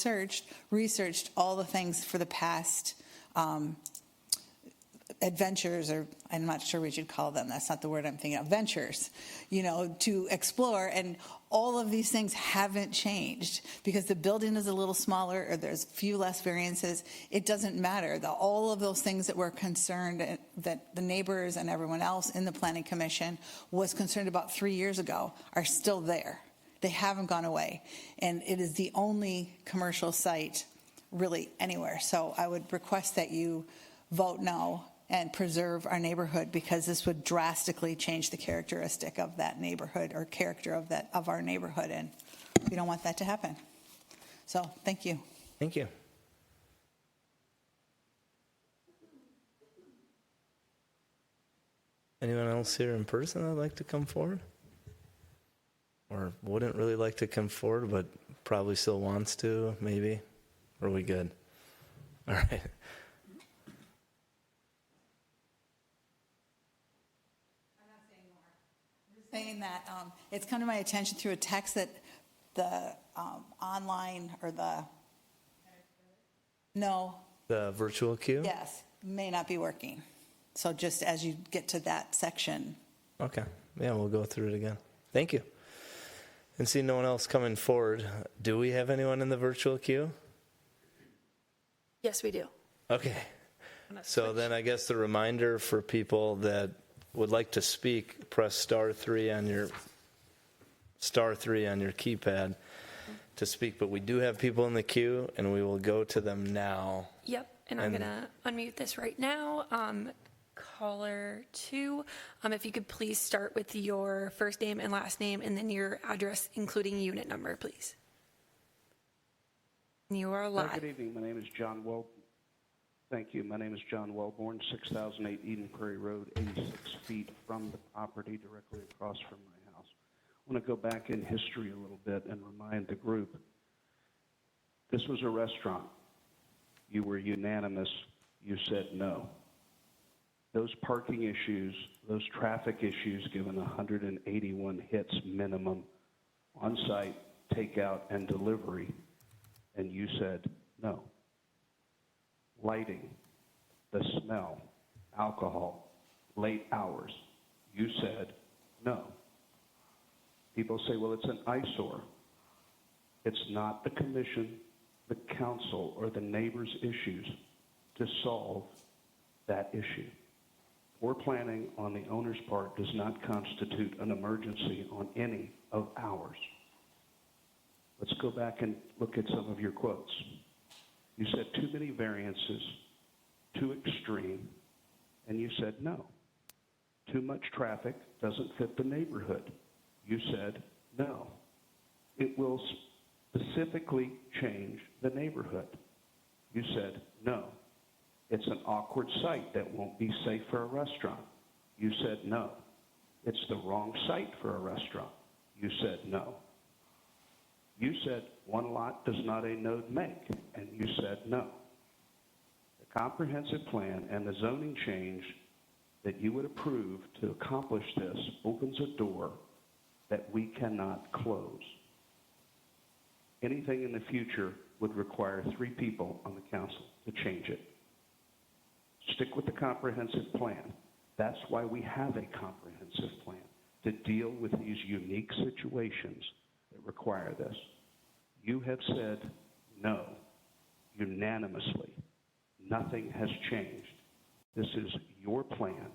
researched all the things for the past adventures, or I'm not sure what you'd call them. That's not the word I'm thinking of. Ventures, to explore. And all of these things haven't changed because the building is a little smaller or there's few less variances. It doesn't matter. All of those things that were concerned, that the neighbors and everyone else in the Planning Commission was concerned about 3 years ago, are still there. They haven't gone away. And it is the only commercial site really anywhere. So I would request that you vote no and preserve our neighborhood, because this would drastically change the characteristic of that neighborhood, or character of our neighborhood, and we don't want that to happen. So thank you. Thank you. Anyone else here in person that'd like to come forward? Or wouldn't really like to come forward, but probably still wants to, maybe? Or are we good? All right. Saying that it's come to my attention through a text that the online, or the virtual queue? Yes, may not be working. So just as you get to that section. Okay. Yeah, we'll go through it again. Thank you. And see no one else coming forward. Do we have anyone in the virtual queue? Yes, we do. Okay. So then I guess the reminder for people that would like to speak, press *3 on your keypad to speak. But we do have people in the queue, and we will go to them now. Yep, and I'm going to unmute this right now. Caller 2, if you could please start with your first name and last name, and then your address, including unit number, please. You are live. Good evening. My name is John Wellborn. Thank you. My name is John Wellborn, 6008 Eden Prairie Road, 86 feet from the property, directly across from my house. I want to go back in history a little bit and remind the group. This was a restaurant. You were unanimous. You said no. Those parking issues, those traffic issues, given 181 hits minimum on-site, takeout, and delivery, and you said no. Lighting, the smell, alcohol, late hours, you said no. People say, well, it's an eyesore. It's not the commission, the council, or the neighbors' issues to solve that issue. Poor planning on the owner's part does not constitute an emergency on any of ours. Let's go back and look at some of your quotes. You said too many variances, too extreme, and you said no. Too much traffic doesn't fit the neighborhood. You said no. It will specifically change the neighborhood. You said no. It's an awkward site that won't be safe for a restaurant. You said no. It's the wrong site for a restaurant. You said no. You said one lot does not a node make, and you said no. The comprehensive plan and the zoning change that you would approve to accomplish this opens a door that we cannot close. Anything in the future would require 3 people on the council to change it. Stick with the comprehensive plan. That's why we have a comprehensive plan, to deal with these unique situations that require this. You have said no, unanimously. Nothing has changed. This is your plan.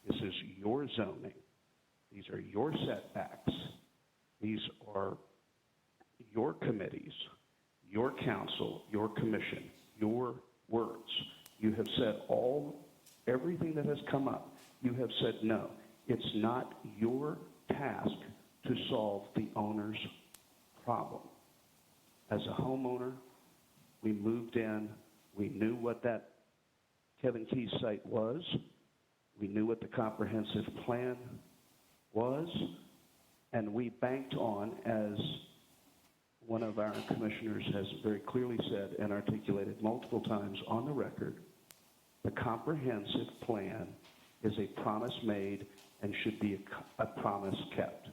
This is your zoning. These are your setbacks. These are your committees, your council, your commission, your words. You have said everything that has come up. You have said no. It's not your task to solve the owner's problem. As a homeowner, we moved in. We knew what that Kevin Keys site was. We knew what the comprehensive plan was. And we banked on, as one of our commissioners has very clearly said and articulated multiple times on the record, the comprehensive plan is a promise made and should be a promise kept.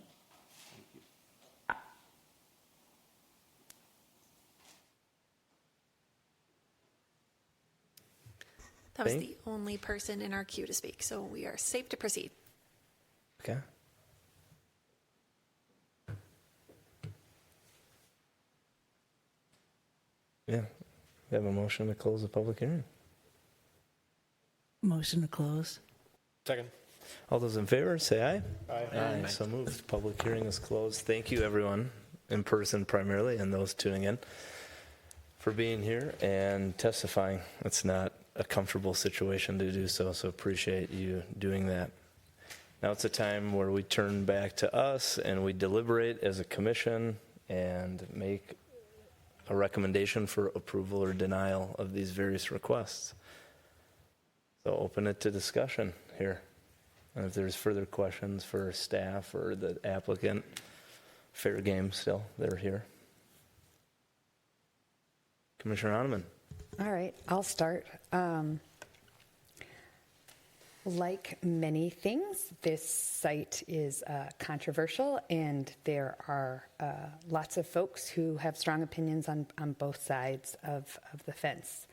That was the only person in our queue to speak, so we are safe to proceed. Okay. Yeah, we have a motion to close the public hearing. Motion to close. Second. All those in favor, say aye. Aye. So moved. Public hearing is closed. Thank you, everyone, in person primarily, and those tuning in, for being here and testifying. It's not a comfortable situation to do so appreciate you doing that. Now it's a time where we turn back to us and we deliberate as a commission and make a recommendation for approval or denial of these various requests. So open it to discussion here. And if there's further questions for staff or the applicant, fair game still, they're here. Commissioner Oneman. All right, I'll start. Like many things, this site is controversial, and there are lots of folks who have strong opinions on both sides of the fence.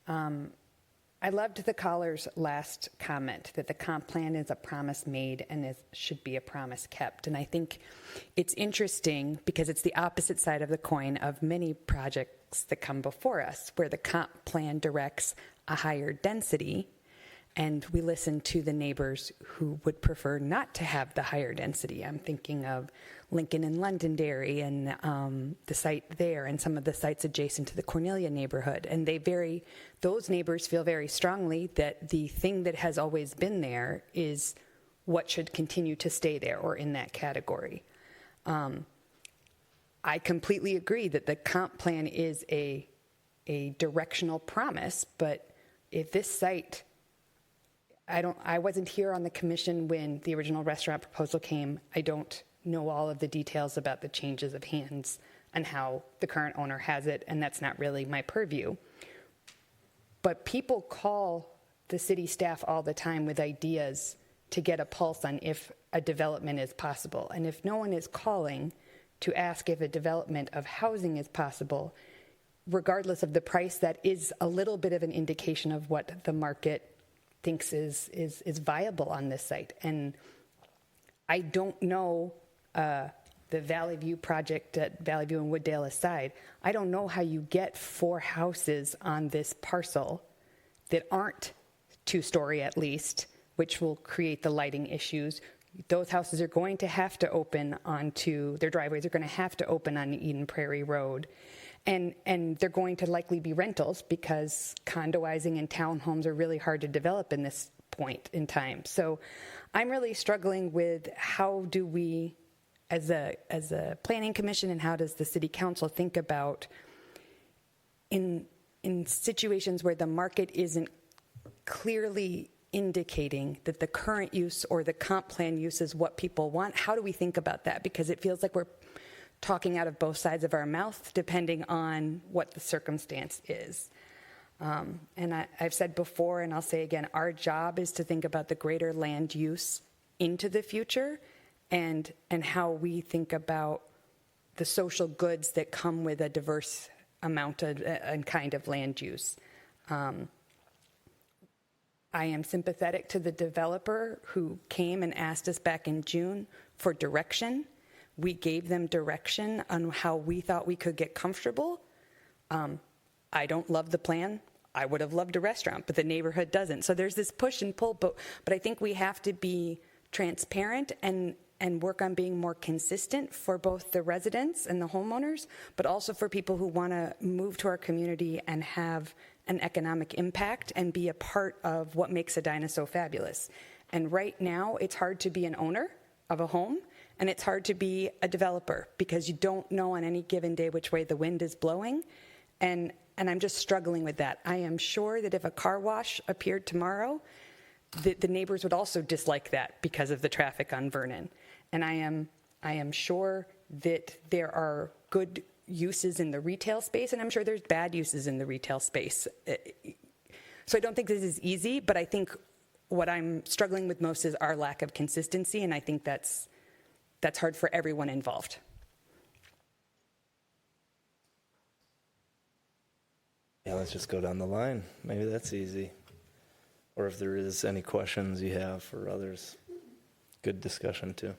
I loved the caller's last comment that the comp plan is a promise made and should be a promise kept. And I think it's interesting because it's the opposite side of the coin of many projects that come before us, where the comp plan directs a higher density, and we listen to the neighbors who would prefer not to have the higher density. I'm thinking of Lincoln and Londonderry and the site there and some of the sites adjacent to the Cornelia neighborhood. And those neighbors feel very strongly that the thing that has always been there is what should continue to stay there or in that category. I completely agree that the comp plan is a directional promise, but if this site, I wasn't here on the commission when the original restaurant proposal came. I don't know all of the details about the changes of hands and how the current owner has it, and that's not really my purview. But people call the city staff all the time with ideas to get a pulse on if a development is possible. And if no one is calling to ask if a development of housing is possible, regardless of the price, that is a little bit of an indication of what the market thinks is viable on this site. And I don't know, the Valley View project at Valley View and Wooddale aside, I don't know how you get 4 houses on this parcel that aren't 2-story at least, which will create the lighting issues. Those houses are going to have to open onto, their driveways are going to have to open on Eden Prairie Road. And they're going to likely be rentals because condoizing and townhomes are really hard to develop in this point in time. So I'm really struggling with how do we, as a planning commission, and how does the city council think about in situations where the market isn't clearly indicating that the current use or the comp plan use is what people want, how do we think about that? Because it feels like we're talking out of both sides of our mouth depending on what the circumstance is. And I've said before, and I'll say again, our job is to think about the greater land use into the future and how we think about the social goods that come with a diverse amount of and kind of land use. I am sympathetic to the developer who came and asked us back in June for direction. We gave them direction on how we thought we could get comfortable. I don't love the plan. I would have loved a restaurant, but the neighborhood doesn't. So there's this push and pull, but I think we have to be transparent and work on being more consistent for both the residents and the homeowners, but also for people who want to move to our community and have an economic impact and be a part of what makes Edina so fabulous. And right now, it's hard to be an owner of a home, and it's hard to be a developer because you don't know on any given day which way the wind is blowing. And I'm just struggling with that. I am sure that if a car wash appeared tomorrow, the neighbors would also dislike that because of the traffic on Vernon. And I am I am sure that there are good uses in the retail space, and I'm sure there's bad uses in the retail space. So I don't think this is easy, but I think what I'm struggling with most is our lack of consistency, and I think that's hard for everyone involved. Yeah, let's just go down the line. Maybe that's easy. Or if there is any questions you have for others, good discussion too.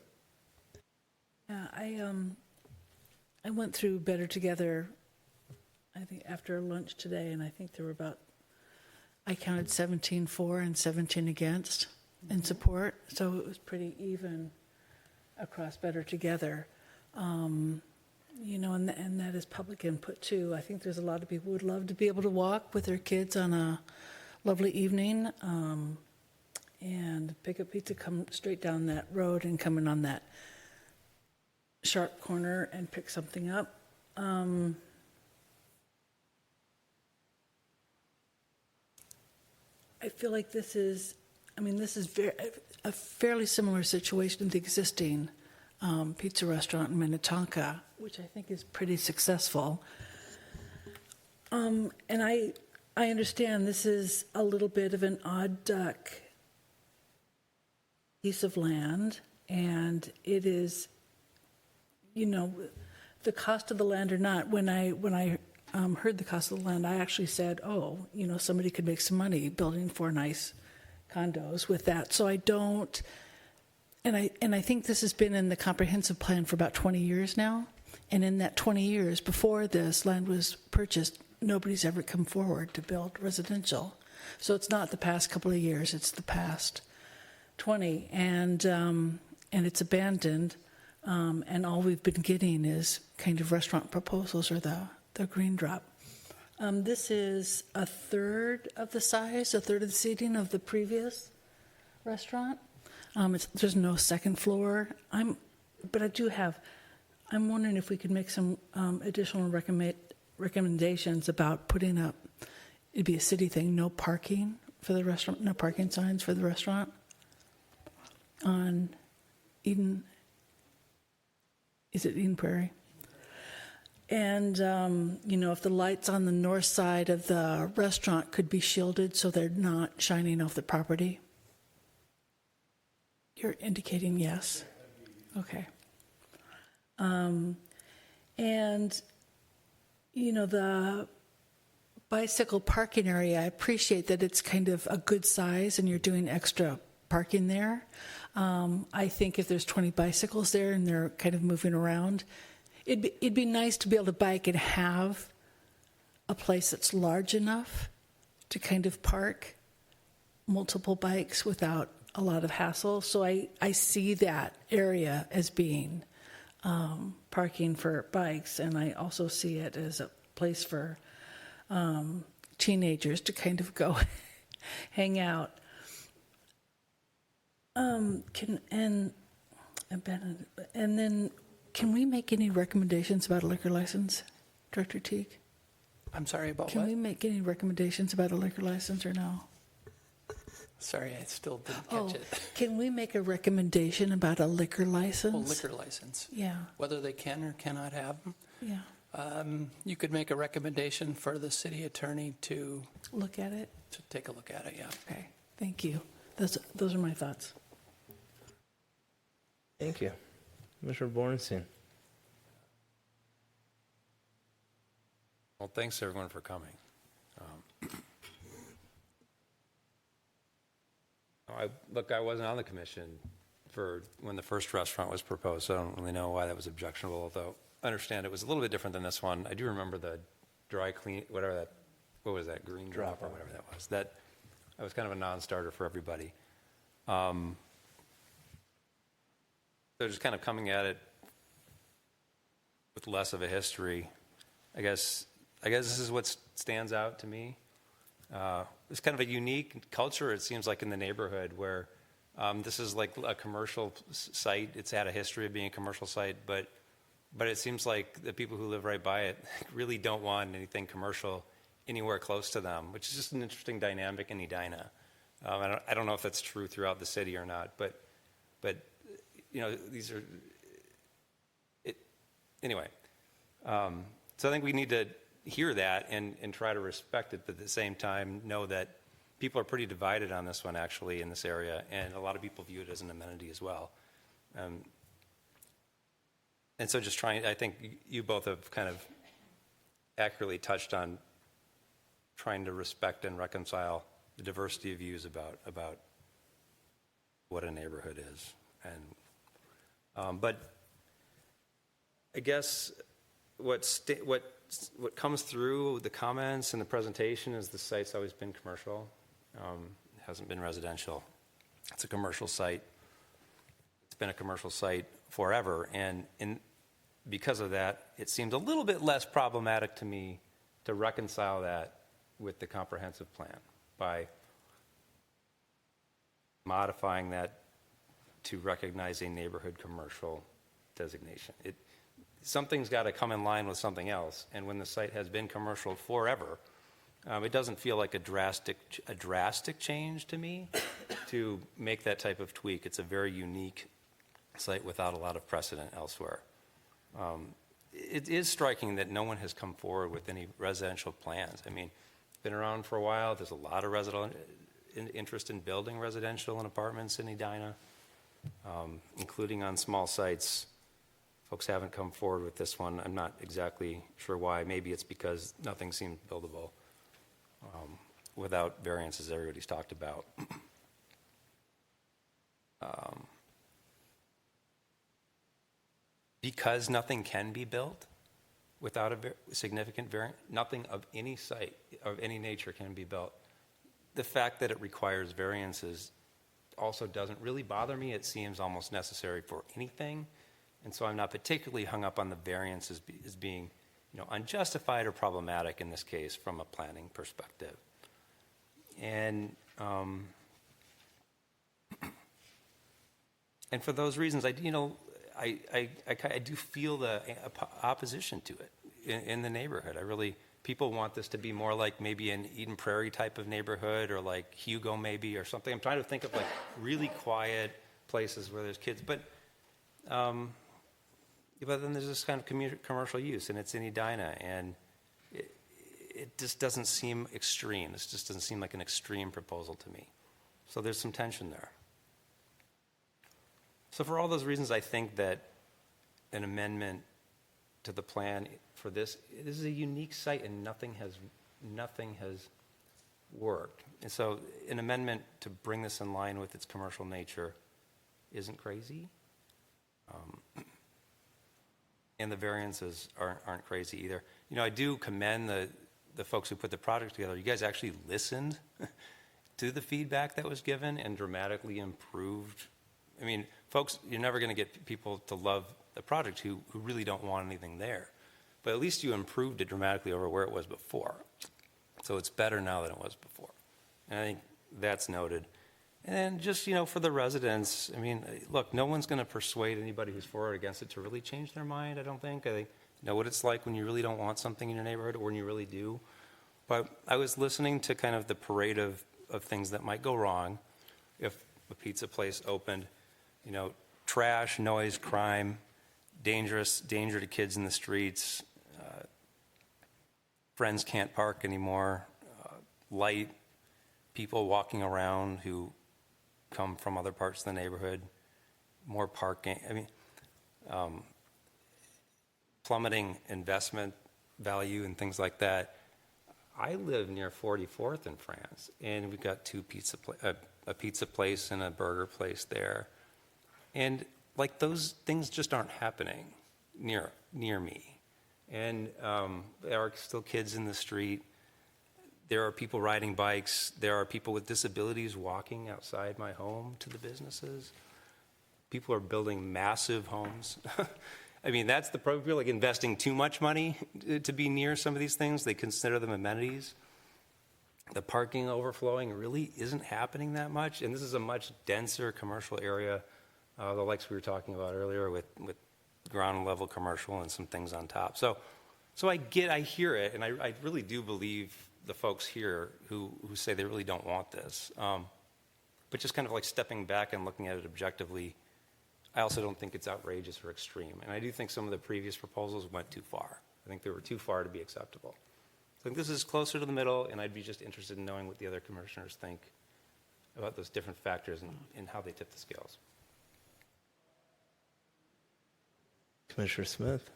Yeah, I went through Better Together, I think after lunch today, and I think there were I counted 17 for and 17 against in support, so it was pretty even across Better Together. And that is public input too. I think there's a lot of people who would love to be able to walk with their kids on a lovely evening and pick up pizza, come straight down that road and come in on that sharp corner and pick something up. I feel like this is a fairly similar situation to the existing pizza restaurant in Minnetonka, which I think is pretty successful. And I understand this is a little bit of an odd duck piece of land, and it is, the cost of the land or not. When I heard the cost of the land, I actually said, somebody could make some money building 4 nice condos with that. So I don't, and I think this has been in the comprehensive plan for about 20 years now. And in that 20 years before this land was purchased, nobody's ever come forward to build residential. So it's not the past couple of years, it's the past 20. And it's abandoned. And all we've been getting is kind of restaurant proposals or the green drop. This is a third of the size, a third of the seating of the previous restaurant. There's no second floor. I'm wondering if we could make some additional recommendations about putting up, it'd be a city thing, no parking for the restaurant, no parking signs for the restaurant on Eden. Is it Eden Prairie? And, if the lights on the north side of the restaurant could be shielded so they're not shining off the property. You're indicating yes. Okay. The bicycle parking area, I appreciate that it's kind of a good size and you're doing extra parking there. I think if there's 20 bicycles there and they're kind of moving around, it'd be nice to be able to bike and have a place that's large enough to kind of park multiple bikes without a lot of hassle. So I see that area as being parking for bikes, and I also see it as a place for teenagers to kind of go hang out. And then can we make any recommendations about a liquor license, Director Teague? I'm sorry, about Can what? we make any recommendations about a liquor license or no? Sorry, I still didn't catch it. Can we make a recommendation about a liquor license? Well, liquor license. Yeah. Whether they can or cannot have them. Yeah. You could make a recommendation for the city attorney to Look at it? to take a look at it, yeah. Okay, thank you. Those are my thoughts. Thank you. Commissioner Bornstein. Well, thanks everyone for coming. I wasn't on the commission for when the first restaurant was proposed, so I don't really know why that was objectionable, although I understand it was a little bit different than this one. I do remember the dry clean, what was that, green drop or whatever that was. That was kind of a non-starter for everybody. So just kind of coming at it with less of a history, I guess this is what stands out to me. It's kind of a unique culture, it seems like, in the neighborhood where this is like a commercial site. It's had a history of being a commercial site, but it seems like the people who live right by it really don't want anything commercial anywhere close to them, which is just an interesting dynamic in Edina. I don't know if that's true throughout the city or not, but these are anyway, so I think we need to hear that and try to respect it, but at the same time know that people are pretty divided on this one, actually, in this area, and a lot of people view it as an amenity as well. And so just trying, I think you both have kind of accurately touched on trying to respect and reconcile the diversity of views about what a neighborhood is. And but I guess what comes through the comments and the presentation is the site's always been commercial. It hasn't been residential. It's a commercial site. It's been a commercial site forever, and because of that, it seemed a little bit less problematic to me to reconcile that with the comprehensive plan by modifying that to recognize a neighborhood commercial designation. Something's got to come in line with something else, and when the site has been commercial forever, it doesn't feel like a drastic change to me to make that type of tweak. It's a very unique site without a lot of precedent elsewhere. It is striking that no one has come forward with any residential plans. I mean, it's been around for a while. There's a lot of interest in building residential and apartments in Edina, including on small sites. Folks haven't come forward with this one. I'm not exactly sure why. Maybe it's because nothing seems buildable without variances everybody's talked about. Because nothing can be built without a significant variance, nothing of any site, of any nature can be built. The fact that it requires variances also doesn't really bother me. It seems almost necessary for anything. And so I'm not particularly hung up on the variances as being, unjustified or problematic in this case from a planning perspective. And for those reasons, I do feel the opposition to it in the neighborhood. People want this to be more like maybe an Eden Prairie type of neighborhood, or like Hugo maybe, or something. I'm trying to think of like really quiet places where there's kids, but then there's this kind of commercial use, and it's in Edina, and it just doesn't seem extreme. This just doesn't seem like an extreme proposal to me. So there's some tension there. So for all those reasons, I think that an amendment to the plan for this is a unique site, and nothing has worked. And so an amendment to bring this in line with its commercial nature isn't crazy. And the variances aren't crazy either. I do commend the folks who put the project together. You guys actually listened to the feedback that was given and dramatically improved. I mean, folks, you're never going to get people to love the project who really don't want anything there. But at least you improved it dramatically over where it was before. So it's better now than it was before. And I think that's noted. And just, for the residents, I mean, look, no one's going to persuade anybody who's for or against it to really change their mind, I don't think. I know what it's like when you really don't want something in your neighborhood, or when you really do. But I was listening to kind of the parade of things that might go wrong if a pizza place opened. Trash, noise, crime, danger to kids in the streets, friends can't park anymore, light, people walking around who come from other parts of the neighborhood, more parking. I mean, plummeting investment value and things like that. I live near 44th in France, and we've got a pizza place and a burger place there. And like those things just aren't happening near me. And there are still kids in the street. There are people riding bikes. There are people with disabilities walking outside my home to the businesses. People are building massive homes. I mean, that's the problem. People like investing too much money to be near some of these things. They consider them amenities. The parking overflowing really isn't happening that much. And this is a much denser commercial area, the likes we were talking about earlier with ground level commercial and some things on top. So I hear it, and I really do believe the folks here who say they really don't want this. But just kind of like stepping back and looking at it objectively, I also don't think it's outrageous or extreme. And I do think some of the previous proposals went too far. I think they were too far to be acceptable. I think this is closer to the middle, and I'd be just interested in knowing what the other commissioners think about those different factors and how they tip the scales. Commissioner Smith.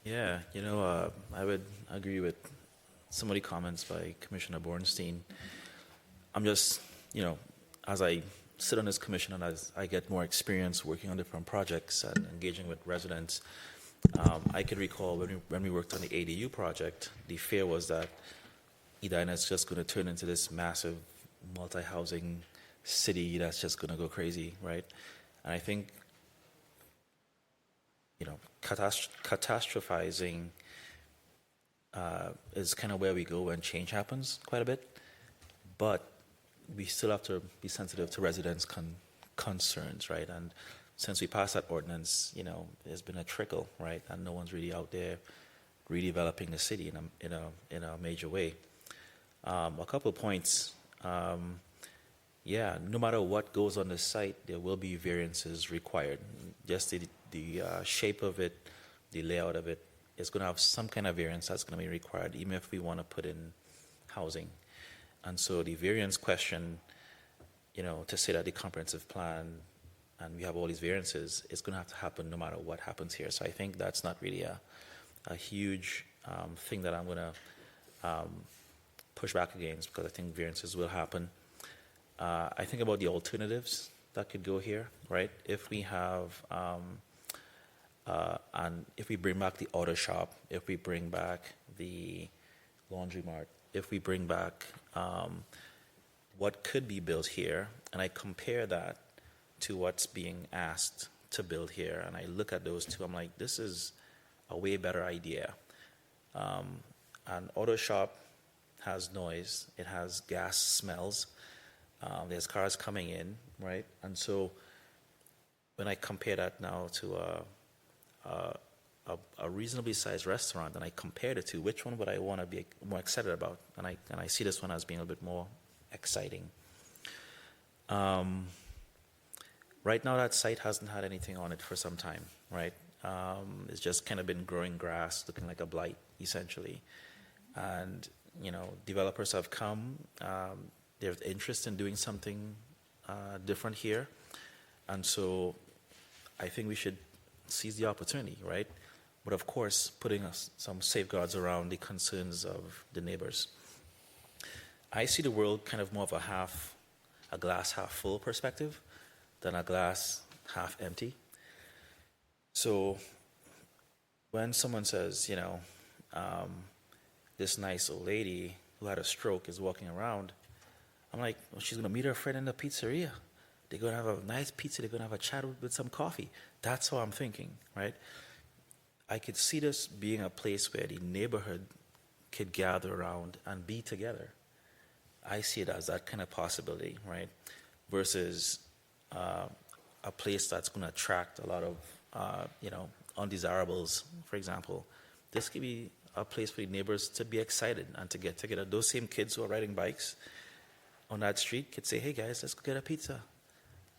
Yeah, I would agree with some of the comments by Commissioner Bornstein. I'm just, as I sit on this commission and as I get more experience working on different projects and engaging with residents, I can recall when we worked on the ADU project, the fear was that Edina is just going to turn into this massive multi-housing city that's just going to go crazy, right? And I think, catastrophizing is kind of where we go when change happens quite a bit. But we still have to be sensitive to residents' concerns, right? And since we passed that ordinance, there's been a trickle, right? And no one's really out there redeveloping the city in a major way. A couple of points. No matter what goes on the site, there will be variances required. Just the shape of it, the layout of it, is going to have some kind of variance that's going to be required, even if we want to put in housing. And so the variance question, to say that the comprehensive plan and we have all these variances, it's going to have to happen no matter what happens here. So I think that's not really a huge thing that I'm going to push back against, because I think variances will happen. I think about the alternatives that could go here, right? If we have, and if we bring back the auto shop, if we bring back the laundry mart, if we bring back what could be built here, and I compare that to what's being asked to build here, and I look at those two, I'm like, this is a way better idea. An auto shop has noise, it has gas smells, there's cars coming in, right? And so when I compare that now to a reasonably sized restaurant, and I compare the two, which one would I want to be more excited about? And I see this one as being a bit more exciting. Right now, that site hasn't had anything on it for some time, right? It's just kind of been growing grass, looking like a blight, essentially. And, developers have come. There's interest in doing something different here. And so I think we should seize the opportunity, right? But of course, putting some safeguards around the concerns of the neighbors. I see the world kind of more of a glass half full perspective than a glass half empty. So when someone says, this nice old lady who had a stroke is walking around, I'm like, well, she's going to meet her friend in the pizzeria. They're going to have a nice pizza. They're going to have a chat with some coffee. That's how I'm thinking, right? I could see this being a place where the neighborhood could gather around and be together. I see it as that kind of possibility, right? Versus a place that's going to attract a lot of, undesirables, for example. This could be a place for the neighbors to be excited and to get together. Those same kids who are riding bikes on that street could say, hey guys, let's go get a pizza.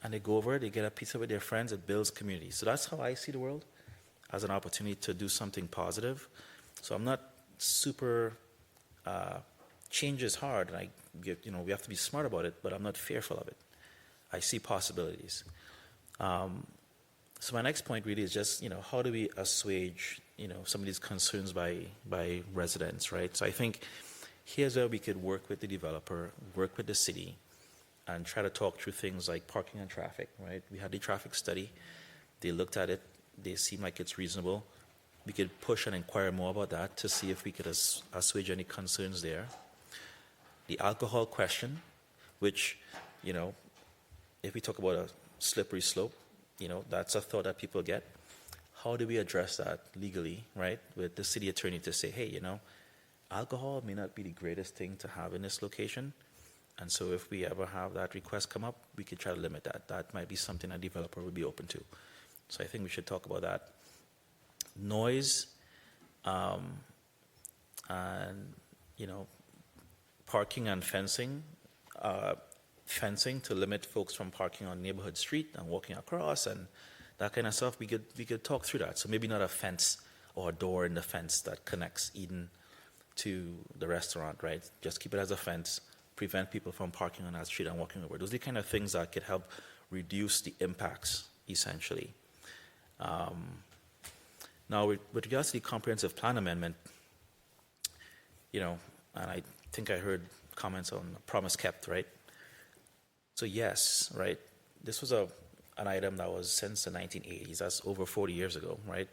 And they go over, they get a pizza with their friends, it builds community. So that's how I see the world, as an opportunity to do something positive. So I'm not super, change is hard, and we have to be smart about it, but I'm not fearful of it. I see possibilities. So my next point really is just, how do we assuage, some of these concerns by residents, right? So I think here's where we could work with the developer, work with the city, and try to talk through things like parking and traffic, right? We had the traffic study. They looked at it. They seem like it's reasonable. We could push and inquire more about that to see if we could assuage any concerns there. The alcohol question, which, if we talk about a slippery slope, that's a thought that people get. How do we address that legally, right? With the city attorney to say, hey, alcohol may not be the greatest thing to have in this location. And so if we ever have that request come up, we could try to limit that. That might be something a developer would be open to. So I think we should talk about that. Noise, and, parking and fencing. fencing to limit folks from parking on neighborhood street and walking across and that kind of stuff, we could talk through that. So maybe not a fence or a door in the fence that connects Eden to the restaurant, right? Just keep it as a fence, prevent people from parking on that street and walking over. Those are the kind of things that could help reduce the impacts, essentially. Now, with regards to the comprehensive plan amendment, and I think I heard comments on promise kept, right? So yes, right, this was an item that was since the 1980s. That's over 40 years ago, right?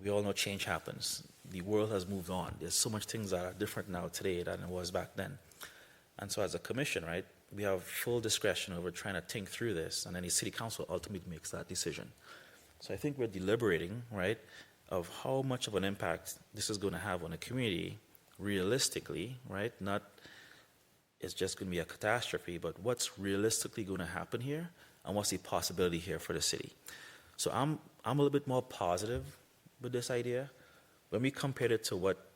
We all know change happens. The world has moved on. There's so much things that are different now today than it was back then. And so as a commission, right, we have full discretion over trying to think through this, and then the city council ultimately makes that decision. So I think we're deliberating, right, of how much of an impact this is going to have on the community realistically, right? Not it's just going to be a catastrophe, but what's realistically going to happen here and what's the possibility here for the city. So I'm a little bit more positive with this idea. When we compared it to what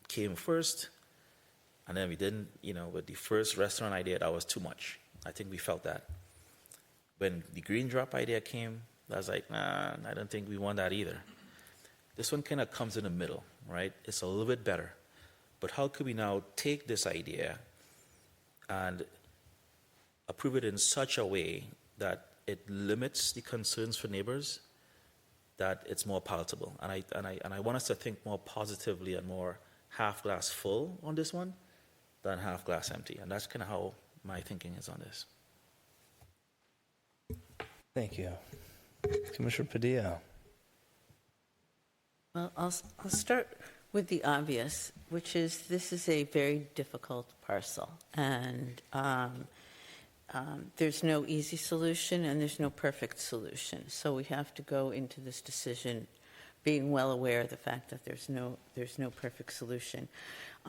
came first, and then we didn't, with the first restaurant idea, that was too much. I think we felt that. When the green drop idea came, I was like, nah, I don't think we want that either. This one kind of comes in the middle, right? It's a little bit better. But how could we now take this idea and approve it in such a way that it limits the concerns for neighbors, that it's more palatable? And I want us to think more positively and more half glass full on this one than half glass empty. And that's kind of how my thinking is on this. Thank you. Commissioner Padilla. Well, I'll start with the obvious, which is this is a very difficult parcel, and there's no easy solution and there's no perfect solution. So we have to go into this decision being well aware of the fact that there's no perfect solution,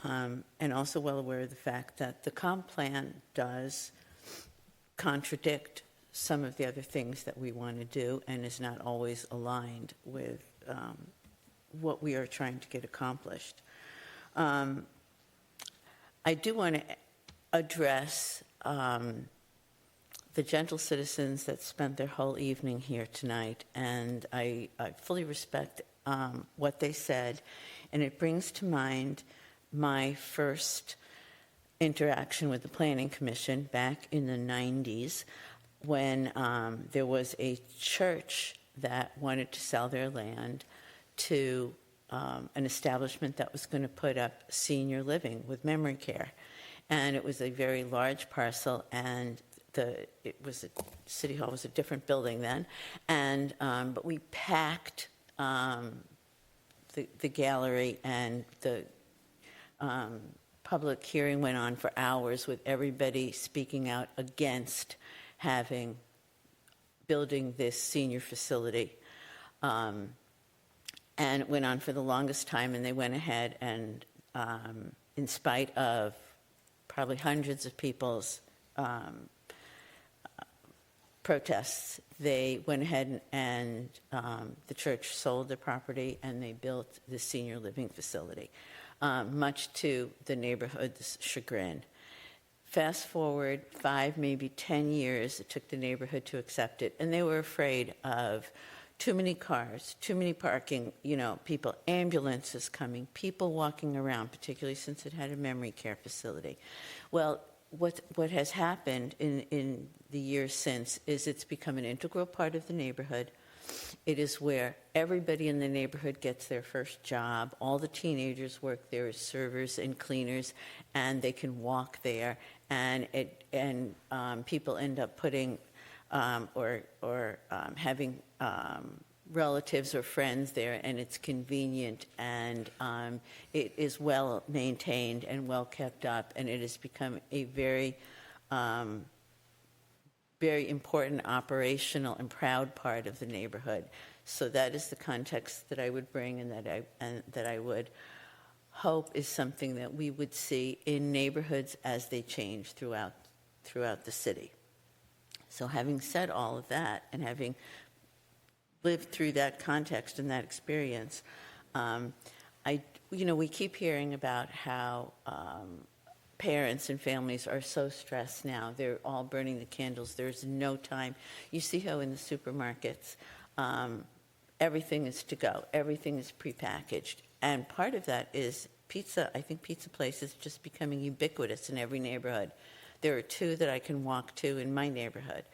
and also well aware of the fact that the comp plan does contradict some of the other things that we want to do and is not always aligned with what we are trying to get accomplished. I do want to address the gentle citizens that spent their whole evening here tonight, and I fully respect what they said, and it brings to mind my first interaction with the Planning Commission back in the 90s when there was a church that wanted to sell their land to an establishment that was going to put up senior living with memory care. And it was a very large parcel, and City Hall was a different building then. And but we packed the gallery, and the public hearing went on for hours with everybody speaking out against building this senior facility. And it went on for the longest time, and they went ahead and, in spite of probably hundreds of people's protests, they went ahead and the church sold their property and they built the senior living facility, much to the neighborhood's chagrin. Fast forward 5, maybe 10 years, it took the neighborhood to accept it, and they were afraid of too many cars, too many parking, people, ambulances coming, people walking around, particularly since it had a memory care facility. Well, what has happened in the years since is it's become an integral part of the neighborhood. It is where everybody in the neighborhood gets their first job. All the teenagers work there as servers and cleaners, and they can walk there. And people end up putting or having relatives or friends there, and it's convenient, and it is well maintained and well kept up, and it has become a very very important operational and proud part of the neighborhood. So that is the context that I would bring, and that I would hope is something that we would see in neighborhoods as they change throughout the city. So having said all of that, and having lived through that context and that experience, we keep hearing about how parents and families are so stressed now. They're all burning the candles. There's no time. You see how in the supermarkets, everything is to go. Everything is prepackaged. And part of that is pizza. I think pizza places is just becoming ubiquitous in every neighborhood. There are 2 that I can walk to in my neighborhood.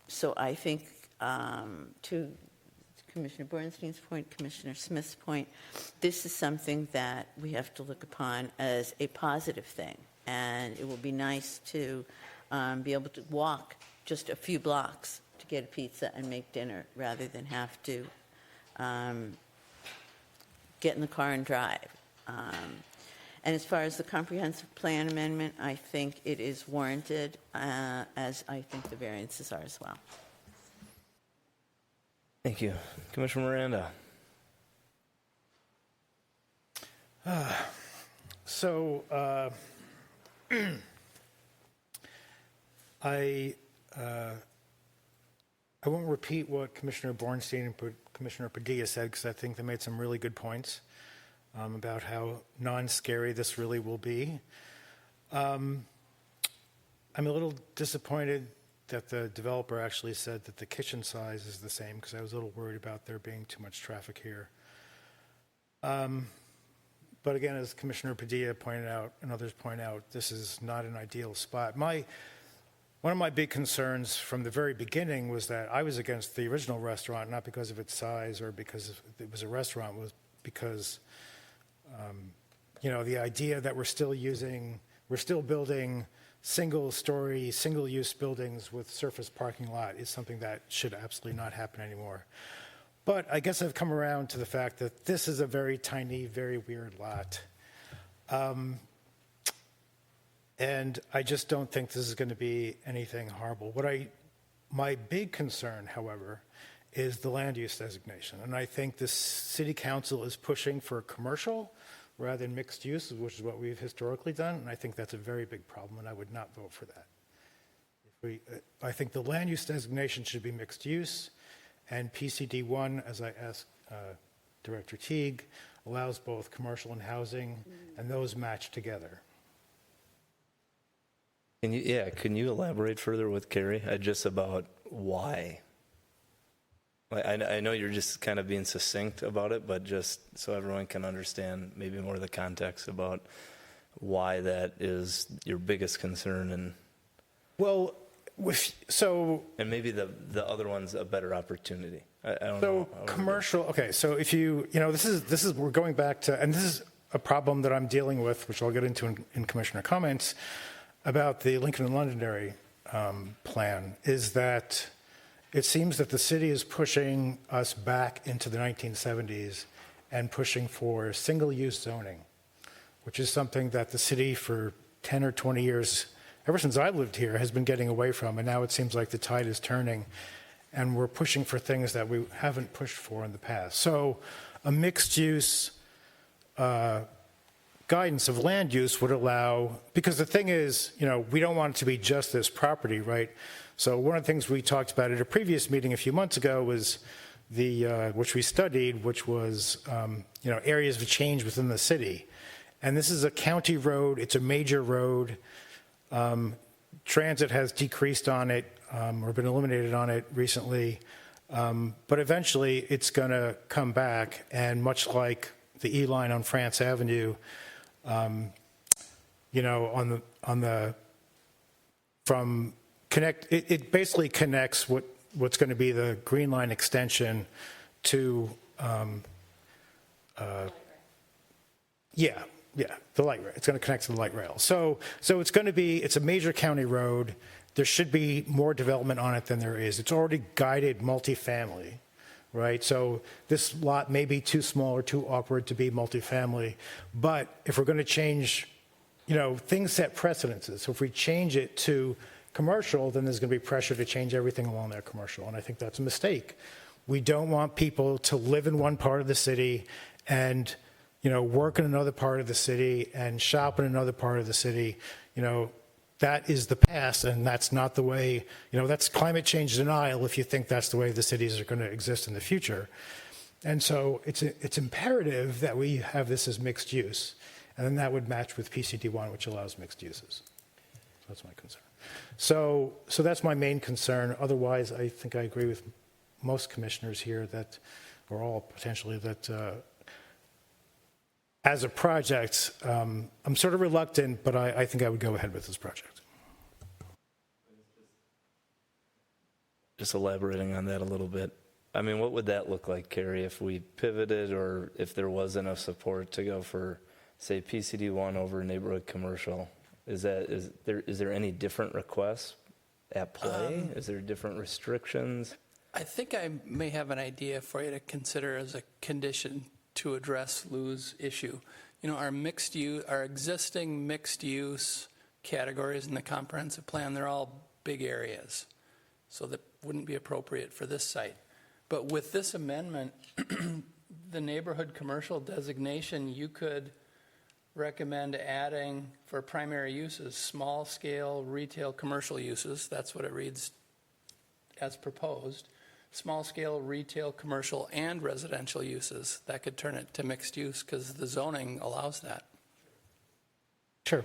So I think, to Commissioner Bornstein's point, Commissioner Smith's point, this is something that we have to look upon as a positive thing. And it will be nice to be able to walk just a few blocks to get a pizza and make dinner rather than have to get in the car and drive. And as far as the comprehensive plan amendment, I think it is warranted, as I think the variances are as well. Thank you. Commissioner Miranda. I won't repeat what Commissioner Bornstein and Commissioner Padilla said, because I think they made some really good points about how non-scary this really will be. I'm a little disappointed that the developer actually said that the kitchen size is the same, because I was a little worried about there being too much traffic here. But again, as Commissioner Padilla pointed out and others point out, this is not an ideal spot. One of my big concerns from the very beginning was that I was against the original restaurant, not because of its size or because it was a restaurant, was because, the idea that we're still building single-story, single-use buildings with surface parking lot is something that should absolutely not happen anymore. But I guess I've come around to the fact that this is a very tiny, very weird lot. And I just don't think this is going to be anything horrible. My big concern, however, is the land use designation. And I think the city council is pushing for commercial rather than mixed use, which is what we've historically done. And I think that's a very big problem, and I would not vote for that. I think the land use designation should be mixed use, and PCD1, as I asked Director Teague, allows both commercial and housing, and those match together. Can you elaborate further with Carrie just about why? I know you're just kind of being succinct about it, but just so everyone can understand maybe more of the context about why that is your biggest concern. And maybe the other one's a better opportunity. I don't know. Commercial, okay, so if this is we're going back to, and this is a problem that I'm dealing with, which I'll get into in commissioner comments, about the Lincoln and Londonderry plan, is that it seems that the city is pushing us back into the 1970s and pushing for single-use zoning, which is something that the city for 10 or 20 years, ever since I lived here, has been getting away from, and now it seems like the tide is turning, and we're pushing for things that we haven't pushed for in the past. So a mixed-use guidance of land use would allow, because the thing is, we don't want it to be just this property, right? So one of the things we talked about at a previous meeting a few months ago was which we studied, which was, areas of change within the city. And this is a county road, it's a major road. Transit has decreased on it, or been eliminated on it recently. But eventually it's gonna come back, and much like the E line on France Avenue, it basically connects what's going to be the Green Line extension to, the light rail. It's going to connect to the light rail. So it's a major county road. There should be more development on it than there is. It's already guided multifamily, right? So this lot may be too small or too awkward to be multifamily, but if we're going to change, things set precedences. So if we change it to commercial, then there's going to be pressure to change everything along that commercial, and I think that's a mistake. We don't want people to live in one part of the city and, work in another part of the city and shop in another part of the city. That is the past, and that's not the way, that's climate change denial if you think that's the way the cities are going to exist in the future. And so it's imperative that we have this as mixed use. and then that would match with PCD1, which allows mixed uses. So that's my concern. So that's my main concern. Otherwise, I think I agree with most commissioners here that, or all potentially, that as a project, I'm sort of reluctant, but I think I would go ahead with this project. Just elaborating on that a little bit. I mean, what would that look like, Carrie, if we pivoted or if there was enough support to go for, say, PCD1 over neighborhood commercial? Is there any different requests at play? Is there different restrictions? I think I may have an idea for you to consider as a condition to address Lou's issue. You know, our existing mixed use categories in the comprehensive plan, they're all big areas. So that wouldn't be appropriate for this site. But with this amendment, the neighborhood commercial designation, you could recommend adding for primary uses, small scale retail commercial uses. That's what it reads as proposed. Small scale retail commercial and residential uses. That could turn it to mixed use because the zoning allows that. Sure.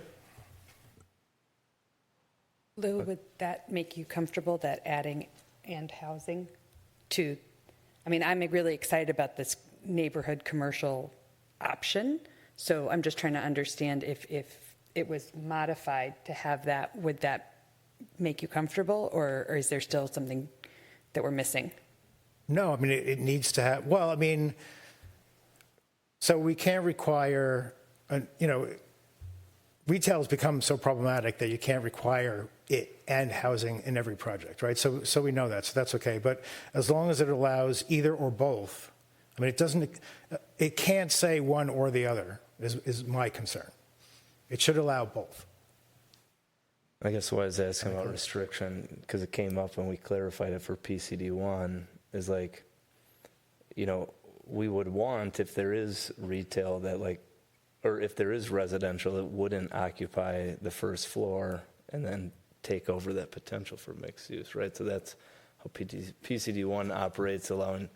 Lou, would that make you comfortable that adding and housing to, I mean, I'm really excited about this neighborhood commercial option. So I'm just trying to understand if it was modified to have that, would that make you comfortable, or is there still something that we're missing? No, I mean, it needs to have, well, I mean, so we can't require, retail has become so problematic that you can't require it and housing in every project, right? So we know that, so that's okay. But as long as it allows either or both, I mean, it can't say one or the other, is my concern. It should allow both. I guess why I was asking about restriction, because it came up when we clarified it for PCD1, is like, we would want, if there is retail that or if there is residential, it wouldn't occupy the first floor and then take over that potential for mixed use, right? So that's how PCD1 operates, allowing,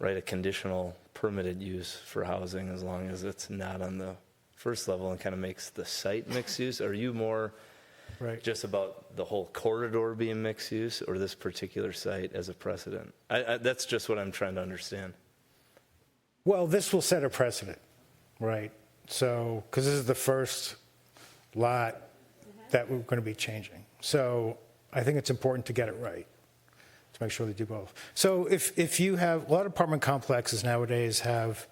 right, a conditional permitted use for housing as long as it's not on the first level and kind of makes the site mixed use. Are you more just about the whole corridor being mixed use, or this particular site as a precedent? That's just what I'm trying to understand. Well, this will set a precedent, right? So, because this is the first lot that we're going to be changing. So I think it's important to get it right, to make sure they do both. So if you have, a lot of apartment complexes nowadays have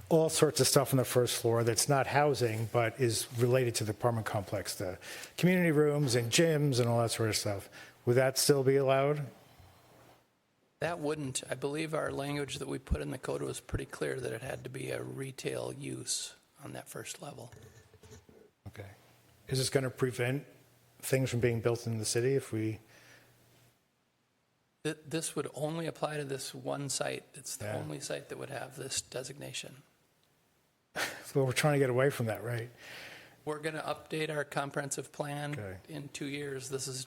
all sorts of stuff on the first floor that's not housing, but is related to the apartment complex, the community rooms and gyms and all that sort of stuff. Would that still be allowed? That wouldn't. I believe our language that we put in the code was pretty clear that it had to be a retail use on that first level. Okay. Is this going to prevent things from being built in the city if we... This would only apply to this one site. It's the only site that would have this designation. So we're trying to get away from that, right? We're going to update our comprehensive plan in 2 years. This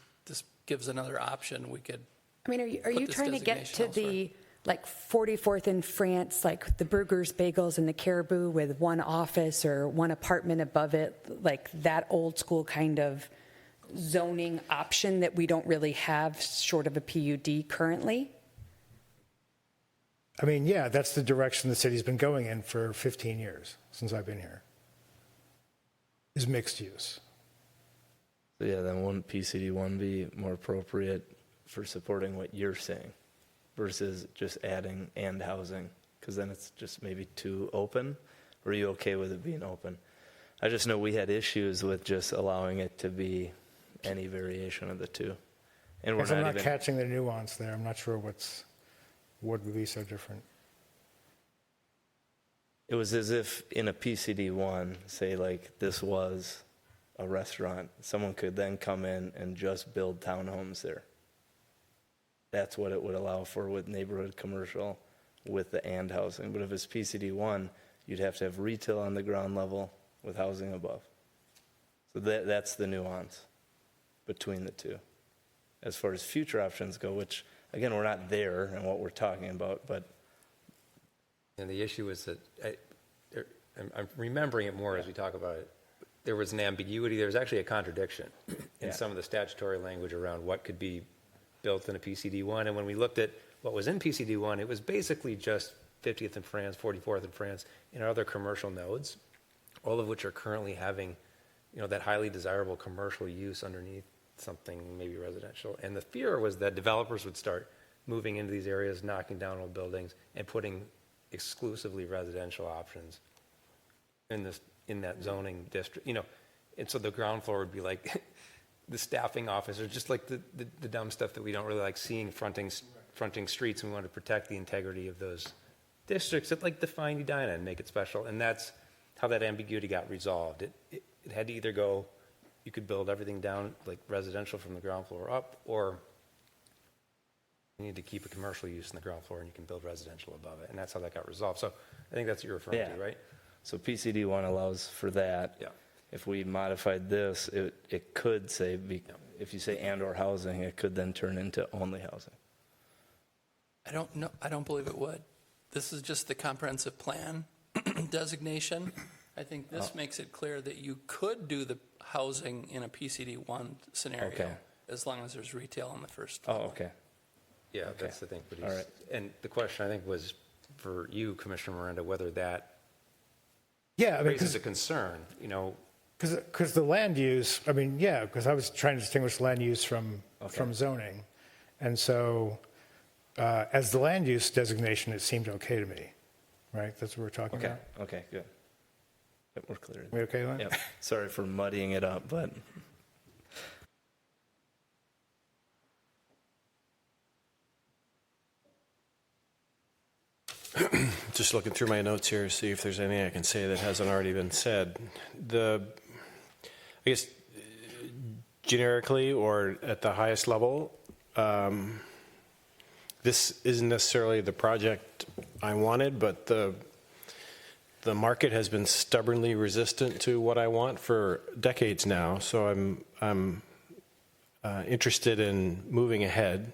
gives another option. We could. I mean, are you trying to get to the 44th in France, like the Burgers, Bagels, and the Caribou with one office or one apartment above it, like that old school kind of zoning option that we don't really have short of a PUD currently? I mean, yeah, that's the direction the city's been going in for 15 years since I've been here, is mixed use. So yeah, then wouldn't PCD1 be more appropriate for supporting what you're saying versus just adding and housing? Because then it's just maybe too open. Or are you okay with it being open? I just know we had issues with just allowing it to be any variation of the two. And I'm not catching the nuance there. I'm not sure what would be so different. It was as if in a PCD1, say like this was a restaurant, someone could then come in and just build townhomes there. That's what it would allow for with neighborhood commercial with the and housing. But if it's PCD1, you'd have to have retail on the ground level with housing above. So that's the nuance between the two. As far as future options go, which, again, we're not there in what we're talking about, but... And the issue is that I'm remembering it more as we talk about it. There was an ambiguity. There was actually a contradiction in some of the statutory language around what could be built in a PCD1. And when we looked at what was in PCD1, it was basically just 50th and France, 44th and France, and other commercial nodes, all of which are currently having, that highly desirable commercial use underneath something maybe residential. And the fear was that developers would start moving into these areas, knocking down old buildings, and putting exclusively residential options in that zoning district. And so the ground floor would be like the staffing office, or just like the dumb stuff that we don't really like seeing fronting streets, and we want to protect the integrity of those districts that like define Edina and make it special. And that's how that ambiguity got resolved. It had to either go, you could build everything down like residential from the ground floor up, or you need to keep a commercial use in the ground floor and you can build residential above it. And that's how that got resolved. So I think that's what you're referring to, right? So PCD1 allows for that. Yeah. If we modified this, it could say, if you say and or housing, it could then turn into only housing. I don't know. I don't believe it would. This is just the comprehensive plan designation. I think this makes it clear that you could do the housing in a PCD1 scenario, as long as there's retail on the first level. Oh, okay. Yeah, that's the thing. But All right. And the question, I think, was for you, Commissioner Miranda, whether that raises a concern, Because the land use, because I was trying to distinguish land use from zoning. And so as the land use designation, it seemed okay to me, right? That's what we're talking about? Okay, good. Yep, we're clear. We okay, Len? Yep. Sorry for muddying it up, but... Just looking through my notes here to see if there's anything I can say that hasn't already been said. I guess generically or at the highest level, this isn't necessarily the project I wanted, but the market has been stubbornly resistant to what I want for decades now. So I'm interested in moving ahead.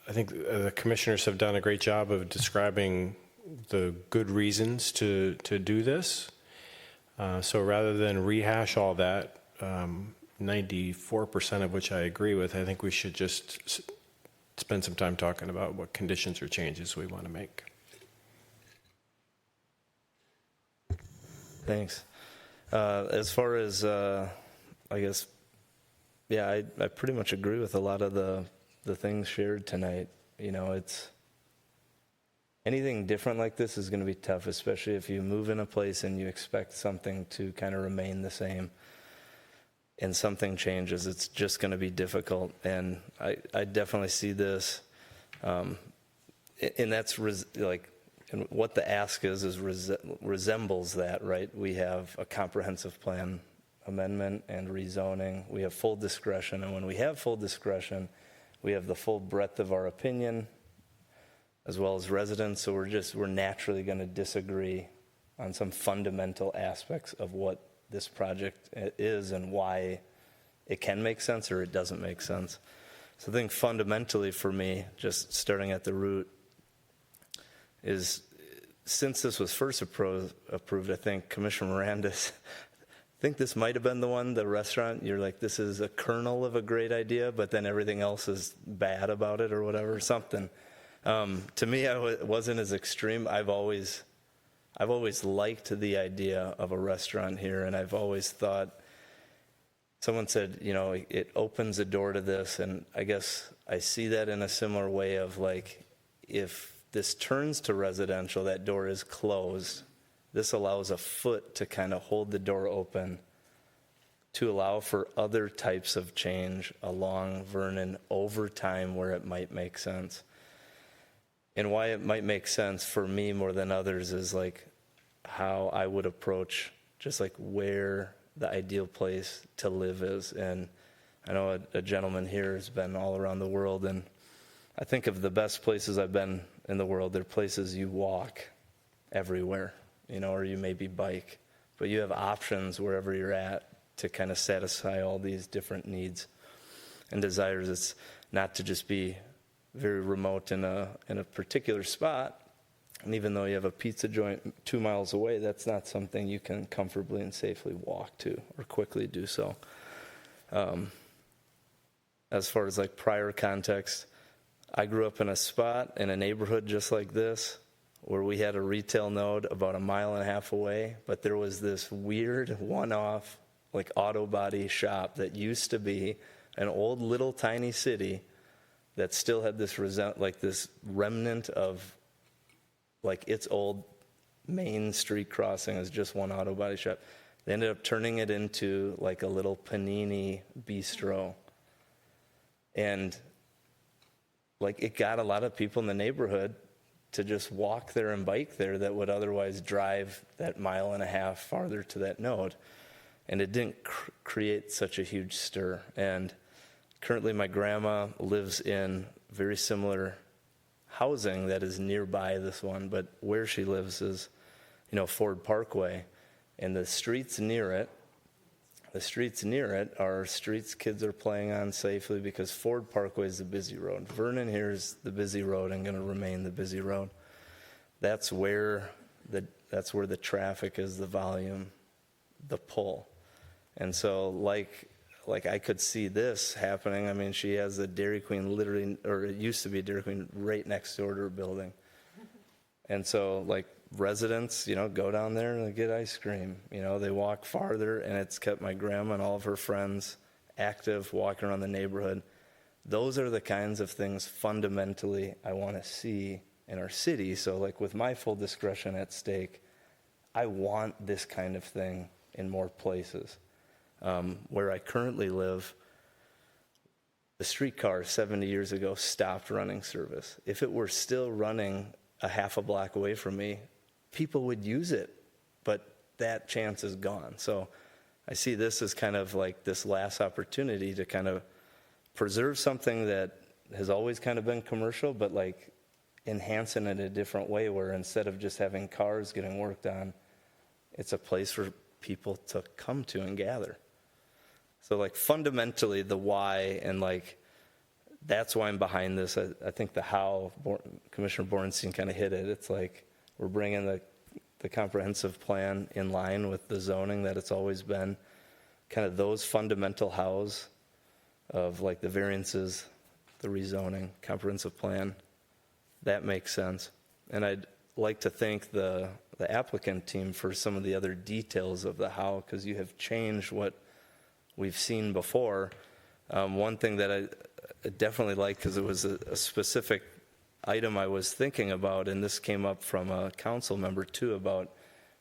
I think the commissioners have done a great job of describing the good reasons to do this. So rather than rehash all that, 94% of which I agree with, I think we should just spend some time talking about what conditions or changes we want to make. Thanks. As far as, I guess, I pretty much agree with a lot of the things shared tonight. It's anything different like this is going to be tough, especially if you move in a place and you expect something to kind of remain the same and something changes. It's just going to be difficult. And I definitely see this. And that's and what the ask is resembles that, right? We have a comprehensive plan amendment and rezoning. We have full discretion. And when we have full discretion, we have the full breadth of our opinion as well as residents. So we're naturally going to disagree on some fundamental aspects of what this project is and why it can make sense or it doesn't make sense. So I think fundamentally for me, just starting at the root, is since this was first approved, I think Commissioner Miranda's, I think this might have been the one, the restaurant, you're like, this is a kernel of a great idea, but then everything else is bad about it or whatever, something. To me, it wasn't as extreme. I've always liked the idea of a restaurant here, and I've always thought, someone said, it opens a door to this, and I guess I see that in a similar way of like, if this turns to residential, that door is closed. This allows a foot to kind of hold the door open to allow for other types of change along Vernon over time where it might make sense. And why it might make sense for me more than others is like how I would approach just like where the ideal place to live is. And I know a gentleman here has been all around the world, and I think of the best places I've been in the world, they're places you walk everywhere, or you maybe bike, but you have options wherever you're at to kind of satisfy all these different needs and desires. It's not to just be very remote in a particular spot, And even though you have a pizza joint 2 miles away, that's not something you can comfortably and safely walk to or quickly do so. As far as like prior context, I grew up in a spot in a neighborhood just like this where we had a retail node about 1.5 miles away, but there was this weird one-off like auto body shop that used to be an old little tiny city that still had this this remnant of like its old main street crossing as just one auto body shop. They ended up turning it into like a little panini bistro. And like it got a lot of people in the neighborhood to just walk there and bike there that would otherwise drive that 1.5 miles farther to that node. And it didn't create such a huge stir. And currently my grandma lives in very similar housing that is nearby this one, but where she lives is, Ford Parkway. And the streets near it are streets kids are playing on safely because Ford Parkway is the busy road. Vernon here is the busy road and going to remain the busy road. That's where the traffic is, the volume, the pull. And so like I could see this happening. I mean, she has the Dairy Queen literally, or it used to be a Dairy Queen right next door to her building. And so like residents, go down there and get ice cream. They walk farther, and it's kept my grandma and all of her friends active, walking around the neighborhood. Those are the kinds of things fundamentally I want to see in our city. So like with my full discretion at stake, I want this kind of thing in more places. Where I currently live, the streetcar 70 years ago stopped running service. If it were still running a half a block away from me, people would use it, but that chance is gone. So I see this as kind of like this last opportunity to kind of preserve something that has always kind of been commercial, but like enhance it in a different way where instead of just having cars getting worked on, it's a place for people to come to and gather. So like fundamentally the why and like that's why I'm behind this. I think the how, Commissioner Bornstein kind of hit it. It's like we're bringing the comprehensive plan in line with the zoning that it's always been. Kind of those fundamental hows of like the variances, the rezoning, comprehensive plan, that makes sense. And I'd like to thank the applicant team for some of the other details of the how, because you have changed what we've seen before. One thing that I definitely like, because it was a specific item I was thinking about, and this came up from a council member too, about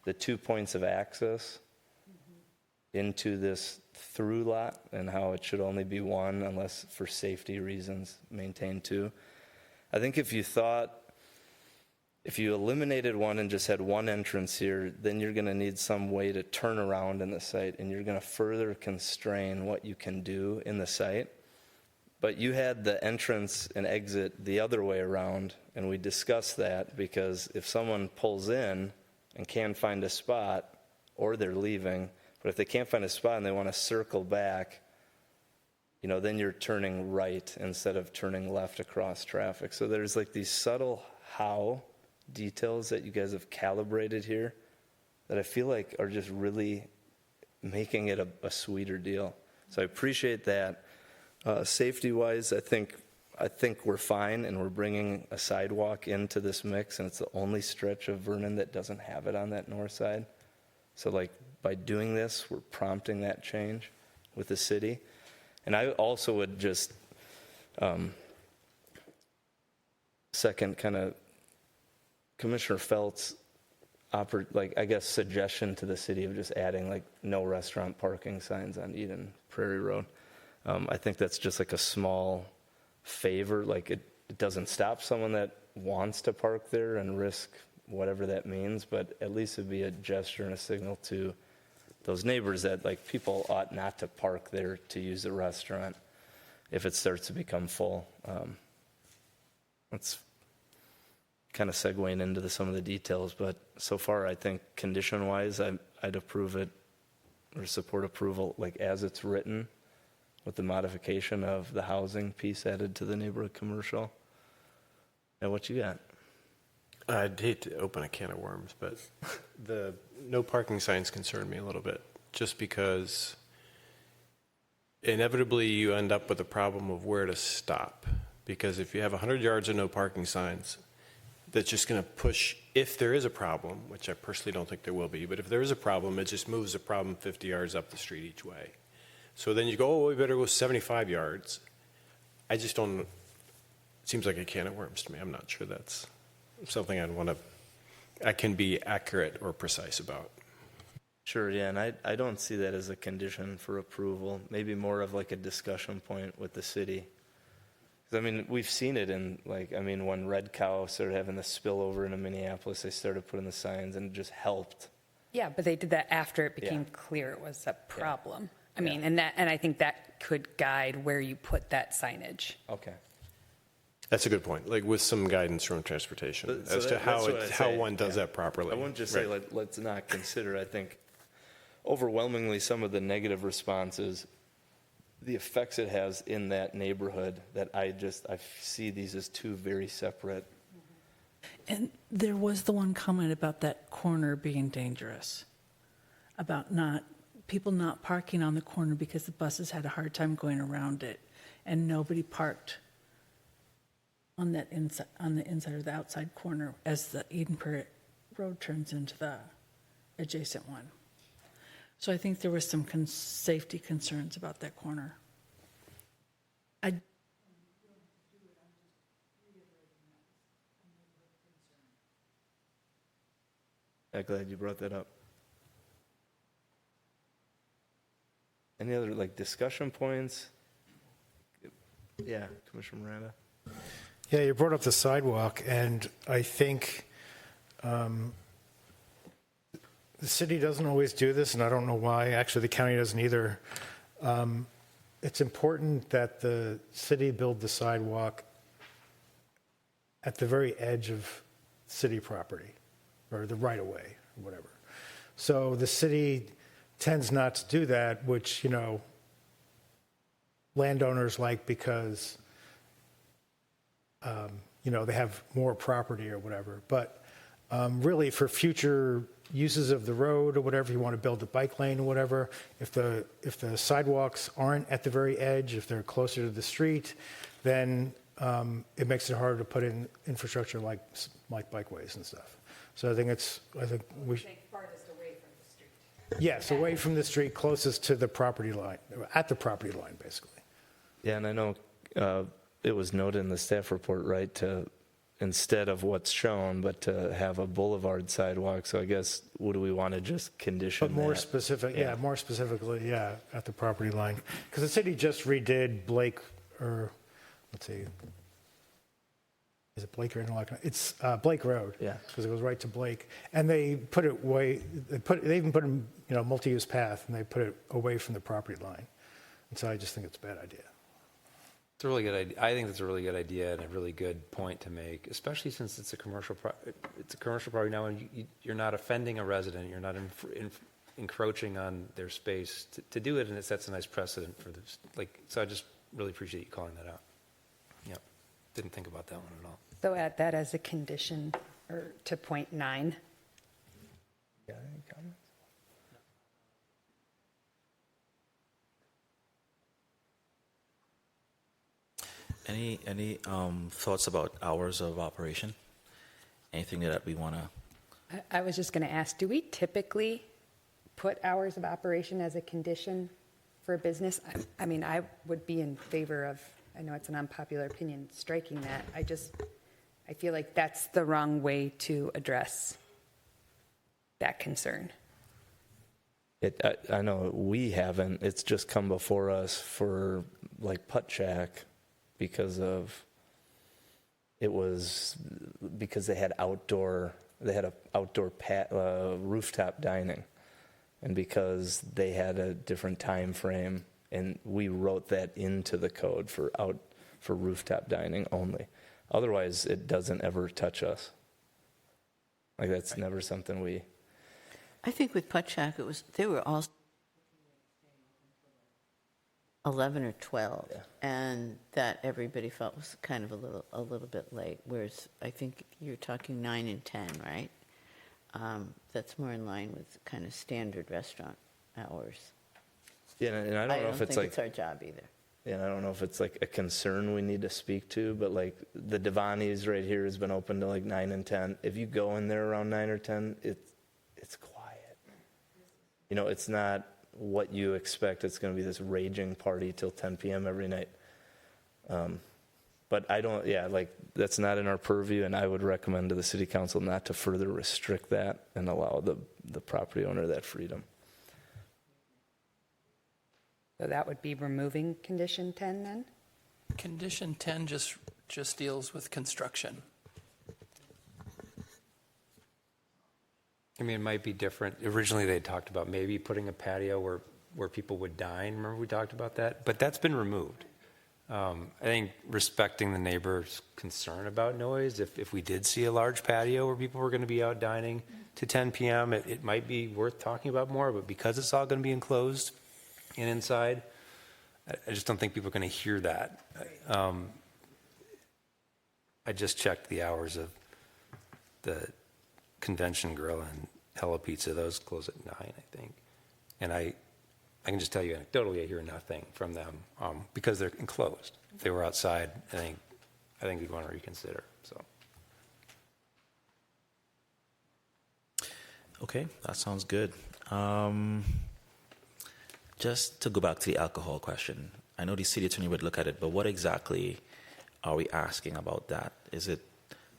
the 2 points of access into this through lot and how it should only be one unless for safety reasons maintain two. I think if you eliminated one and just had one entrance here, then you're going to need some way to turn around in the site, and you're going to further constrain what you can do in the site. But you had the entrance and exit the other way around, and we discussed that because if someone pulls in and can't find a spot, or they're leaving, but if they can't find a spot and they want to circle back, then you're turning right instead of turning left across traffic. So there's like these subtle how details that you guys have calibrated here that I feel like are just really making it a sweeter deal. So I appreciate that. Safety-wise, I think we're fine, and we're bringing a sidewalk into this mix, and it's the only stretch of Vernon that doesn't have it on that north side. So like by doing this, we're prompting that change with the city. And I also would just second kind of Commissioner Felt's suggestion to the city of just adding like no restaurant parking signs on Eden Prairie Road. I think that's just like a small favor. Like it doesn't stop someone that wants to park there and risk whatever that means, but at least it'd be a gesture and a signal to those neighbors that like people ought not to park there to use the restaurant if it starts to become full. That's kind of segueing into some of the details, but so far I think condition-wise I'd approve it or support approval like as it's written, with the modification of the housing piece added to the neighborhood commercial. And what you got? I'd hate to open a can of worms, but the no parking signs concern me a little bit, just because inevitably you end up with a problem of where to stop. Because if you have 100 yards of no parking signs, that's just going to push, if there is a problem, which I personally don't think there will be, but if there is a problem, it just moves the problem 50 yards up the street each way. So then you go, oh, we better go 75 yards. I just don't, it seems like a can of worms to me. I'm not sure that's something I can be accurate or precise about. Sure, yeah, and I don't see that as a condition for approval. Maybe more of like a discussion point with the city. 'Cause, I mean, we've seen it in when Red Cow started having the spillover into Minneapolis, they started putting the signs and it just helped. Yeah, but they did that after it became clear it was a problem. I mean, and I think that could guide where you put that signage. Okay. That's a good point, like with some guidance from transportation as to how one does that properly. I wouldn't just say let's not consider. I think overwhelmingly some of the negative responses, the effects it has in that neighborhood, that I see these as two very separate. And there was the one comment about that corner being dangerous, about people not parking on the corner because the buses had a hard time going around it, and nobody parked on the inside or the outside corner as the Eden Prairie Road turns into the adjacent one. So I think there was some safety concerns about that corner. I'm glad you brought that up. Any other discussion points? Yeah, Commissioner Miranda. Yeah, you brought up the sidewalk, and I think the city doesn't always do this, and I don't know why. Actually, the county doesn't either. It's important that the city build the sidewalk at the very edge of city property, or the right-of-way, or whatever. So the city tends not to do that, which, landowners like because they have more property or whatever. But really, for future uses of the road or whatever, you want to build a bike lane or whatever, if the sidewalks aren't at the very edge, if they're closer to the street, then it makes it harder to put in infrastructure like bikeways and stuff. So I think we should. Farthest away from the street. Yes, away from the street, closest to the property line, at the property line, basically. Yeah, and I know it was noted in the staff report, right, to instead of what's shown, but to have a boulevard sidewalk. So I guess, what do we want to just condition But more that? specific, more specifically, at the property line. Because the city just redid Blake, or let's see, is it Blake or Interlochen? It's Blake Road. Yeah. Because it goes right to Blake, and they put it they even put in multi-use path, and they put it away from the property line. And so I just think it's a bad idea. It's a really good idea. I think it's a really good idea and a really good point to make, especially since it's a commercial property now, and you're not offending a resident. You're not encroaching on their space to do it, and it sets a nice precedent for this. So I just really appreciate you calling that out. Yeah, didn't think about that one at all. So add that as a condition, or to point 9. Yeah, any comments? Any thoughts about hours of operation? Anything that we want to? I was just going to ask, do we typically put hours of operation as a condition for a business? I mean, I would be in favor of, I know it's an unpopular opinion, striking that. I feel like that's the wrong way to address that concern. I know we haven't. It's just come before us for Putt Shack because they had a outdoor rooftop dining, and because they had a different time frame, and we wrote that into the code for rooftop dining only. Otherwise, it doesn't ever touch us. That's never something we. I think with Putt Shack, they were all 11 or 12, and that everybody felt was kind of a little bit late. Whereas I think you're talking 9 and 10, right? That's more in line with kind of standard restaurant hours. Yeah, and I don't know if it's like it's our job either. Yeah, and I don't know if it's like a concern we need to speak to, but like the Devani's right here has been open to like 9 and 10. If you go in there around 9 or 10, it's quiet. You know, it's not what you expect. It's going to be this raging party till 10 p.m. every night. But I don't, like that's not in our purview, and I would recommend to the city council not to further restrict that and allow the property owner that freedom. So that would be removing condition 10 then? Condition 10 just deals with construction. I mean, it might be different. Originally, they talked about maybe putting a patio where people would dine. Remember we talked about that? But that's been removed. I think respecting the neighbor's concern about noise, if we did see a large patio where people were going to be out dining to 10 p.m., it might be worth talking about more. But because it's all going to be enclosed and inside, I just don't think people are going to hear that. I just checked the hours of the Convention Grill and Hello Pizza. Those close at 9, I think. And I can just tell you anecdotally, I hear nothing from them because they're enclosed. If they were outside, I think we'd want to reconsider. So. Okay, that sounds good. Just to go back to the alcohol question, I know the city attorney would look at it, but what exactly are we asking about that? Is it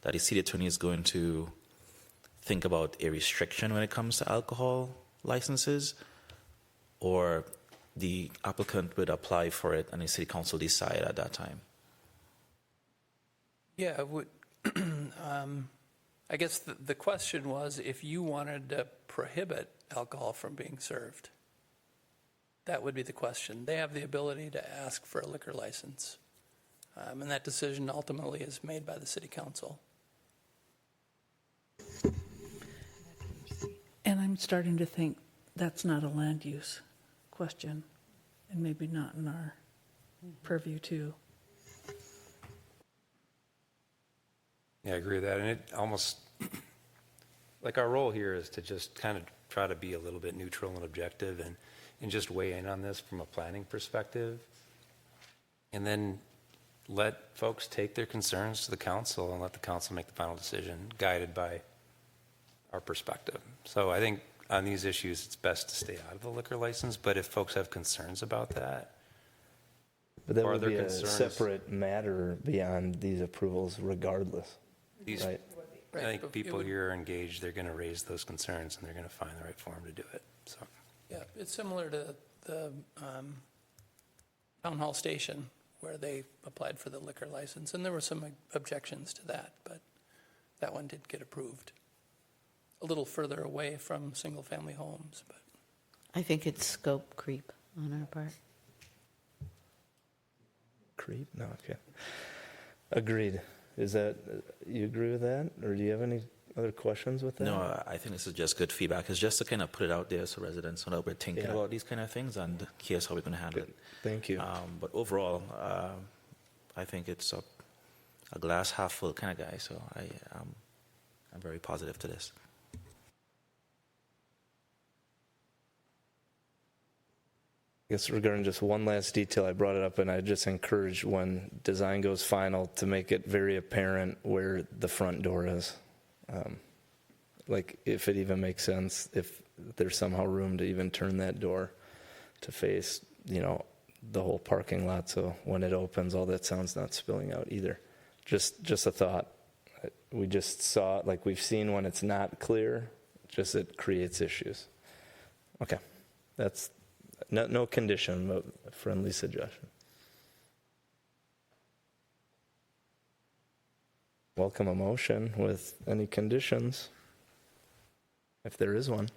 that the city attorney is going to think about a restriction when it comes to alcohol licenses, or the applicant would apply for it and the city council decide at that time? Yeah, it would. I guess the question was if you wanted to prohibit alcohol from being served. That would be the question. They have the ability to ask for a liquor license. And that decision ultimately is made by the city council. And I'm starting to think that's not a land use question, and maybe not in our purview too. Yeah, I agree with that. And it almost, like our role here is to just kind of try to be a little bit neutral and objective and just weigh in on this from a planning perspective. And then let folks take their concerns to the council and let the council make the final decision guided by our perspective. So I think on these issues, it's best to stay out of the liquor license. But if folks have concerns about that, but that would be a separate matter beyond these approvals regardless. Right? I think people here are engaged. They're going to raise those concerns, and they're going to find the right forum to do it. So, yeah, it's similar to the town hall station where they applied for the liquor license, and there were some objections to that, but that one did get approved. A little further away from single-family homes, but I think it's scope creep on our part. Creep? No, okay. Agreed. Is that, you agree with that? Or do you have any other questions with that? No, I think this is just good feedback. It's just to kind of put it out there so residents know that we're thinking about these kind of things, and here's how we're going to handle it. Thank you. But overall, I think it's a glass half full kind of guy, so I'm very positive to this. I guess regarding just one last detail, I brought it up, and I just encourage when design goes final to make it very apparent where the front door is. Like if it even makes sense, if there's somehow room to even turn that door to face, the whole parking lot, so when it opens, all that sound's not spilling out either. Just a thought. We just saw it, like we've seen when it's not clear, just it creates issues. Okay, that's no condition, but a friendly suggestion. Welcome a motion with any conditions, if there is one.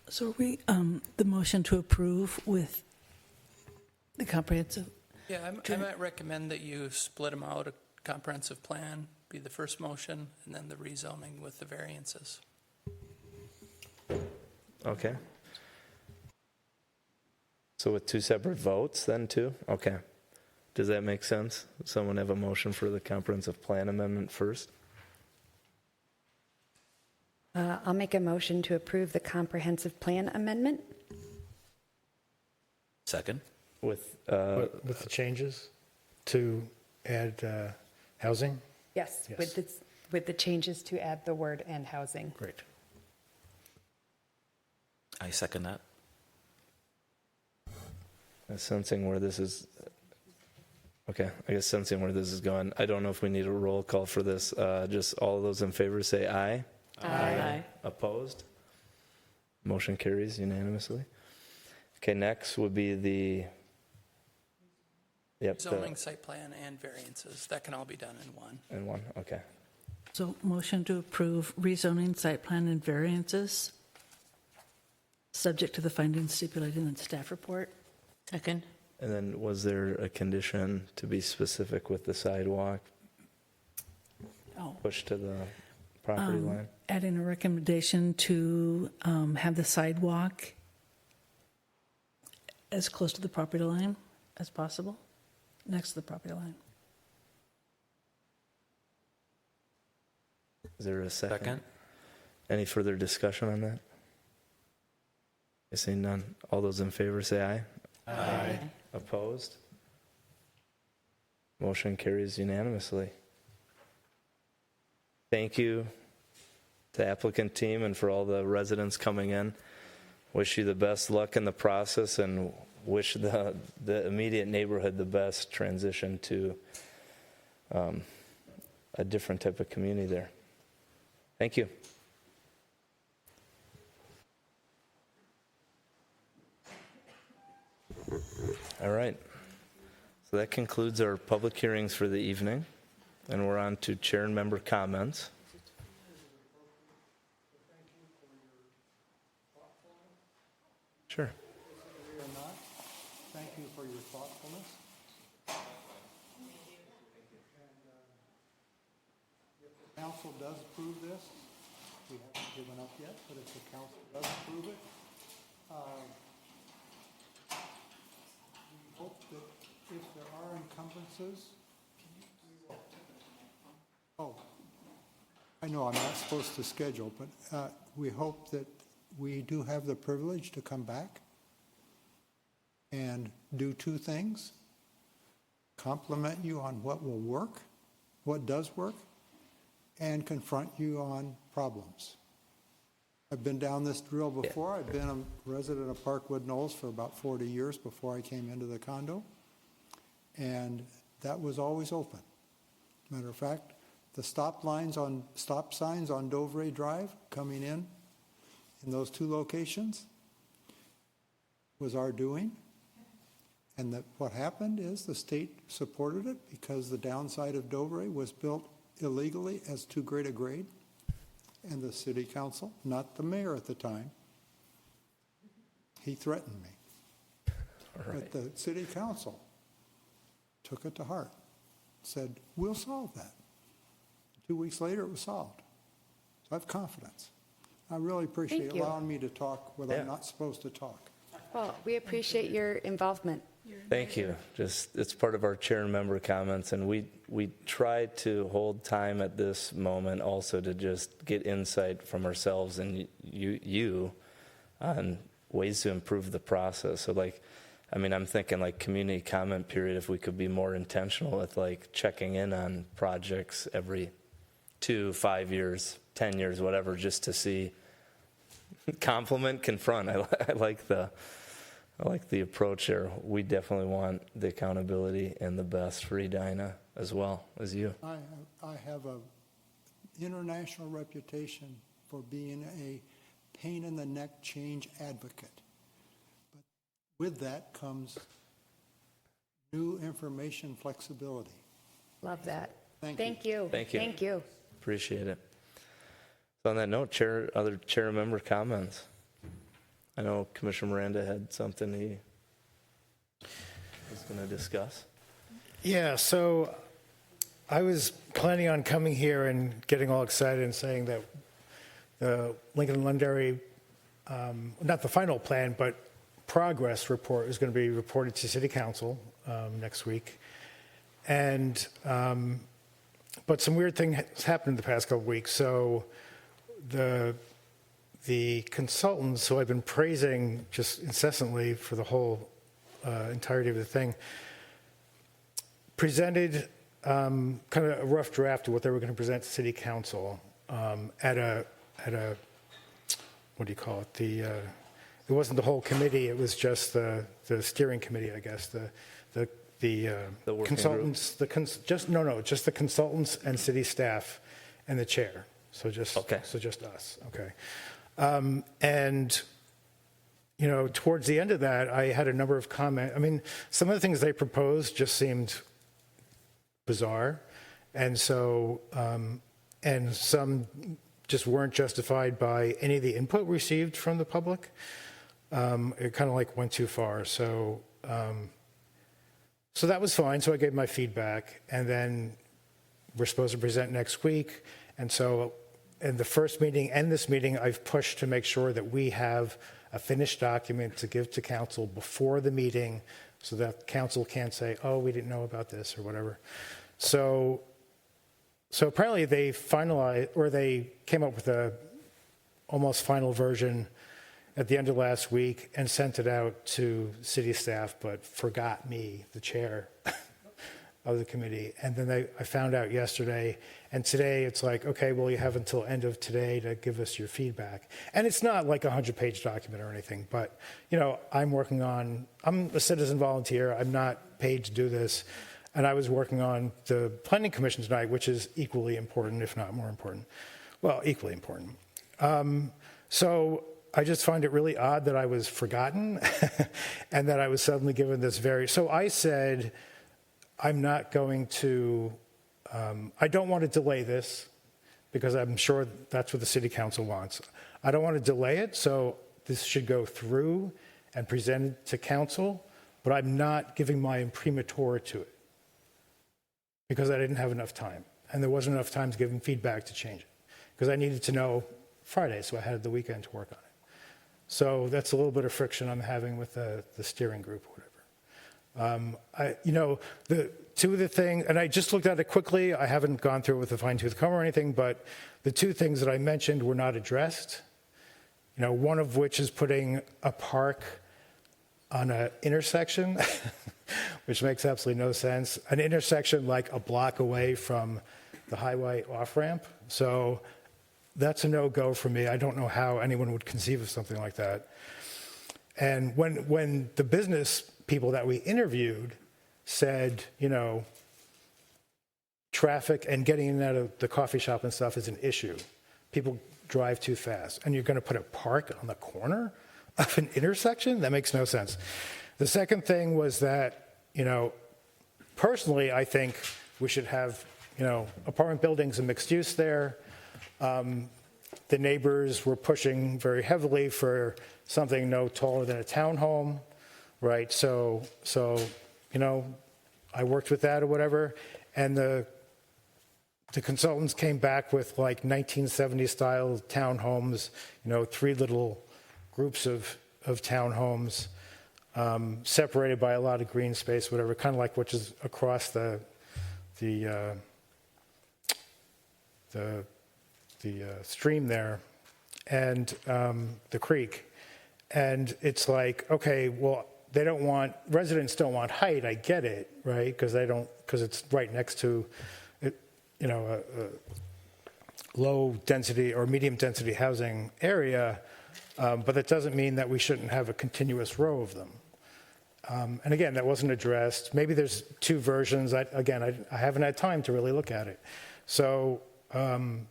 So are we, the motion to approve with the comprehensive? yeah, I might recommend that you split them out, a comprehensive plan be the first motion, and then the rezoning with the variances. Okay. So with two separate votes then too? Okay. Does that make sense? Someone have a motion for the comprehensive plan amendment first? I'll make a motion to approve the comprehensive plan amendment. Second. With the changes to add housing? Yes, Yes. with the changes to add the word "and housing." Great. I second that. Sensing where this is, okay, I guess sensing where this is going. I don't know if we need a roll call for this. Just all those in favor say aye. Aye. Opposed? Motion carries unanimously. Okay, next would be the, Zoning, site plan, and variances. That can all be done in one. in one, okay. So motion to approve rezoning, site plan, and variances, subject to the findings stipulated in the staff report. Second. And then was there a condition to be specific with the sidewalk Oh. pushed to the property line? Adding a recommendation to have the sidewalk as close to the property line as possible, next to the property line. Is there a second? Second. Any further discussion on that? I see none. All those in favor say aye. Aye. Opposed? Motion carries unanimously. Thank you to the applicant team and for all the residents coming in. Wish you the best luck in the process and wish the immediate neighborhood the best transition to a different type of community there. Thank you. All right. So that concludes our public hearings for the evening, and we're on to chair and member comments. Sure. Thank you for your thoughtfulness. If the council does approve this, we haven't given up yet, but if the council does approve it, we hope that if there are encumbrances, I know I'm not supposed to schedule, but we hope that we do have the privilege to come back and do two things: compliment you on what will work, what does work, and confront you on problems. I've been down this drill before. I've been a resident of Parkwood Knolls for about 40 years before I came into the condo, and that was always open. Matter of fact, the stop signs on Dovray Drive coming in those two locations was our doing. And that what happened is the state supported it because the downside of Dovray was built illegally as too great a grade. And the city council, not the mayor at the time, he threatened me. But the city council took it to heart, said, we'll solve that. 2 weeks later, it was solved. So I have confidence. I really appreciate Thank you. allowing me to talk when I'm not supposed to talk. Well, we appreciate your involvement. Thank you. Just, it's part of our chair and member comments, and we try to hold time at this moment also to just get insight from ourselves and you on ways to improve the process. So I'm thinking like community comment period, if we could be more intentional with like checking in on projects every 2, 5 years, 10 years, whatever, just to see, compliment, confront. I like the approach there. We definitely want the accountability and the best for Edina as well as you. I have an international reputation for being a pain-in-the-neck change advocate. But with that comes new information flexibility. Love that. Thank you. Thank you. Thank you. Appreciate it. So on that note, other chair member comments. I know Commissioner Miranda had something he was going to discuss. Yeah, so I was planning on coming here and getting all excited and saying that the Lincoln Londonderry, not the final plan, but progress report is going to be reported to City Council next week. And, but some weird thing has happened in the past couple of weeks. So the consultants who I've been praising just incessantly for the whole entirety of the thing presented kind of a rough draft of what they were going to present to City Council at a what do you call it? It wasn't the whole committee. It was just the steering committee, I guess. The consultants. Just the consultants and city staff and the chair. So just us. Okay. And you know, towards the end of that, I had a number of comments. I mean, some of the things they proposed just seemed bizarre, and so and some just weren't justified by any of the input received from the public. It kind of like went too far. So so that was fine. So I gave my feedback, and then we're supposed to present next week. And so in the first meeting and this meeting, I've pushed to make sure that we have a finished document to give to council before the meeting so that council can't say, oh, we didn't know about this or whatever. So apparently they finalized, or they came up with a almost final version at the end of last week and sent it out to city staff, but forgot me, the chair of the committee. And then I found out yesterday, and today it's like, okay, well, you have until end of today to give us your feedback. And it's not like a 100-page document or anything, but you know, I'm a citizen volunteer. I'm not paid to do this. And I was working on the Planning Commission tonight, which is equally important, if not more important. Well, equally important. So I just find it really odd that I was forgotten and that I was suddenly given this so I said, I'm not going to, I don't want to delay this because I'm sure that's what the city council wants. I don't want to delay it, so this should go through and presented to council, but I'm not giving my imprimatur to it because I didn't have enough time. And there wasn't enough time to give them feedback to change it because I needed to know Friday, so I had the weekend to work on it. So that's a little bit of friction I'm having with the steering group or whatever. The two of the things, and I just looked at it quickly. I haven't gone through it with a fine-tooth comb or anything, but the two things that I mentioned were not addressed. You know, one of which is putting a park on an intersection, which makes absolutely no sense. An intersection like a block away from the highway off-ramp. So that's a no-go for me. I don't know how anyone would conceive of something like that. And when the business people that we interviewed said, you know, traffic and getting in and out of the coffee shop and stuff is an issue. People drive too fast. And you're going to put a park on the corner of an intersection? That makes no sense. The second thing was that, you know, personally, I think we should have, you know, apartment buildings and mixed use there. The neighbors were pushing very heavily for something no taller than a townhome, right? So you know, I worked with that or whatever, and the consultants came back with like 1970s style townhomes, you know, 3 little groups of townhomes, separated by a lot of green space, whatever, kind of like which is across the stream there, and the creek. And it's like, okay, well, residents don't want height, I get it, right? Because it's right next to, you know, a low density or medium density housing area, but that doesn't mean that we shouldn't have a continuous row of them. And again, that wasn't addressed. Maybe there's 2 versions. I haven't had time to really look at it. So, and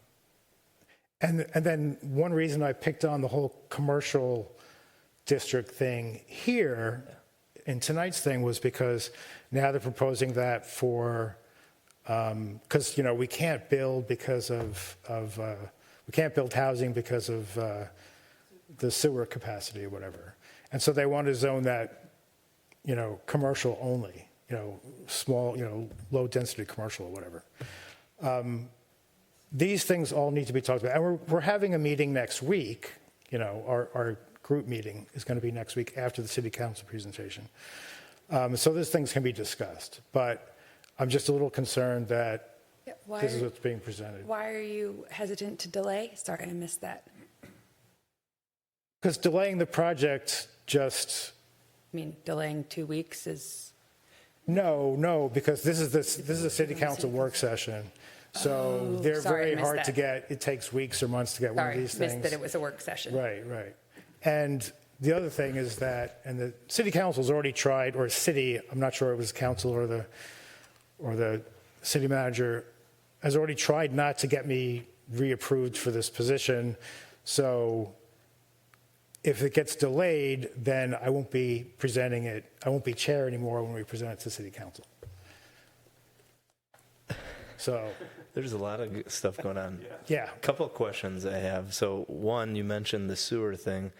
then one reason I picked on the whole commercial district thing here in tonight's thing was because now they're proposing that for, because, you know, we can't build because we can't build housing because of the sewer capacity or whatever. And so they want to zone that, you know, commercial only. small, low-density commercial or whatever. These things all need to be talked about. And we're having a meeting next week. Our group meeting is going to be next week after the city council presentation. So those things can be discussed. But I'm just a little concerned that this is what's being presented. Why are you hesitant to delay? Sorry, I missed that. Because delaying the project just... I mean, delaying 2 weeks is... No, because this is a city council work session. So they're very hard to get. It takes weeks or months to get one of these things. Missed that it was a work session. Right. And the other thing is that, and the city council's already tried, or city, I'm not sure it was council or the city manager, has already tried not to get me reapproved for this position. So if it gets delayed, then I won't be presenting it. I won't be chair anymore when we present it to city council. So there's a lot of stuff going on. Yeah. A couple of questions I have. So one, you mentioned the sewer thing.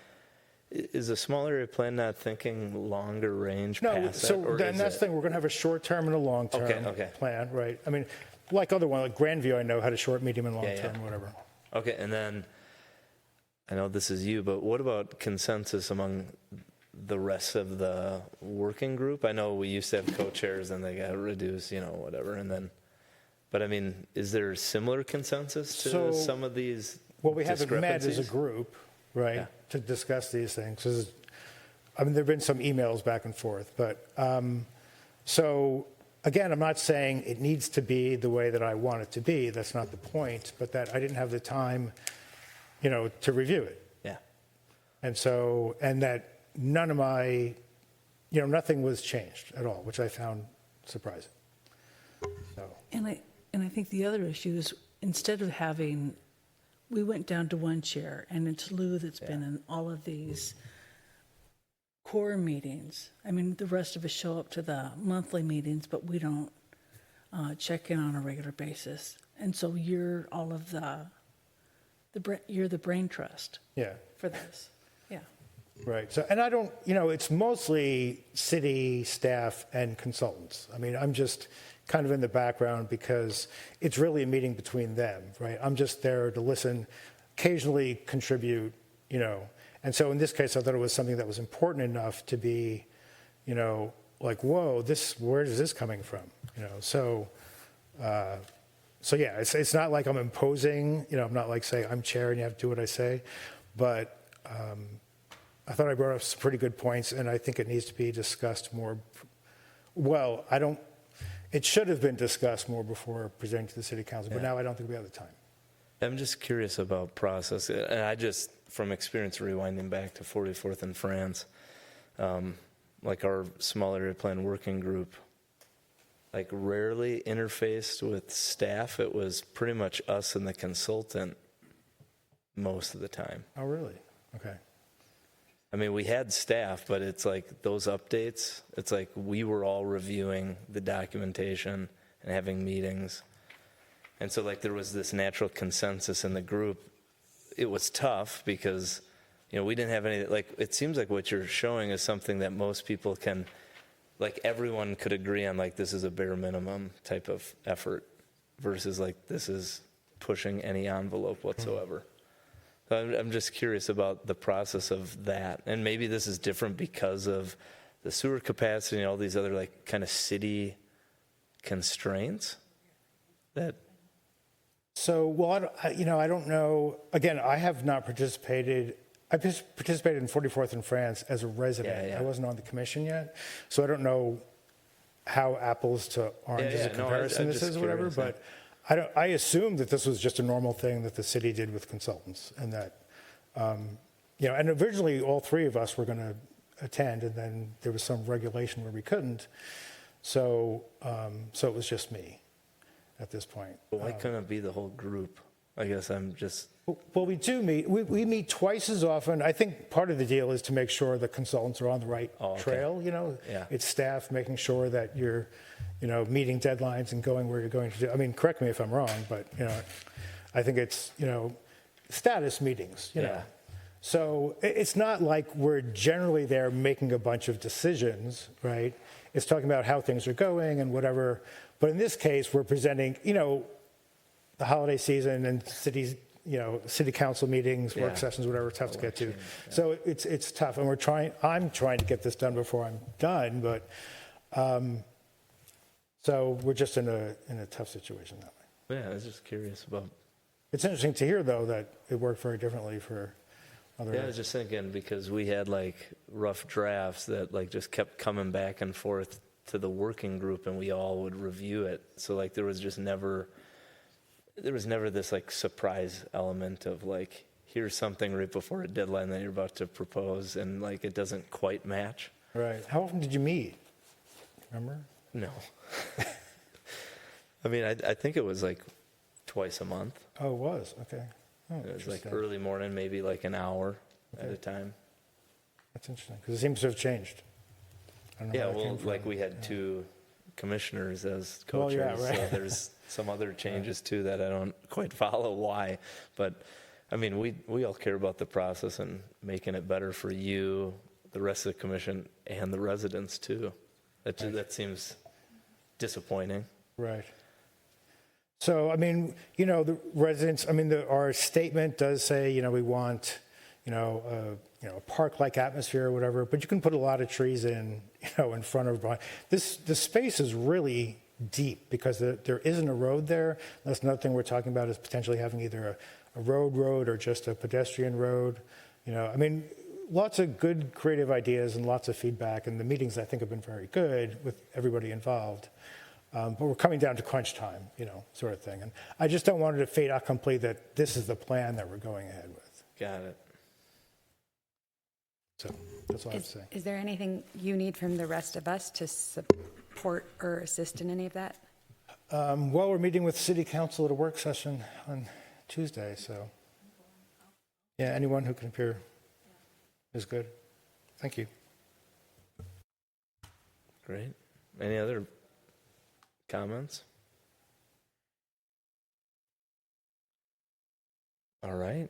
Is a small area plan not thinking longer range past that? No, and that's the thing. We're going to have a short-term and a long-term plan, right? I mean, like other one, like Grandview, I know had a short, medium, and long-term, whatever. Okay, and then I know this is you, but what about consensus among the rest of the working group? I know we used to have co-chairs and they got reduced, whatever, and then... But I mean, is there similar consensus to some of these? Well, we haven't met as a group, right, to discuss these things. There have been some emails back and forth, but so again, I'm not saying it needs to be the way that I want it to be. That's not the point, but that I didn't have the time, to review it. Yeah. And that none of my, nothing was changed at all, which I found surprising. So. And I think the other issue is instead of we went down to one chair, and it's Lou that's been in all of these core meetings. I mean, the rest of us show up to the monthly meetings, but we don't check in on a regular basis. And so you're all of you're the brain trust for this. Yeah. Right. So, and I don't, it's mostly city staff and consultants. I mean, I'm just kind of in the background because it's really a meeting between them, right? I'm just there to listen, occasionally contribute, And so in this case, I thought it was something that was important enough to be, like, whoa, where is this coming from? So yeah, it's not like I'm imposing, I'm not like saying I'm chair and you have to do what I say, but I thought I brought up some pretty good points, and I think it needs to be discussed more. Well, it should have been discussed more before presenting to the city council, but now I don't think we have the time. I'm just curious about process. And I just, from experience rewinding back to 44th and France, like our small area plan working group, like rarely interfaced with staff. It was pretty much us and the consultant most of the time. Oh, really? Okay. I mean, we had staff, but it's like those updates, it's like we were all reviewing the documentation and having meetings. And so like there was this natural consensus in the group. It was tough because, we didn't have any, like, it seems like what you're showing is something that most people can, like everyone could agree on, like this is a bare minimum type of effort versus like this is pushing any envelope whatsoever. I'm just curious about the process of that. And maybe this is different because of the sewer capacity and all these other like kind of city constraints that. So, well, I don't know. Again, I have not participated. I participated in 44th in France as a resident. I wasn't on the commission yet. So I don't know how apples to oranges comparison this is or whatever, but I assume that this was just a normal thing that the city did with consultants, and that, and originally all three of us were going to attend, and then there was some regulation where we couldn't, so it was just me at this point. But why couldn't it be the whole group? I guess I'm just. Well, we do meet. We meet twice as often. I think part of the deal is to make sure the consultants are on the right trail. It's staff making sure that you're, meeting deadlines and going where you're going to do. I mean, correct me if I'm wrong, but I think it's status meetings. So it's not like we're generally there making a bunch of decisions, right? It's talking about how things are going and whatever. But in this case, we're presenting, the holiday season and city council meetings, work sessions, whatever, it's tough to get to. So it's tough, and I'm trying to get this done before I'm done, but so we're just in a tough situation that way. Yeah, I was just curious about. It's interesting to hear though that it worked very differently for other. Yeah, I was just thinking because we had like rough drafts that like just kept coming back and forth to the working group, and we all would review it. So like there was never this like surprise element of like, here's something right before a deadline that you're about to propose, and like it doesn't quite match. Right. How often did you meet? Remember? No. I mean, I think it was like twice a month. Oh, it was? Okay. Oh, it was like early morning, maybe like an hour at a time. That's interesting, because it seems to have changed. I don't know Yeah, where that well, came from. like we had two commissioners as co-chairs, yeah, right. so there's some other changes too that I don't quite follow why. But I mean, we all care about the process and making it better for you, the rest of the commission, and the residents too. That seems disappointing. Right. So, I mean, the residents, I mean, our statement does say, we want, a park-like atmosphere or whatever, but you can put a lot of trees in front of, the space is really deep because there isn't a road there. That's another thing we're talking about is potentially having either a road or just a pedestrian road. I mean, lots of good creative ideas and lots of feedback, and the meetings I think have been very good with everybody involved. But we're coming down to crunch time, sort of thing. And I just don't want it to fade out completely that this is the plan that we're going ahead with. Got it. So that's all I have to say. Is there anything you need from the rest of us to support or assist in any of that? Well, we're meeting with City Council at a work session on Tuesday, so yeah, anyone who can appear is good. Thank you. Great. Any other comments? All right.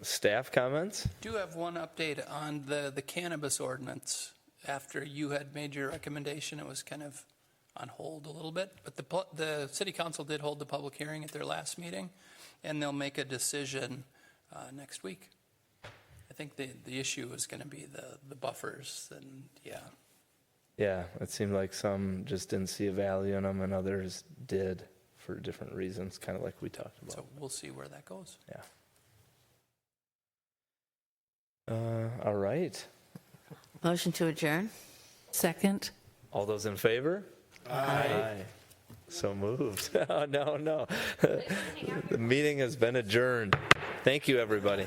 Staff comments? Do have one update on the cannabis ordinance. After you had made your recommendation, it was kind of on hold a little bit, but the city council did hold the public hearing at their last meeting, and they'll make a decision next week. I think the issue is going to be the buffers, and yeah. Yeah, it seemed like some just didn't see a value in them and others did for different reasons, kind of like we talked about. So we'll see where that goes. Yeah. All right. Motion to adjourn? Second. All those in favor? Aye. So moved. Oh, no. The meeting has been adjourned. Thank you, everybody.